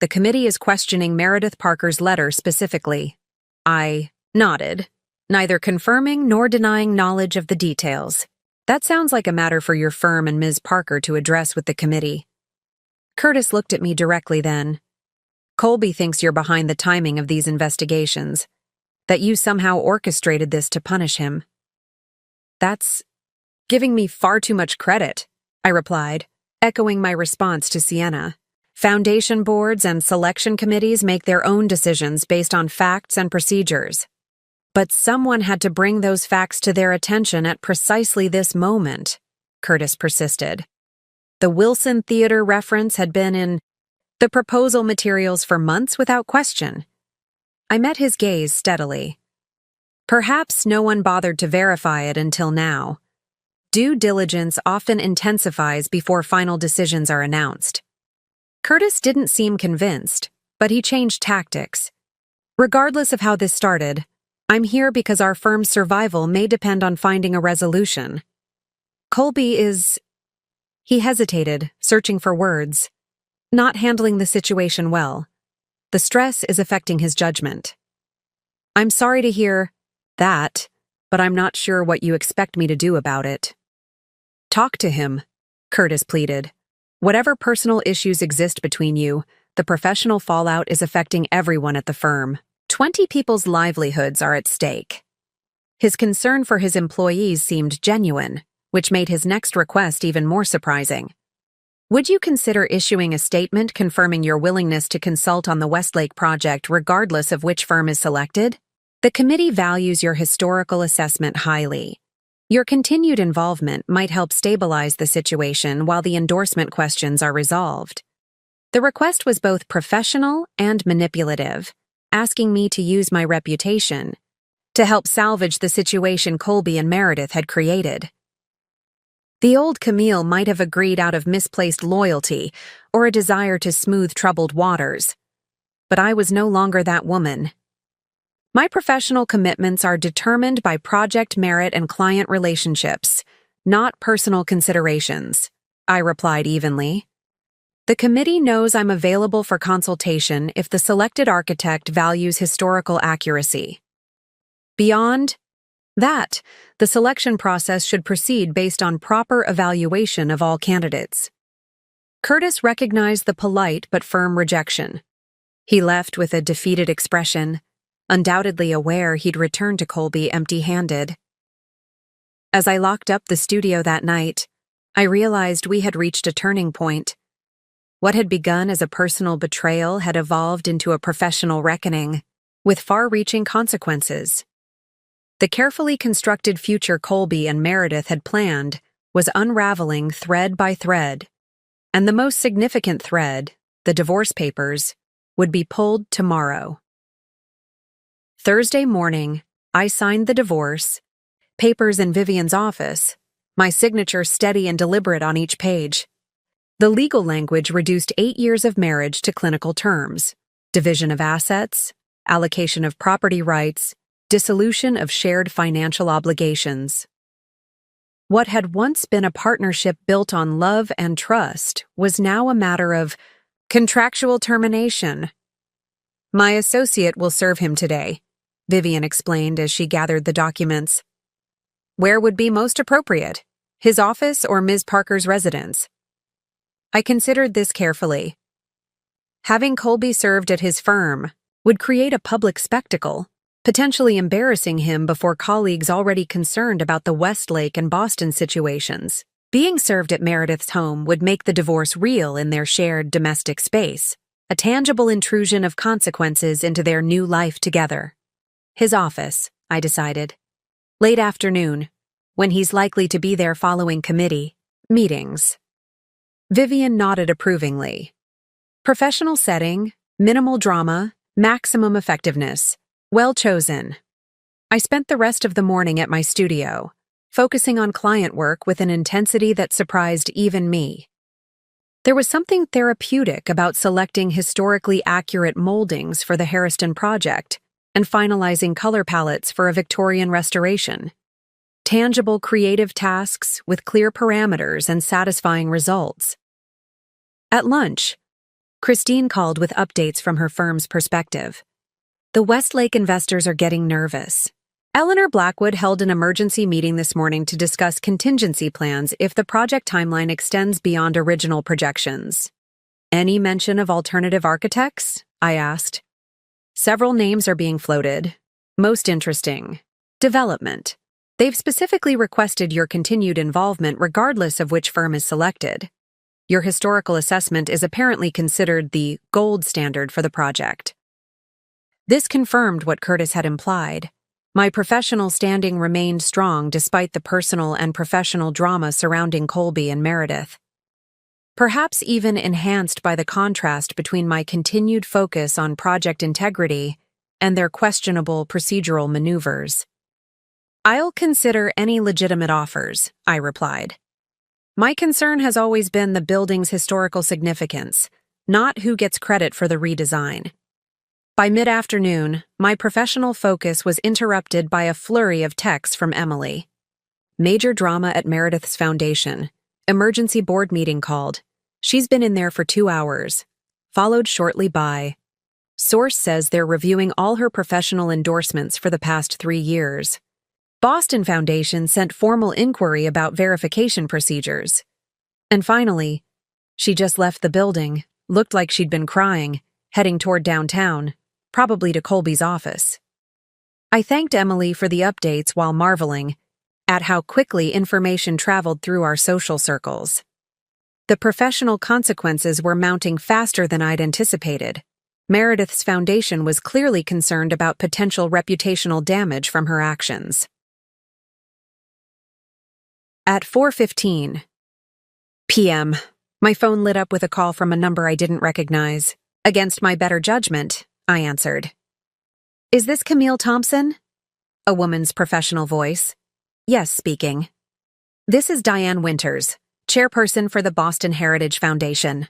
"The committee is questioning Meredith Parker's letter specifically." I nodded, neither confirming nor denying knowledge of the details. "That sounds like a matter for your firm and Ms. Parker to address with the committee." Curtis looked at me directly then. "Colby thinks you're behind the timing of these investigations, that you somehow orchestrated this to punish him." "That's giving me far too much credit," I replied, echoing my response to Sienna. "Foundation boards and selection committees make their own decisions based on facts and procedures. But someone had to bring those facts to their attention at precisely this moment," Curtis persisted. "The Wilson Theater reference had been in the proposal materials for months without question." I met his gaze steadily. "Perhaps no one bothered to verify it until now. Due diligence often intensifies before final decisions are announced." Curtis didn't seem convinced, but he changed tactics. "Regardless of how this started, I'm here because our firm's survival may depend on finding a resolution. Colby is—" He hesitated, searching for words. "Not handling the situation well. The stress is affecting his judgment." "I'm sorry to hear that, but I'm not sure what you expect me to do about it." "Talk to him," Curtis pleaded. "Whatever personal issues exist between you, the professional fallout is affecting everyone at the firm. 20 people's livelihoods are at stake." His concern for his employees seemed genuine, which made his next request even more surprising. "Would you consider issuing a statement confirming your willingness to consult on the Westlake project regardless of which firm is selected? The committee values your historical assessment highly. Your continued involvement might help stabilize the situation while the endorsement questions are resolved." The request was both professional and manipulative, asking me to use my reputation to help salvage the situation Colby and Meredith had created. The old Camille might have agreed out of misplaced loyalty or a desire to smooth troubled waters, but I was no longer that woman. My professional commitments are determined by project merit and client relationships, not personal considerations, I replied evenly. The committee knows I'm available for consultation if the selected architect values historical accuracy. Beyond that, the selection process should proceed based on proper evaluation of all candidates. Curtis recognized the polite but firm rejection. He left with a defeated expression, undoubtedly aware he'd returned to Colby empty-handed. As I locked up the studio that night, I realized we had reached a turning point. What had begun as a personal betrayal had evolved into a professional reckoning, with far-reaching consequences. The carefully constructed future Colby and Meredith had planned was unraveling thread by thread, and the most significant thread, the divorce papers, would be pulled tomorrow. Thursday morning, I signed the divorce, papers in Vivian's office, my signature steady and deliberate on each page. The legal language reduced 8 years of marriage to clinical terms: division of assets, allocation of property rights, dissolution of shared financial obligations. What had once been a partnership built on love and trust was now a matter of contractual termination. "My associate will serve him today," Vivian explained as she gathered the documents. "Where would be most appropriate, his office or Ms. Parker's residence?" I considered this carefully. Having Colby served at his firm would create a public spectacle, potentially embarrassing him before colleagues already concerned about the Westlake and Boston situations. Being served at Meredith's home would make the divorce real in their shared domestic space, a tangible intrusion of consequences into their new life together. His office, I decided. Late afternoon, when he's likely to be there following committee meetings. Vivian nodded approvingly. Professional setting, minimal drama, maximum effectiveness. Well chosen. I spent the rest of the morning at my studio, focusing on client work with an intensity that surprised even me. There was something therapeutic about selecting historically accurate moldings for the Harriston project and finalizing color palettes for a Victorian restoration. Tangible creative tasks with clear parameters and satisfying results. At lunch, Christine called with updates from her firm's perspective. The Westlake investors are getting nervous. Eleanor Blackwood held an emergency meeting this morning to discuss contingency plans if the project timeline extends beyond original projections. Any mention of alternative architects? I asked. Several names are being floated. Most interesting. Development. They've specifically requested your continued involvement regardless of which firm is selected. Your historical assessment is apparently considered the gold standard for the project. This confirmed what Curtis had implied. My professional standing remained strong despite the personal and professional drama surrounding Colby and Meredith. Perhaps even enhanced by the contrast between my continued focus on project integrity and their questionable procedural maneuvers. I'll consider any legitimate offers, I replied. My concern has always been the building's historical significance, not who gets credit for the redesign. By mid-afternoon, my professional focus was interrupted by a flurry of texts from Emily. Major drama at Meredith's foundation. Emergency board meeting called. She's been in there for 2 hours. Followed shortly by, source says they're reviewing all her professional endorsements for the past 3 years. Boston Foundation sent formal inquiry about verification procedures. And finally, she just left the building, looked like she'd been crying, heading toward downtown, probably to Colby's office. I thanked Emily for the updates while marveling at how quickly information traveled through our social circles. The professional consequences were mounting faster than I'd anticipated. Meredith's foundation was clearly concerned about potential reputational damage from her actions. At 4:15 p.m., my phone lit up with a call from a number I didn't recognize. Against my better judgment, I answered. Is this Camille Thompson? A woman's professional voice. Yes, speaking. This is Diane Winters, chairperson for the Boston Heritage Foundation.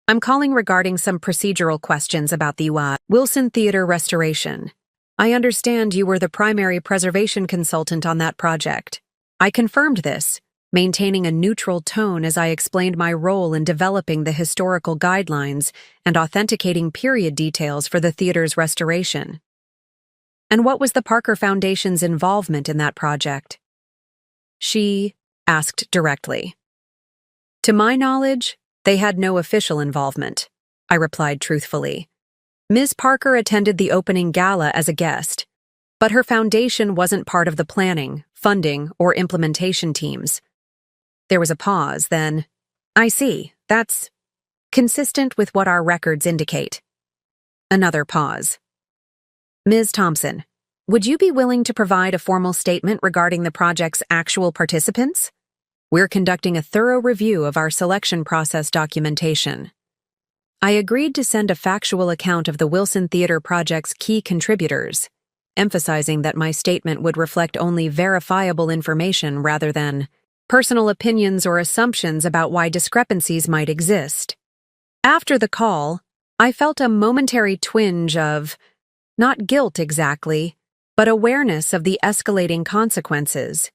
I'm calling regarding some procedural questions about the Wilson Theater restoration. I understand you were the primary preservation consultant on that project. I confirmed this, maintaining a neutral tone as I explained my role in developing the historical guidelines and authenticating period details for the theater's restoration. And what was the Parker Foundation's involvement in that project? She asked directly. To my knowledge, they had no official involvement, I replied truthfully. Ms. Parker attended the opening gala as a guest, but her foundation wasn't part of the planning, funding, or implementation teams. There was a pause, then, I see, that's consistent with what our records indicate. Another pause. Ms. Thompson, would you be willing to provide a formal statement regarding the project's actual participants? We're conducting a thorough review of our selection process documentation. I agreed to send a factual account of the Wilson Theater project's key contributors, emphasizing that my statement would reflect only verifiable information rather than personal opinions or assumptions about why discrepancies might exist. After the call, I felt a momentary twinge of, not guilt exactly, but awareness of the escalating consequences.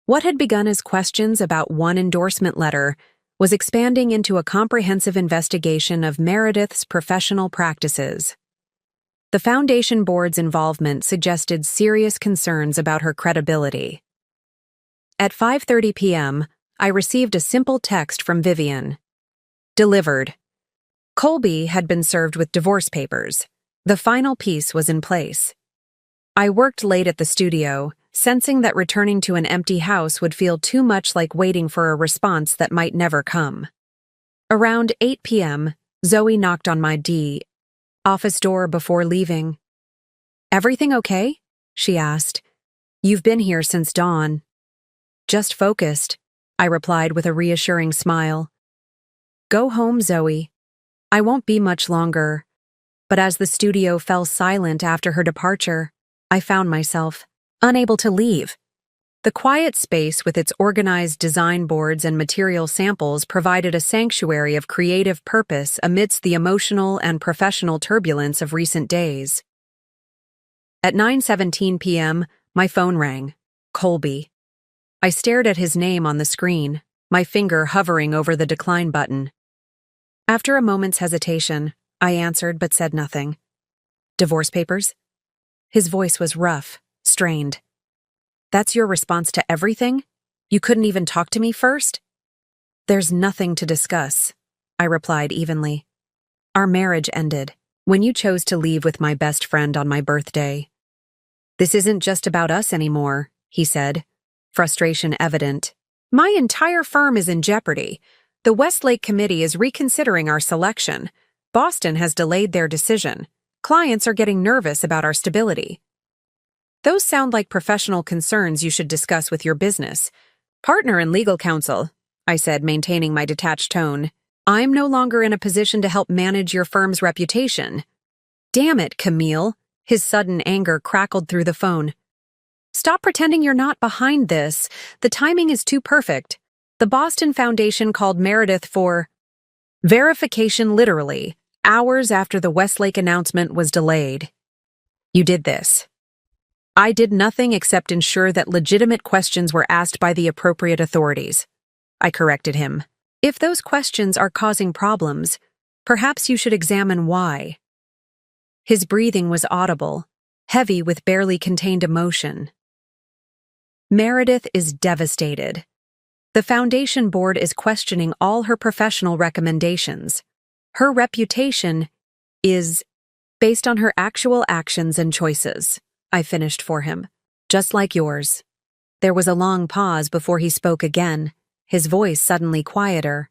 What had begun as questions about one endorsement letter was expanding into a comprehensive investigation of Meredith's professional practices. The Foundation Board's involvement suggested serious concerns about her credibility. At 5:30 p.m., I received a simple text from Vivian. Delivered. Colby had been served with divorce papers. The final piece was in place. I worked late at the studio, sensing that returning to an empty house would feel too much like waiting for a response that might never come. Around 8 p.m., Zoe knocked on my office door before leaving. "Everything okay?" she asked. "You've been here since dawn." "Just focused," I replied with a reassuring smile. "Go home, Zoe. I won't be much longer." But as the studio fell silent after her departure, I found myself unable to leave. The quiet space with its organized design boards and material samples provided a sanctuary of creative purpose amidst the emotional and professional turbulence of recent days. At 9:17 p.m., my phone rang. Colby. I stared at his name on the screen, my finger hovering over the decline button. After a moment's hesitation, I answered but said nothing. "Divorce papers?" His voice was rough, strained. "That's your response to everything? You couldn't even talk to me first?" "There's nothing to discuss," I replied evenly. "Our marriage ended when you chose to leave with my best friend on my birthday." "This isn't just about us anymore," he said, frustration evident. "My entire firm is in jeopardy. The Westlake Committee is reconsidering our selection. Boston has delayed their decision. Clients are getting nervous about our stability." "Those sound like professional concerns you should discuss with your business partner and legal counsel," I said, maintaining my detached tone. "I'm no longer in a position to help manage your firm's reputation." "Damn it, Camille." His sudden anger crackled through the phone. "Stop pretending you're not behind this. The timing is too perfect. The Boston Foundation called Meredith for verification literally, hours after the Westlake announcement was delayed. You did this." "I did nothing except ensure that legitimate questions were asked by the appropriate authorities," I corrected him. "If those questions are causing problems, perhaps you should examine why." His breathing was audible, heavy with barely contained emotion. "Meredith is devastated. The Foundation Board is questioning all her professional recommendations. Her reputation is based on her actual actions and choices," I finished for him. "Just like yours." There was a long pause before he spoke again, his voice suddenly quieter.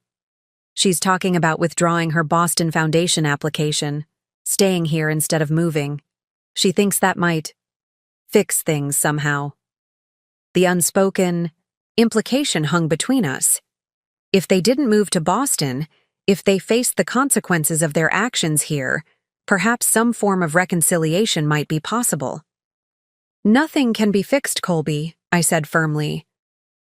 "She's talking about withdrawing her Boston Foundation application, staying here instead of moving. She thinks that might fix things somehow." The unspoken implication hung between us. If they didn't move to Boston, if they faced the consequences of their actions here, perhaps some form of reconciliation might be possible. "Nothing can be fixed, Colby," I said firmly.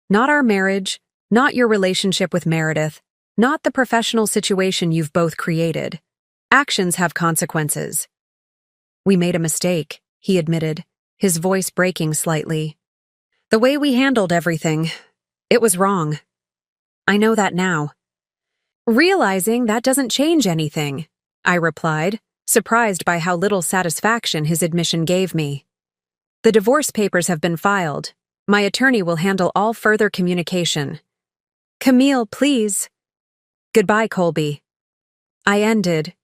"Not our marriage, not your relationship with Meredith, not the professional situation you've both created. Actions have consequences." "We made a mistake," he admitted, his voice breaking slightly. "The way we handled everything, it was wrong. I know that now." "Realizing that doesn't change anything," I replied, surprised by how little satisfaction his admission gave me. "The divorce papers have been filed. My attorney will handle all further communication." "Camille, please." "Goodbye, Colby." I ended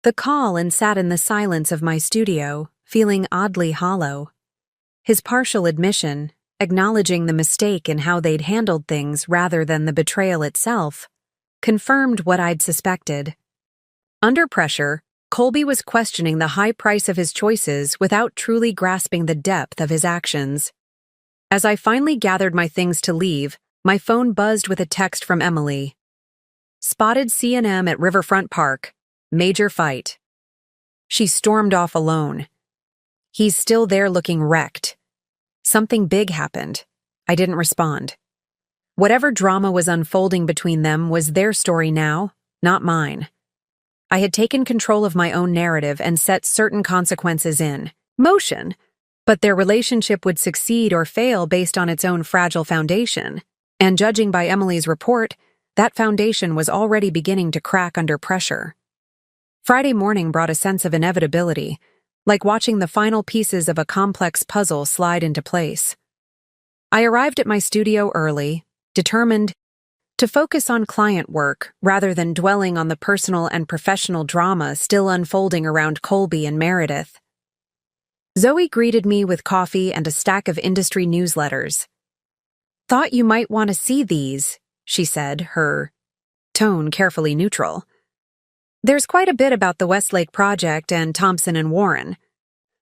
the call and sat in the silence of my studio, feeling oddly hollow. His partial admission, acknowledging the mistake in how they'd handled things rather than the betrayal itself, confirmed what I'd suspected. Under pressure, Colby was questioning the high price of his choices without truly grasping the depth of his actions. As I finally gathered my things to leave, my phone buzzed with a text from Emily. "Spotted C&M at Riverfront Park. Major fight." She stormed off alone. "He's still there looking wrecked." Something big happened. I didn't respond. Whatever drama was unfolding between them was their story now, not mine. I had taken control of my own narrative and set certain consequences in motion, but their relationship would succeed or fail based on its own fragile foundation, and judging by Emily's report, that foundation was already beginning to crack under pressure. Friday morning brought a sense of inevitability, like watching the final pieces of a complex puzzle slide into place. I arrived at my studio early, determined to focus on client work rather than dwelling on the personal and professional drama still unfolding around Colby and Meredith. Zoe greeted me with coffee and a stack of industry newsletters. "Thought you might want to see these," she said, her tone carefully neutral. "There's quite a bit about the Westlake project and Thompson and Warren."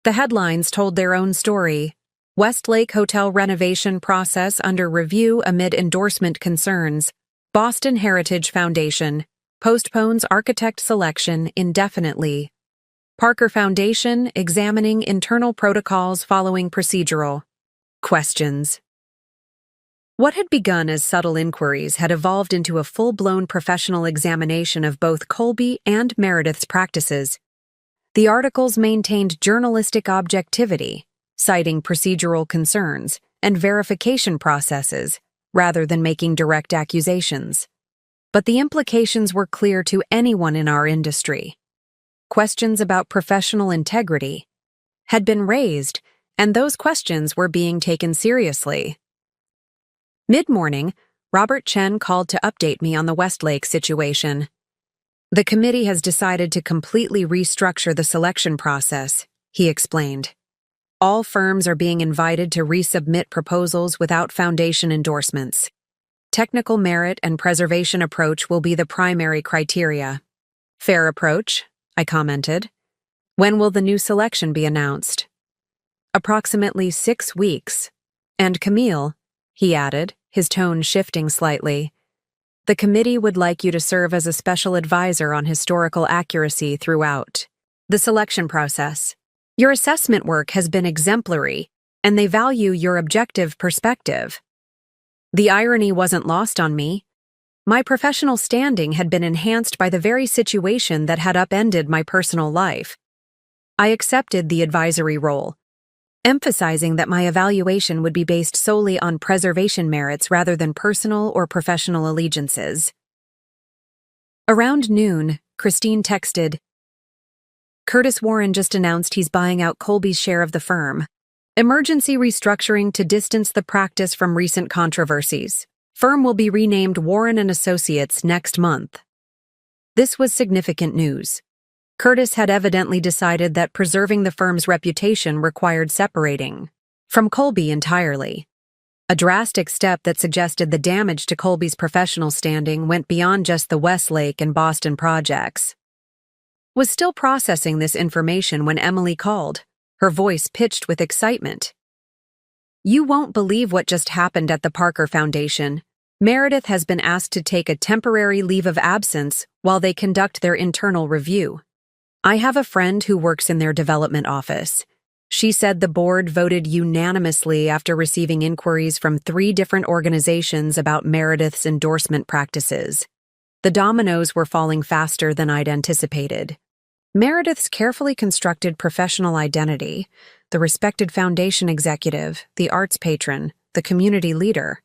The headlines told their own story. Westlake Hotel renovation process under review amid endorsement concerns. Boston Heritage Foundation postpones architect selection indefinitely. Parker Foundation examining internal protocols following procedural questions. What had begun as subtle inquiries had evolved into a full-blown professional examination of both Colby and Meredith's practices. The articles maintained journalistic objectivity, citing procedural concerns and verification processes, rather than making direct accusations. But the implications were clear to anyone in our industry. Questions about professional integrity had been raised, and those questions were being taken seriously. Mid-morning, Robert Chen called to update me on the Westlake situation. "The committee has decided to completely restructure the selection process," he explained. "All firms are being invited to resubmit proposals without foundation endorsements. Technical merit and preservation approach will be the primary criteria." "Fair approach," I commented. "When will the new selection be announced?" "Approximately 6 weeks. And Camille," he added, his tone shifting slightly, "the committee would like you to serve as a special advisor on historical accuracy throughout the selection process. Your assessment work has been exemplary, and they value your objective perspective." The irony wasn't lost on me. My professional standing had been enhanced by the very situation that had upended my personal life. I accepted the advisory role, emphasizing that my evaluation would be based solely on preservation merits rather than personal or professional allegiances. Around noon, Christine texted, "Curtis Warren just announced he's buying out Colby's share of the firm. Emergency restructuring to distance the practice from recent controversies. Firm will be renamed Warren & Associates next month." This was significant news. Curtis had evidently decided that preserving the firm's reputation required separating from Colby entirely. A drastic step that suggested the damage to Colby's professional standing went beyond just the Westlake and Boston projects. Was still processing this information when Emily called, her voice pitched with excitement. "You won't believe what just happened at the Parker Foundation. Meredith has been asked to take a temporary leave of absence while they conduct their internal review. I have a friend who works in their development office. She said the board voted unanimously after receiving inquiries from 3 different organizations about Meredith's endorsement practices. The dominoes were falling faster than I'd anticipated. Meredith's carefully constructed professional identity, the respected foundation executive, the arts patron, the community leader,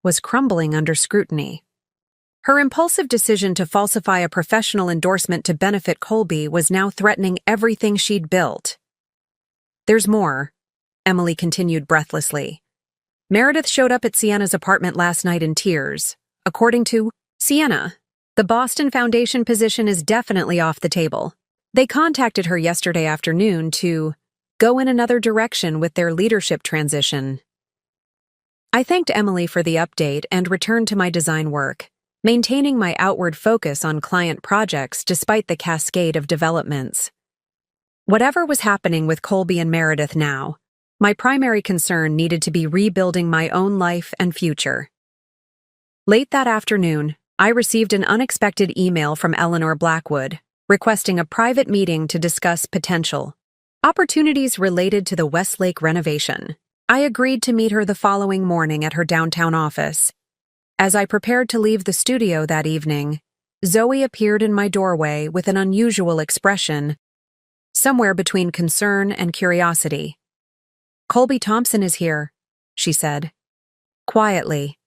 was crumbling under scrutiny. Her impulsive decision to falsify a professional endorsement to benefit Colby was now threatening everything she'd built. "There's more," Emily continued breathlessly. "Meredith showed up at Sienna's apartment last night in tears. According to Sienna, the Boston Foundation position is definitely off the table. They contacted her yesterday afternoon to go in another direction with their leadership transition." I thanked Emily for the update and returned to my design work, maintaining my outward focus on client projects despite the cascade of developments. Whatever was happening with Colby and Meredith now, my primary concern needed to be rebuilding my own life and future. Late that afternoon, I received an unexpected email from Eleanor Blackwood, requesting a private meeting to discuss potential opportunities related to the Westlake renovation. I agreed to meet her the following morning at her downtown office. As I prepared to leave the studio that evening, Zoe appeared in my doorway with an unusual expression, somewhere between concern and curiosity. "Colby Thompson is here," she said, quietly.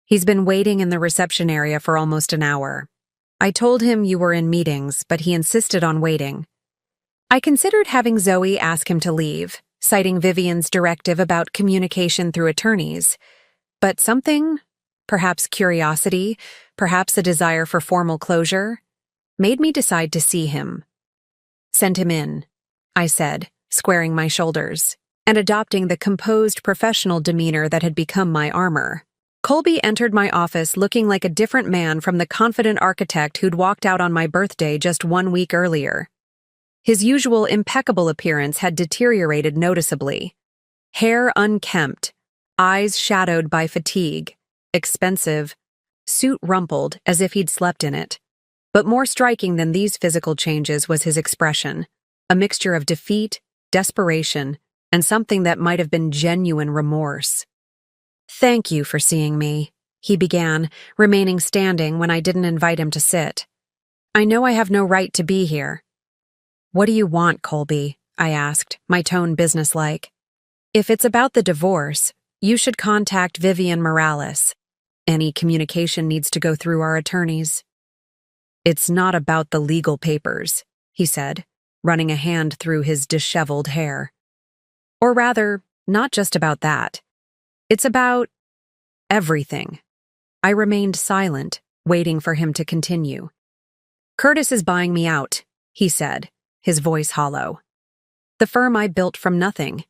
"He's been waiting in the reception area for almost an hour. I told him you were in meetings, but he insisted on waiting." I considered having Zoe ask him to leave, citing Vivian's directive about communication through attorneys, but something, perhaps curiosity, perhaps a desire for formal closure, made me decide to see him. "Send him in," I said, squaring my shoulders, and adopting the composed professional demeanor that had become my armor. Colby entered my office looking like a different man from the confident architect who'd walked out on my birthday just 1 week earlier. His usual impeccable appearance had deteriorated noticeably. Hair unkempt, eyes shadowed by fatigue, expensive, suit rumpled as if he'd slept in it. But more striking than these physical changes was his expression, a mixture of defeat, desperation, and something that might have been genuine remorse. "Thank you for seeing me," he began, remaining standing when I didn't invite him to sit. "I know I have no right to be here." "What do you want, Colby?" I asked, my tone businesslike. "If it's about the divorce, you should contact Vivian Morales. Any communication needs to go through our attorneys." "It's not about the legal papers," he said, running a hand through his disheveled hair. "Or rather, not just about that. It's about everything." I remained silent, waiting for him to continue. "Curtis is buying me out," he said, his voice hollow. "The firm I built from nothing.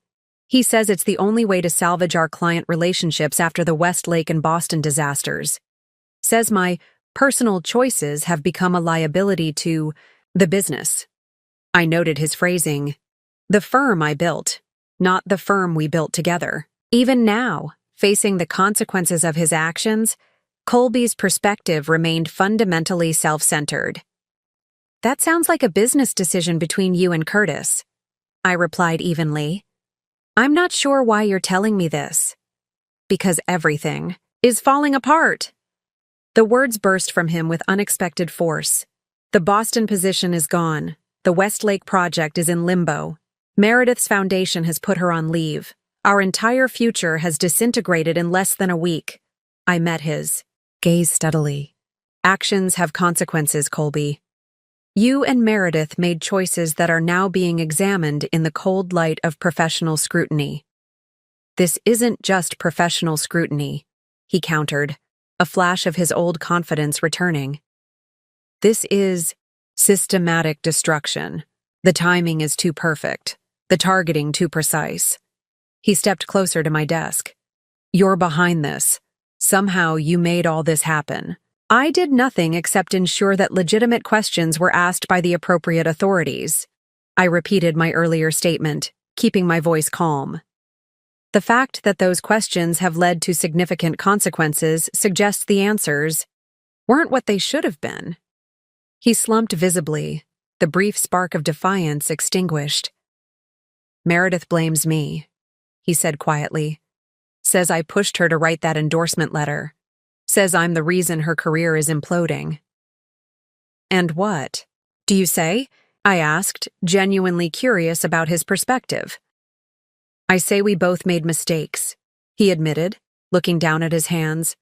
He says it's the only way to salvage our client relationships after the Westlake and Boston disasters. Says my personal choices have become a liability to the business." I noted his phrasing. The firm I built, not the firm we built together. Even now, facing the consequences of his actions, Colby's perspective remained fundamentally self-centered. "That sounds like a business decision between you and Curtis," I replied evenly. "I'm not sure why you're telling me this." "Because everything is falling apart." The words burst from him with unexpected force. "The Boston position is gone. The Westlake project is in limbo. Meredith's foundation has put her on leave. Our entire future has disintegrated in less than a week." I met his gaze steadily. "Actions have consequences, Colby. You and Meredith made choices that are now being examined in the cold light of professional scrutiny." "This isn't just professional scrutiny," he countered, a flash of his old confidence returning. "This is systematic destruction. The timing is too perfect, the targeting too precise." He stepped closer to my desk. "You're behind this. Somehow you made all this happen." I did nothing except ensure that legitimate questions were asked by the appropriate authorities. I repeated my earlier statement, keeping my voice calm. The fact that those questions have led to significant consequences suggests the answers weren't what they should have been. He slumped visibly, the brief spark of defiance extinguished. "Meredith blames me," he said quietly. "Says I pushed her to write that endorsement letter. Says I'm the reason her career is imploding." "And what do you say?" I asked, genuinely curious about his perspective. "I say we both made mistakes," he admitted, looking down at his hands.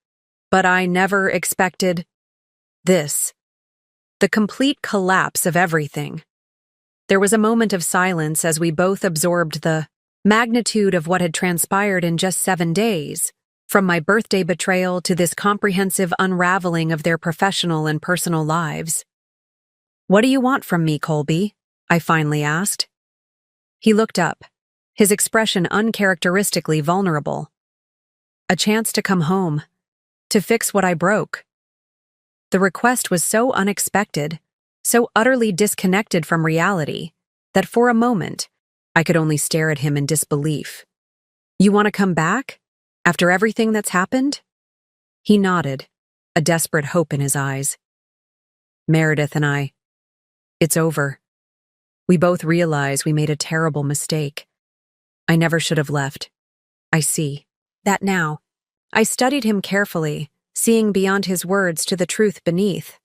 "But I never expected this. The complete collapse of everything." There was a moment of silence as we both absorbed the magnitude of what had transpired in just 7 days, from my birthday betrayal to this comprehensive unraveling of their professional and personal lives. "What do you want from me, Colby?" I finally asked. He looked up, his expression uncharacteristically vulnerable. "A chance to come home, to fix what I broke." The request was so unexpected, so utterly disconnected from reality, that for a moment, I could only stare at him in disbelief. "You want to come back? After everything that's happened?" He nodded, a desperate hope in his eyes. "Meredith and I, it's over. We both realize we made a terrible mistake. I never should have left. I see that now." I studied him carefully, seeing beyond his words to the truth beneath.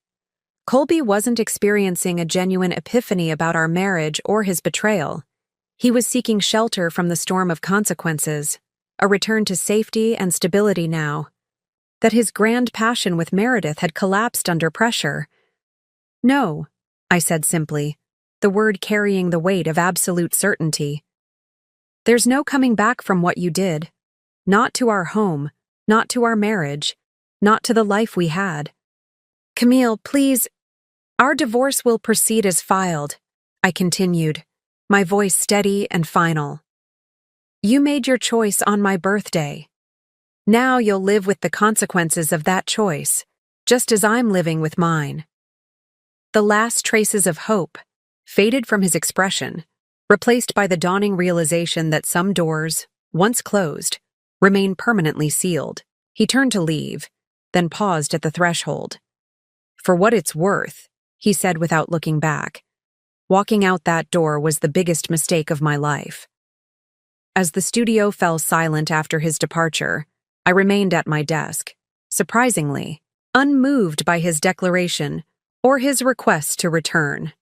Colby wasn't experiencing a genuine epiphany about our marriage or his betrayal. He was seeking shelter from the storm of consequences, a return to safety and stability now. That his grand passion with Meredith had collapsed under pressure. "No," I said simply, the word carrying the weight of absolute certainty. "There's no coming back from what you did. Not to our home, not to our marriage, not to the life we had. Camille, please, our divorce will proceed as filed," I continued, my voice steady and final. You made your choice on my birthday. Now you'll live with the consequences of that choice, just as I'm living with mine. The last traces of hope faded from his expression, replaced by the dawning realization that some doors, once closed, remain permanently sealed. He turned to leave, then paused at the threshold. For what it's worth, he said without looking back, walking out that door was the biggest mistake of my life. As the studio fell silent after his departure, I remained at my desk, surprisingly, unmoved by his declaration or his request to return.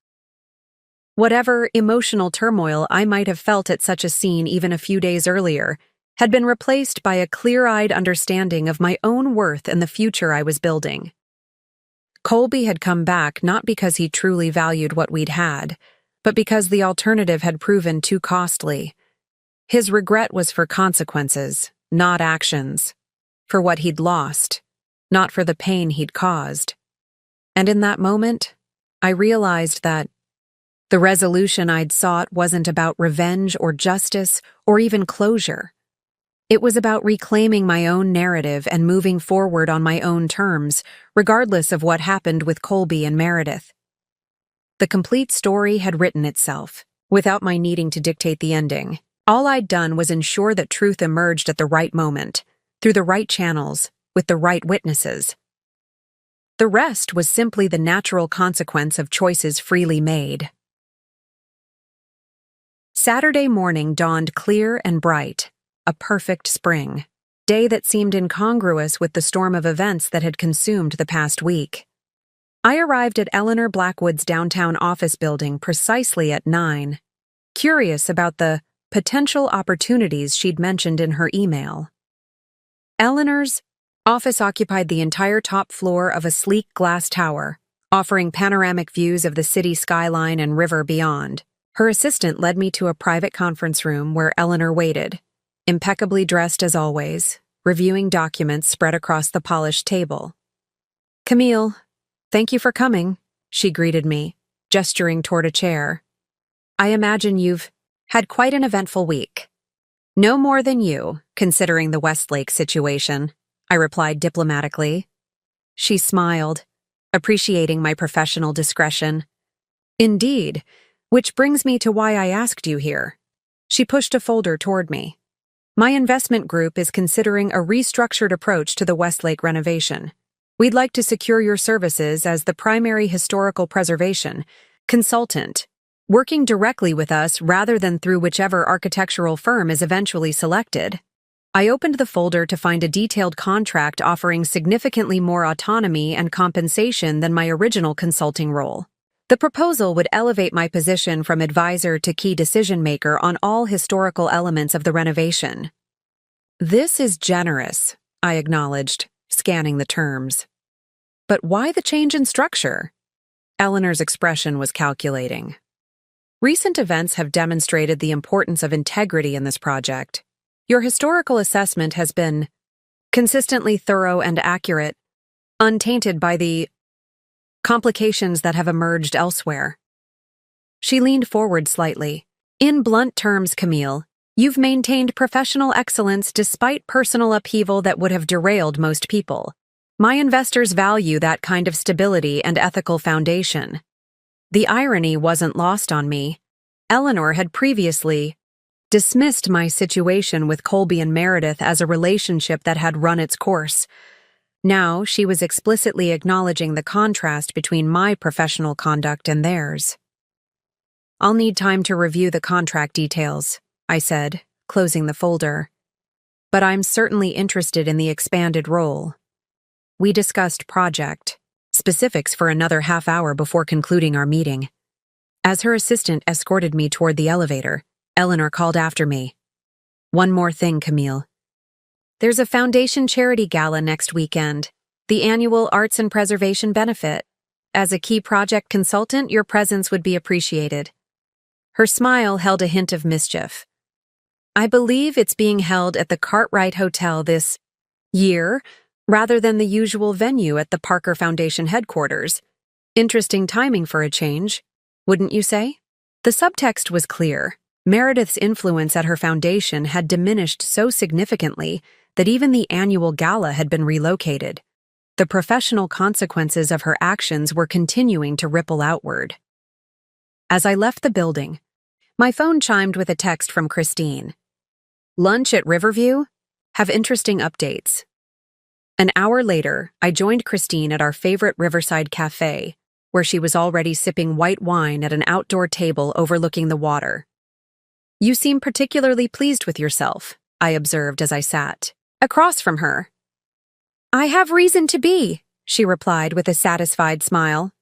Whatever emotional turmoil I might have felt at such a scene even a few days earlier had been replaced by a clear-eyed understanding of my own worth and the future I was building. Colby had come back not because he truly valued what we'd had, but because the alternative had proven too costly. His regret was for consequences, not actions, for what he'd lost, not for the pain he'd caused. And in that moment, I realized that the resolution I'd sought wasn't about revenge or justice or even closure. It was about reclaiming my own narrative and moving forward on my own terms, regardless of what happened with Colby and Meredith. The complete story had written itself, without my needing to dictate the ending. All I'd done was ensure that truth emerged at the right moment, through the right channels, with the right witnesses. The rest was simply the natural consequence of choices freely made. Saturday morning dawned clear and bright, a perfect spring day that seemed incongruous with the storm of events that had consumed the past week. I arrived at Eleanor Blackwood's downtown office building precisely at 9, curious about the potential opportunities she'd mentioned in her email. Eleanor's office occupied the entire top floor of a sleek glass tower, offering panoramic views of the city skyline and river beyond. Her assistant led me to a private conference room where Eleanor waited, impeccably dressed as always, reviewing documents spread across the polished table. "Camille, thank you for coming," she greeted me, gesturing toward a chair. "I imagine you've had quite an eventful week." "No more than you, considering the Westlake situation," I replied diplomatically. She smiled, appreciating my professional discretion. "Indeed, which brings me to why I asked you here." She pushed a folder toward me. "My investment group is considering a restructured approach to the Westlake renovation. We'd like to secure your services as the primary historical preservation consultant, working directly with us rather than through whichever architectural firm is eventually selected." I opened the folder to find a detailed contract offering significantly more autonomy and compensation than my original consulting role. The proposal would elevate my position from advisor to key decision-maker on all historical elements of the renovation. "This is generous," I acknowledged, scanning the terms. "But why the change in structure?" Eleanor's expression was calculating. "Recent events have demonstrated the importance of integrity in this project. Your historical assessment has been consistently thorough and accurate, untainted by the complications that have emerged elsewhere." She leaned forward slightly. "In blunt terms, Camille, you've maintained professional excellence despite personal upheaval that would have derailed most people. My investors value that kind of stability and ethical foundation." The irony wasn't lost on me. Eleanor had previously dismissed my situation with Colby and Meredith as a relationship that had run its course. Now she was explicitly acknowledging the contrast between my professional conduct and theirs. "I'll need time to review the contract details," I said, closing the folder. "But I'm certainly interested in the expanded role." We discussed project specifics for another half hour before concluding our meeting. As her assistant escorted me toward the elevator, Eleanor called after me. "One more thing, Camille. There's a foundation charity gala next weekend, the annual Arts and Preservation Benefit. As a key project consultant, your presence would be appreciated." Her smile held a hint of mischief. "I believe it's being held at the Cartwright Hotel this year, rather than the usual venue at the Parker Foundation headquarters. Interesting timing for a change, wouldn't you say?" The subtext was clear. Meredith's influence at her foundation had diminished so significantly that even the annual gala had been relocated. The professional consequences of her actions were continuing to ripple outward. As I left the building, my phone chimed with a text from Christine. "Lunch at Riverview? Have interesting updates." An hour later, I joined Christine at our favorite riverside cafe, where she was already sipping white wine at an outdoor table overlooking the water. "You seem particularly pleased with yourself," I observed as I sat across from her. "I have reason to be," she replied with a satisfied smile.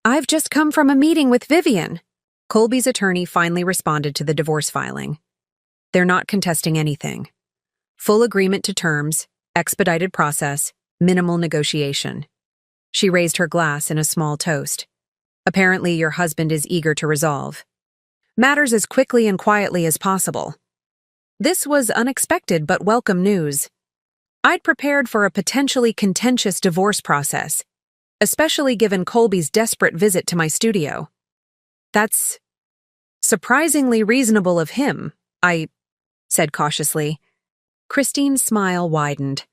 "I've just come from a meeting with Vivian." Colby's attorney finally responded to the divorce filing. "They're not contesting anything. Full agreement to terms, expedited process, minimal negotiation." She raised her glass in a small toast. "Apparently your husband is eager to resolve matters as quickly and quietly as possible." This was unexpected but welcome news. I'd prepared for a potentially contentious divorce process, especially given Colby's desperate visit to my studio. "That's surprisingly reasonable of him," I said cautiously. Christine's smile widened.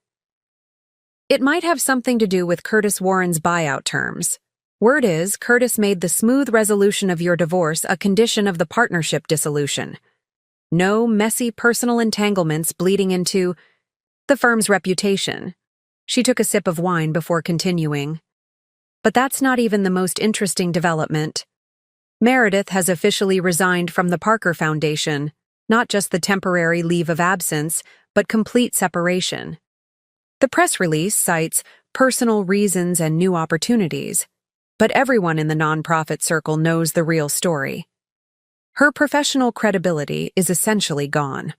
"It might have something to do with Curtis Warren's buyout terms. Word is, Curtis made the smooth resolution of your divorce a condition of the partnership dissolution. No messy personal entanglements bleeding into the firm's reputation." She took a sip of wine before continuing. "But that's not even the most interesting development. Meredith has officially resigned from the Parker Foundation, not just the temporary leave of absence, but complete separation. The press release cites personal reasons and new opportunities, but everyone in the nonprofit circle knows the real story. Her professional credibility is essentially gone."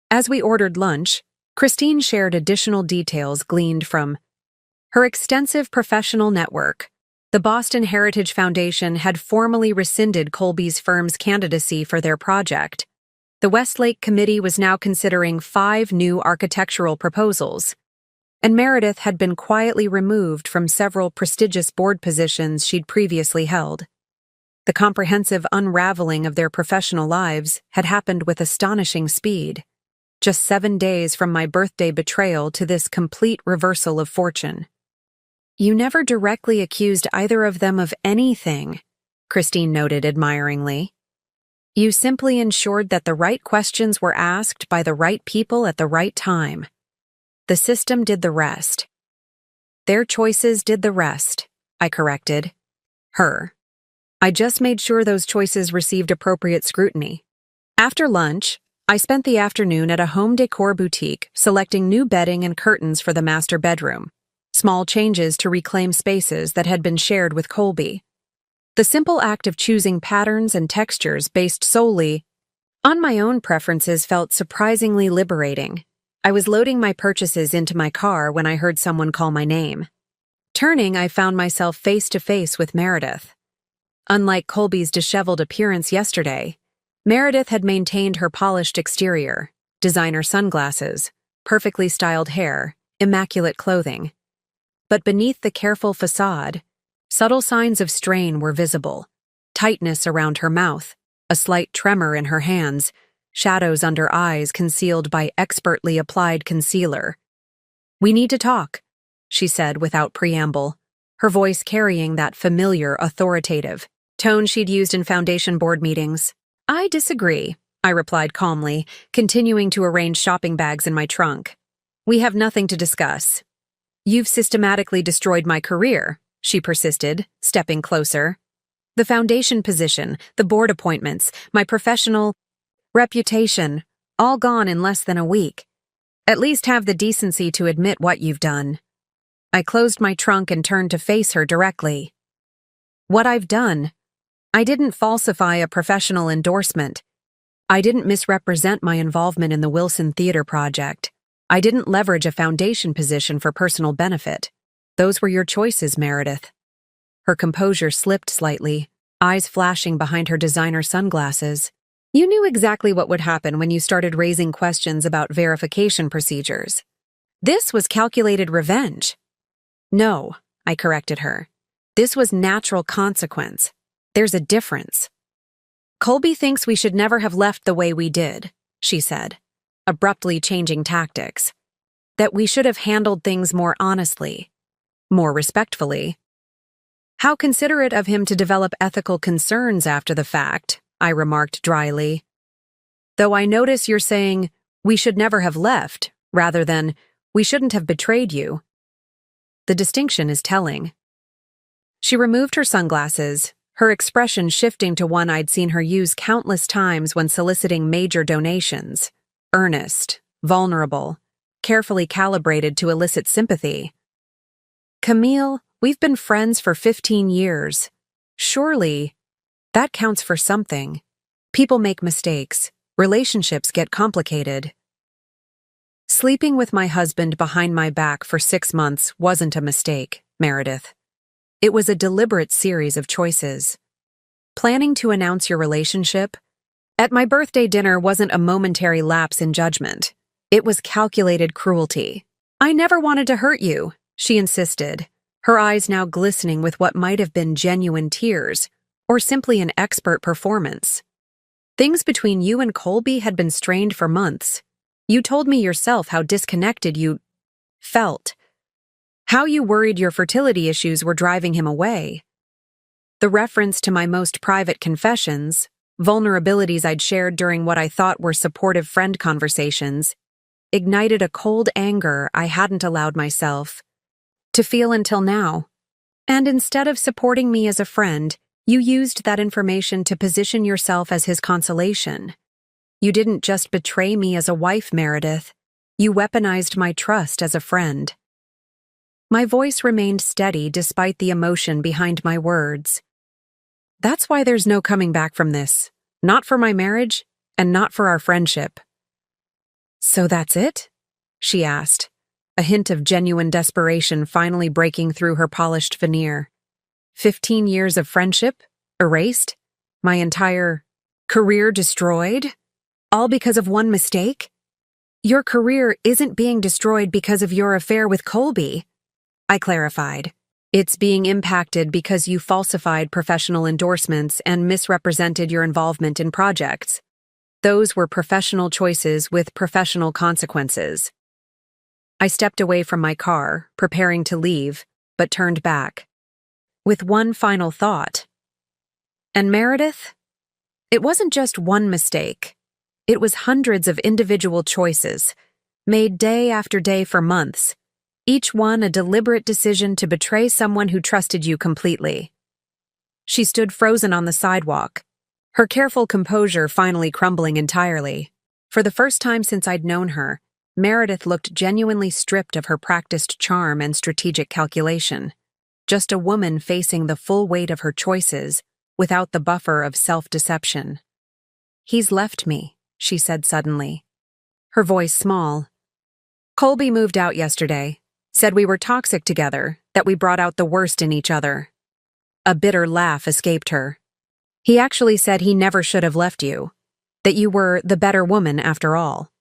As we ordered lunch, Christine shared additional details gleaned from her extensive professional network. The Boston Heritage Foundation had formally rescinded Colby's firm's candidacy for their project. The Westlake Committee was now considering 5 new architectural proposals, and Meredith had been quietly removed from several prestigious board positions she'd previously held. The comprehensive unraveling of their professional lives had happened with astonishing speed, just 7 days from my birthday betrayal to this complete reversal of fortune. "You never directly accused either of them of anything," Christine noted admiringly. "You simply ensured that the right questions were asked by the right people at the right time. The system did the rest." "Their choices did the rest," I corrected her. "I just made sure those choices received appropriate scrutiny." After lunch, I spent the afternoon at a home decor boutique selecting new bedding and curtains for the master bedroom, small changes to reclaim spaces that had been shared with Colby. The simple act of choosing patterns and textures based solely on my own preferences felt surprisingly liberating. I was loading my purchases into my car when I heard someone call my name. Turning, I found myself face to face with Meredith. Unlike Colby's disheveled appearance yesterday, Meredith had maintained her polished exterior, designer sunglasses, perfectly styled hair, immaculate clothing. But beneath the careful facade, subtle signs of strain were visible: tightness around her mouth, a slight tremor in her hands, shadows under eyes concealed by expertly applied concealer. "We need to talk," she said without preamble, her voice carrying that familiar, authoritative tone she'd used in foundation board meetings. "I disagree," I replied calmly, continuing to arrange shopping bags in my trunk. "We have nothing to discuss." "You've systematically destroyed my career," she persisted, stepping closer. "The foundation position, the board appointments, my professional reputation, all gone in less than a week. At least have the decency to admit what you've done." I closed my trunk and turned to face her directly. "What I've done? I didn't falsify a professional endorsement. I didn't misrepresent my involvement in the Wilson Theater project. I didn't leverage a foundation position for personal benefit. Those were your choices, Meredith." Her composure slipped slightly, eyes flashing behind her designer sunglasses. "You knew exactly what would happen when you started raising questions about verification procedures. This was calculated revenge." "No," I corrected her. "This was natural consequence. There's a difference." Colby thinks we should never have left the way we did, she said, abruptly changing tactics. That we should have handled things more honestly, more respectfully. How considerate of him to develop ethical concerns after the fact, I remarked dryly. Though I notice you're saying, we should never have left, rather than, we shouldn't have betrayed you. The distinction is telling. She removed her sunglasses, her expression shifting to one I'd seen her use countless times when soliciting major donations. Earnest, vulnerable, carefully calibrated to elicit sympathy. Camille, we've been friends for 15 years. Surely, that counts for something. People make mistakes. Relationships get complicated. Sleeping with my husband behind my back for 6 months wasn't a mistake, Meredith. It was a deliberate series of choices. Planning to announce your relationship at my birthday dinner wasn't a momentary lapse in judgment. It was calculated cruelty. I never wanted to hurt you, she insisted, her eyes now glistening with what might have been genuine tears, or simply an expert performance. Things between you and Colby had been strained for months. You told me yourself how disconnected you felt, how you worried your fertility issues were driving him away. The reference to my most private confessions, vulnerabilities I'd shared during what I thought were supportive friend conversations, ignited a cold anger I hadn't allowed myself to feel until now. And instead of supporting me as a friend, you used that information to position yourself as his consolation. You didn't just betray me as a wife, Meredith. You weaponized my trust as a friend. My voice remained steady despite the emotion behind my words. That's why there's no coming back from this. Not for my marriage, and not for our friendship. So that's it? She asked, a hint of genuine desperation finally breaking through her polished veneer. 15 years of friendship? Erased? My entire career destroyed? All because of one mistake? Your career isn't being destroyed because of your affair with Colby, I clarified. It's being impacted because you falsified professional endorsements and misrepresented your involvement in projects. Those were professional choices with professional consequences. I stepped away from my car, preparing to leave, but turned back. With one final thought. And Meredith? It wasn't just one mistake. It was hundreds of individual choices, made day after day for months, each one a deliberate decision to betray someone who trusted you completely. She stood frozen on the sidewalk, her careful composure finally crumbling entirely. For the first time since I'd known her, Meredith looked genuinely stripped of her practiced charm and strategic calculation. Just a woman facing the full weight of her choices, without the buffer of self-deception. He's left me, she said suddenly, her voice small. Colby moved out yesterday, said we were toxic together, that we brought out the worst in each other. A bitter laugh escaped her. He actually said he never should have left you, that you were the better woman after all.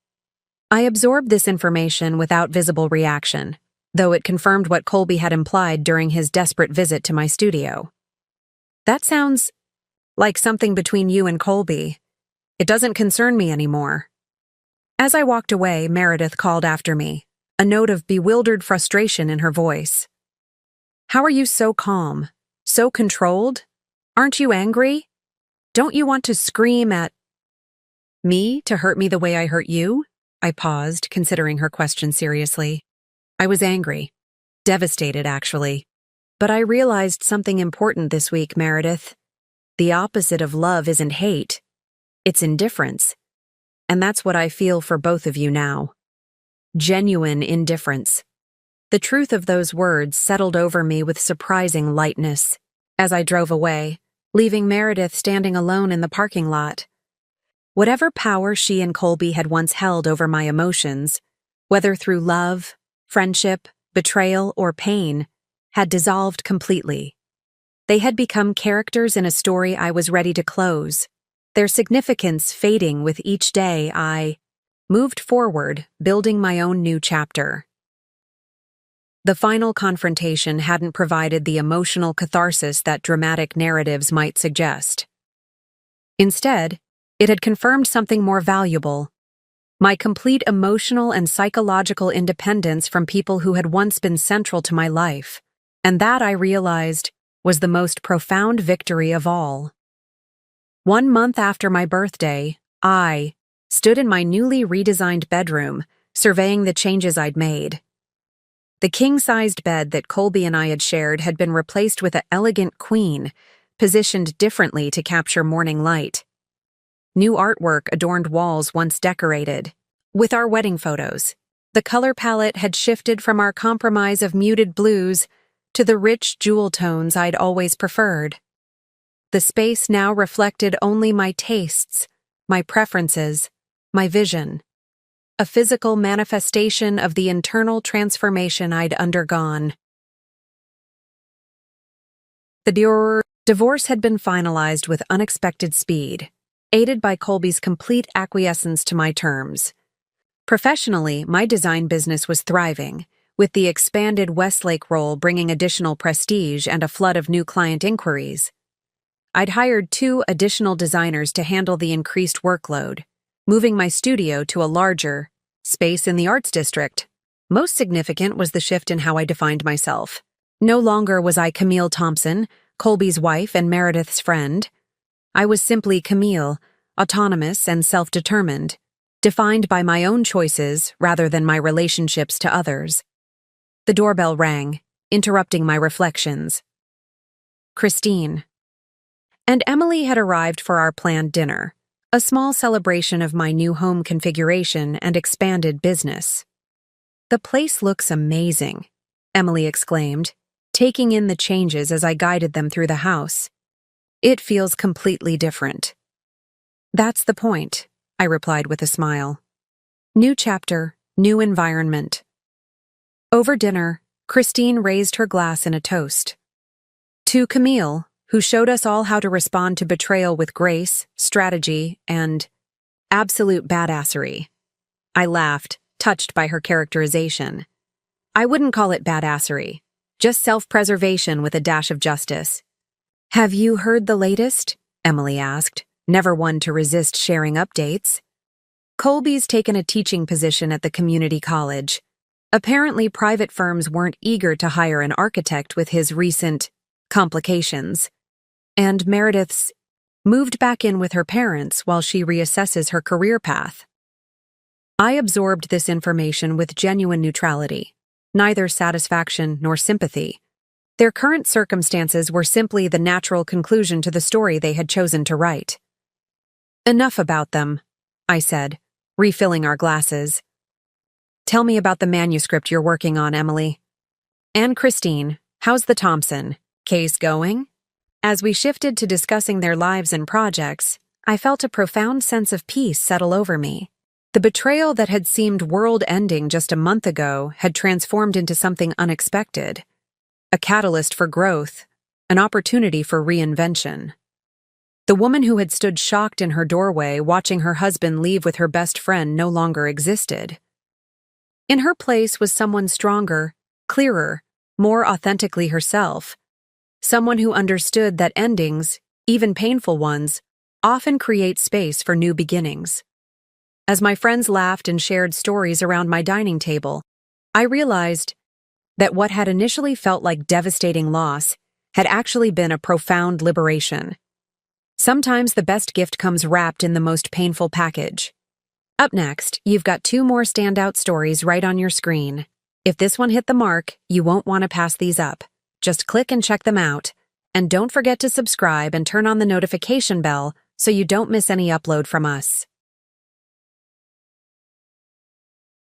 I absorbed this information without visible reaction, though it confirmed what Colby had implied during his desperate visit to my studio. That sounds like something between you and Colby. It doesn't concern me anymore. As I walked away, Meredith called after me, a note of bewildered frustration in her voice. How are you so calm, so controlled? Aren't you angry? Don't you want to scream at me to hurt me the way I hurt you? I paused, considering her question seriously. I was angry. Devastated, actually. But I realized something important this week, Meredith. The opposite of love isn't hate. It's indifference. And that's what I feel for both of you now. Genuine indifference. The truth of those words settled over me with surprising lightness as I drove away, leaving Meredith standing alone in the parking lot. Whatever power she and Colby had once held over my emotions, whether through love, friendship, betrayal, or pain, had dissolved completely. They had become characters in a story I was ready to close, their significance fading with each day I moved forward, building my own new chapter. The final confrontation hadn't provided the emotional catharsis that dramatic narratives might suggest. Instead, it had confirmed something more valuable: my complete emotional and psychological independence from people who had once been central to my life. And that, I realized, was the most profound victory of all. 1 month after my birthday, I stood in my newly redesigned bedroom, surveying the changes I'd made. The king-sized bed that Colby and I had shared had been replaced with an elegant queen, positioned differently to capture morning light. New artwork adorned walls once decorated. With our wedding photos, the color palette had shifted from our compromise of muted blues to the rich jewel tones I'd always preferred. The space now reflected only my tastes, my preferences, my vision, a physical manifestation of the internal transformation I'd undergone. The divorce had been finalized with unexpected speed, aided by Colby's complete acquiescence to my terms. Professionally, my design business was thriving, with the expanded Westlake role bringing additional prestige and a flood of new client inquiries. I'd hired 2 additional designers to handle the increased workload, moving my studio to a larger space in the Arts District. Most significant was the shift in how I defined myself. No longer was I Camille Thompson, Colby's wife and Meredith's friend. I was simply Camille, autonomous and self-determined, defined by my own choices rather than my relationships to others. The doorbell rang, interrupting my reflections. Christine and Emily had arrived for our planned dinner, a small celebration of my new home configuration and expanded business. "The place looks amazing," Emily exclaimed, taking in the changes as I guided them through the house. "It feels completely different." "That's the point," I replied with a smile. "New chapter, new environment." Over dinner, Christine raised her glass in a toast. "To Camille, who showed us all how to respond to betrayal with grace, strategy, and absolute badassery." I laughed, touched by her characterization. "I wouldn't call it badassery, just self-preservation with a dash of justice." "Have you heard the latest?" Emily asked, never one to resist sharing updates. "Colby's taken a teaching position at the community college. Apparently, private firms weren't eager to hire an architect with his recent complications. And Meredith's moved back in with her parents while she reassesses her career path." I absorbed this information with genuine neutrality, neither satisfaction nor sympathy. Their current circumstances were simply the natural conclusion to the story they had chosen to write. "Enough about them," I said, refilling our glasses. "Tell me about the manuscript you're working on, Emily. And Christine, how's the Thompson case going?" As we shifted to discussing their lives and projects, I felt a profound sense of peace settle over me. The betrayal that had seemed world-ending just a month ago had transformed into something unexpected, a catalyst for growth, an opportunity for reinvention. The woman who had stood shocked in her doorway watching her husband leave with her best friend no longer existed. In her place was someone stronger, clearer, more authentically herself. Someone who understood that endings, even painful ones, often create space for new beginnings. As my friends laughed and shared stories around my dining table, I realized that what had initially felt like devastating loss had actually been a profound liberation. Sometimes the best gift comes wrapped in the most painful package. Up next, you've got 2 more standout stories right on your screen. If this one hit the mark, you won't want to pass these up. Just click and check them out. And don't forget to subscribe and turn on the notification bell so you don't miss any upload from us.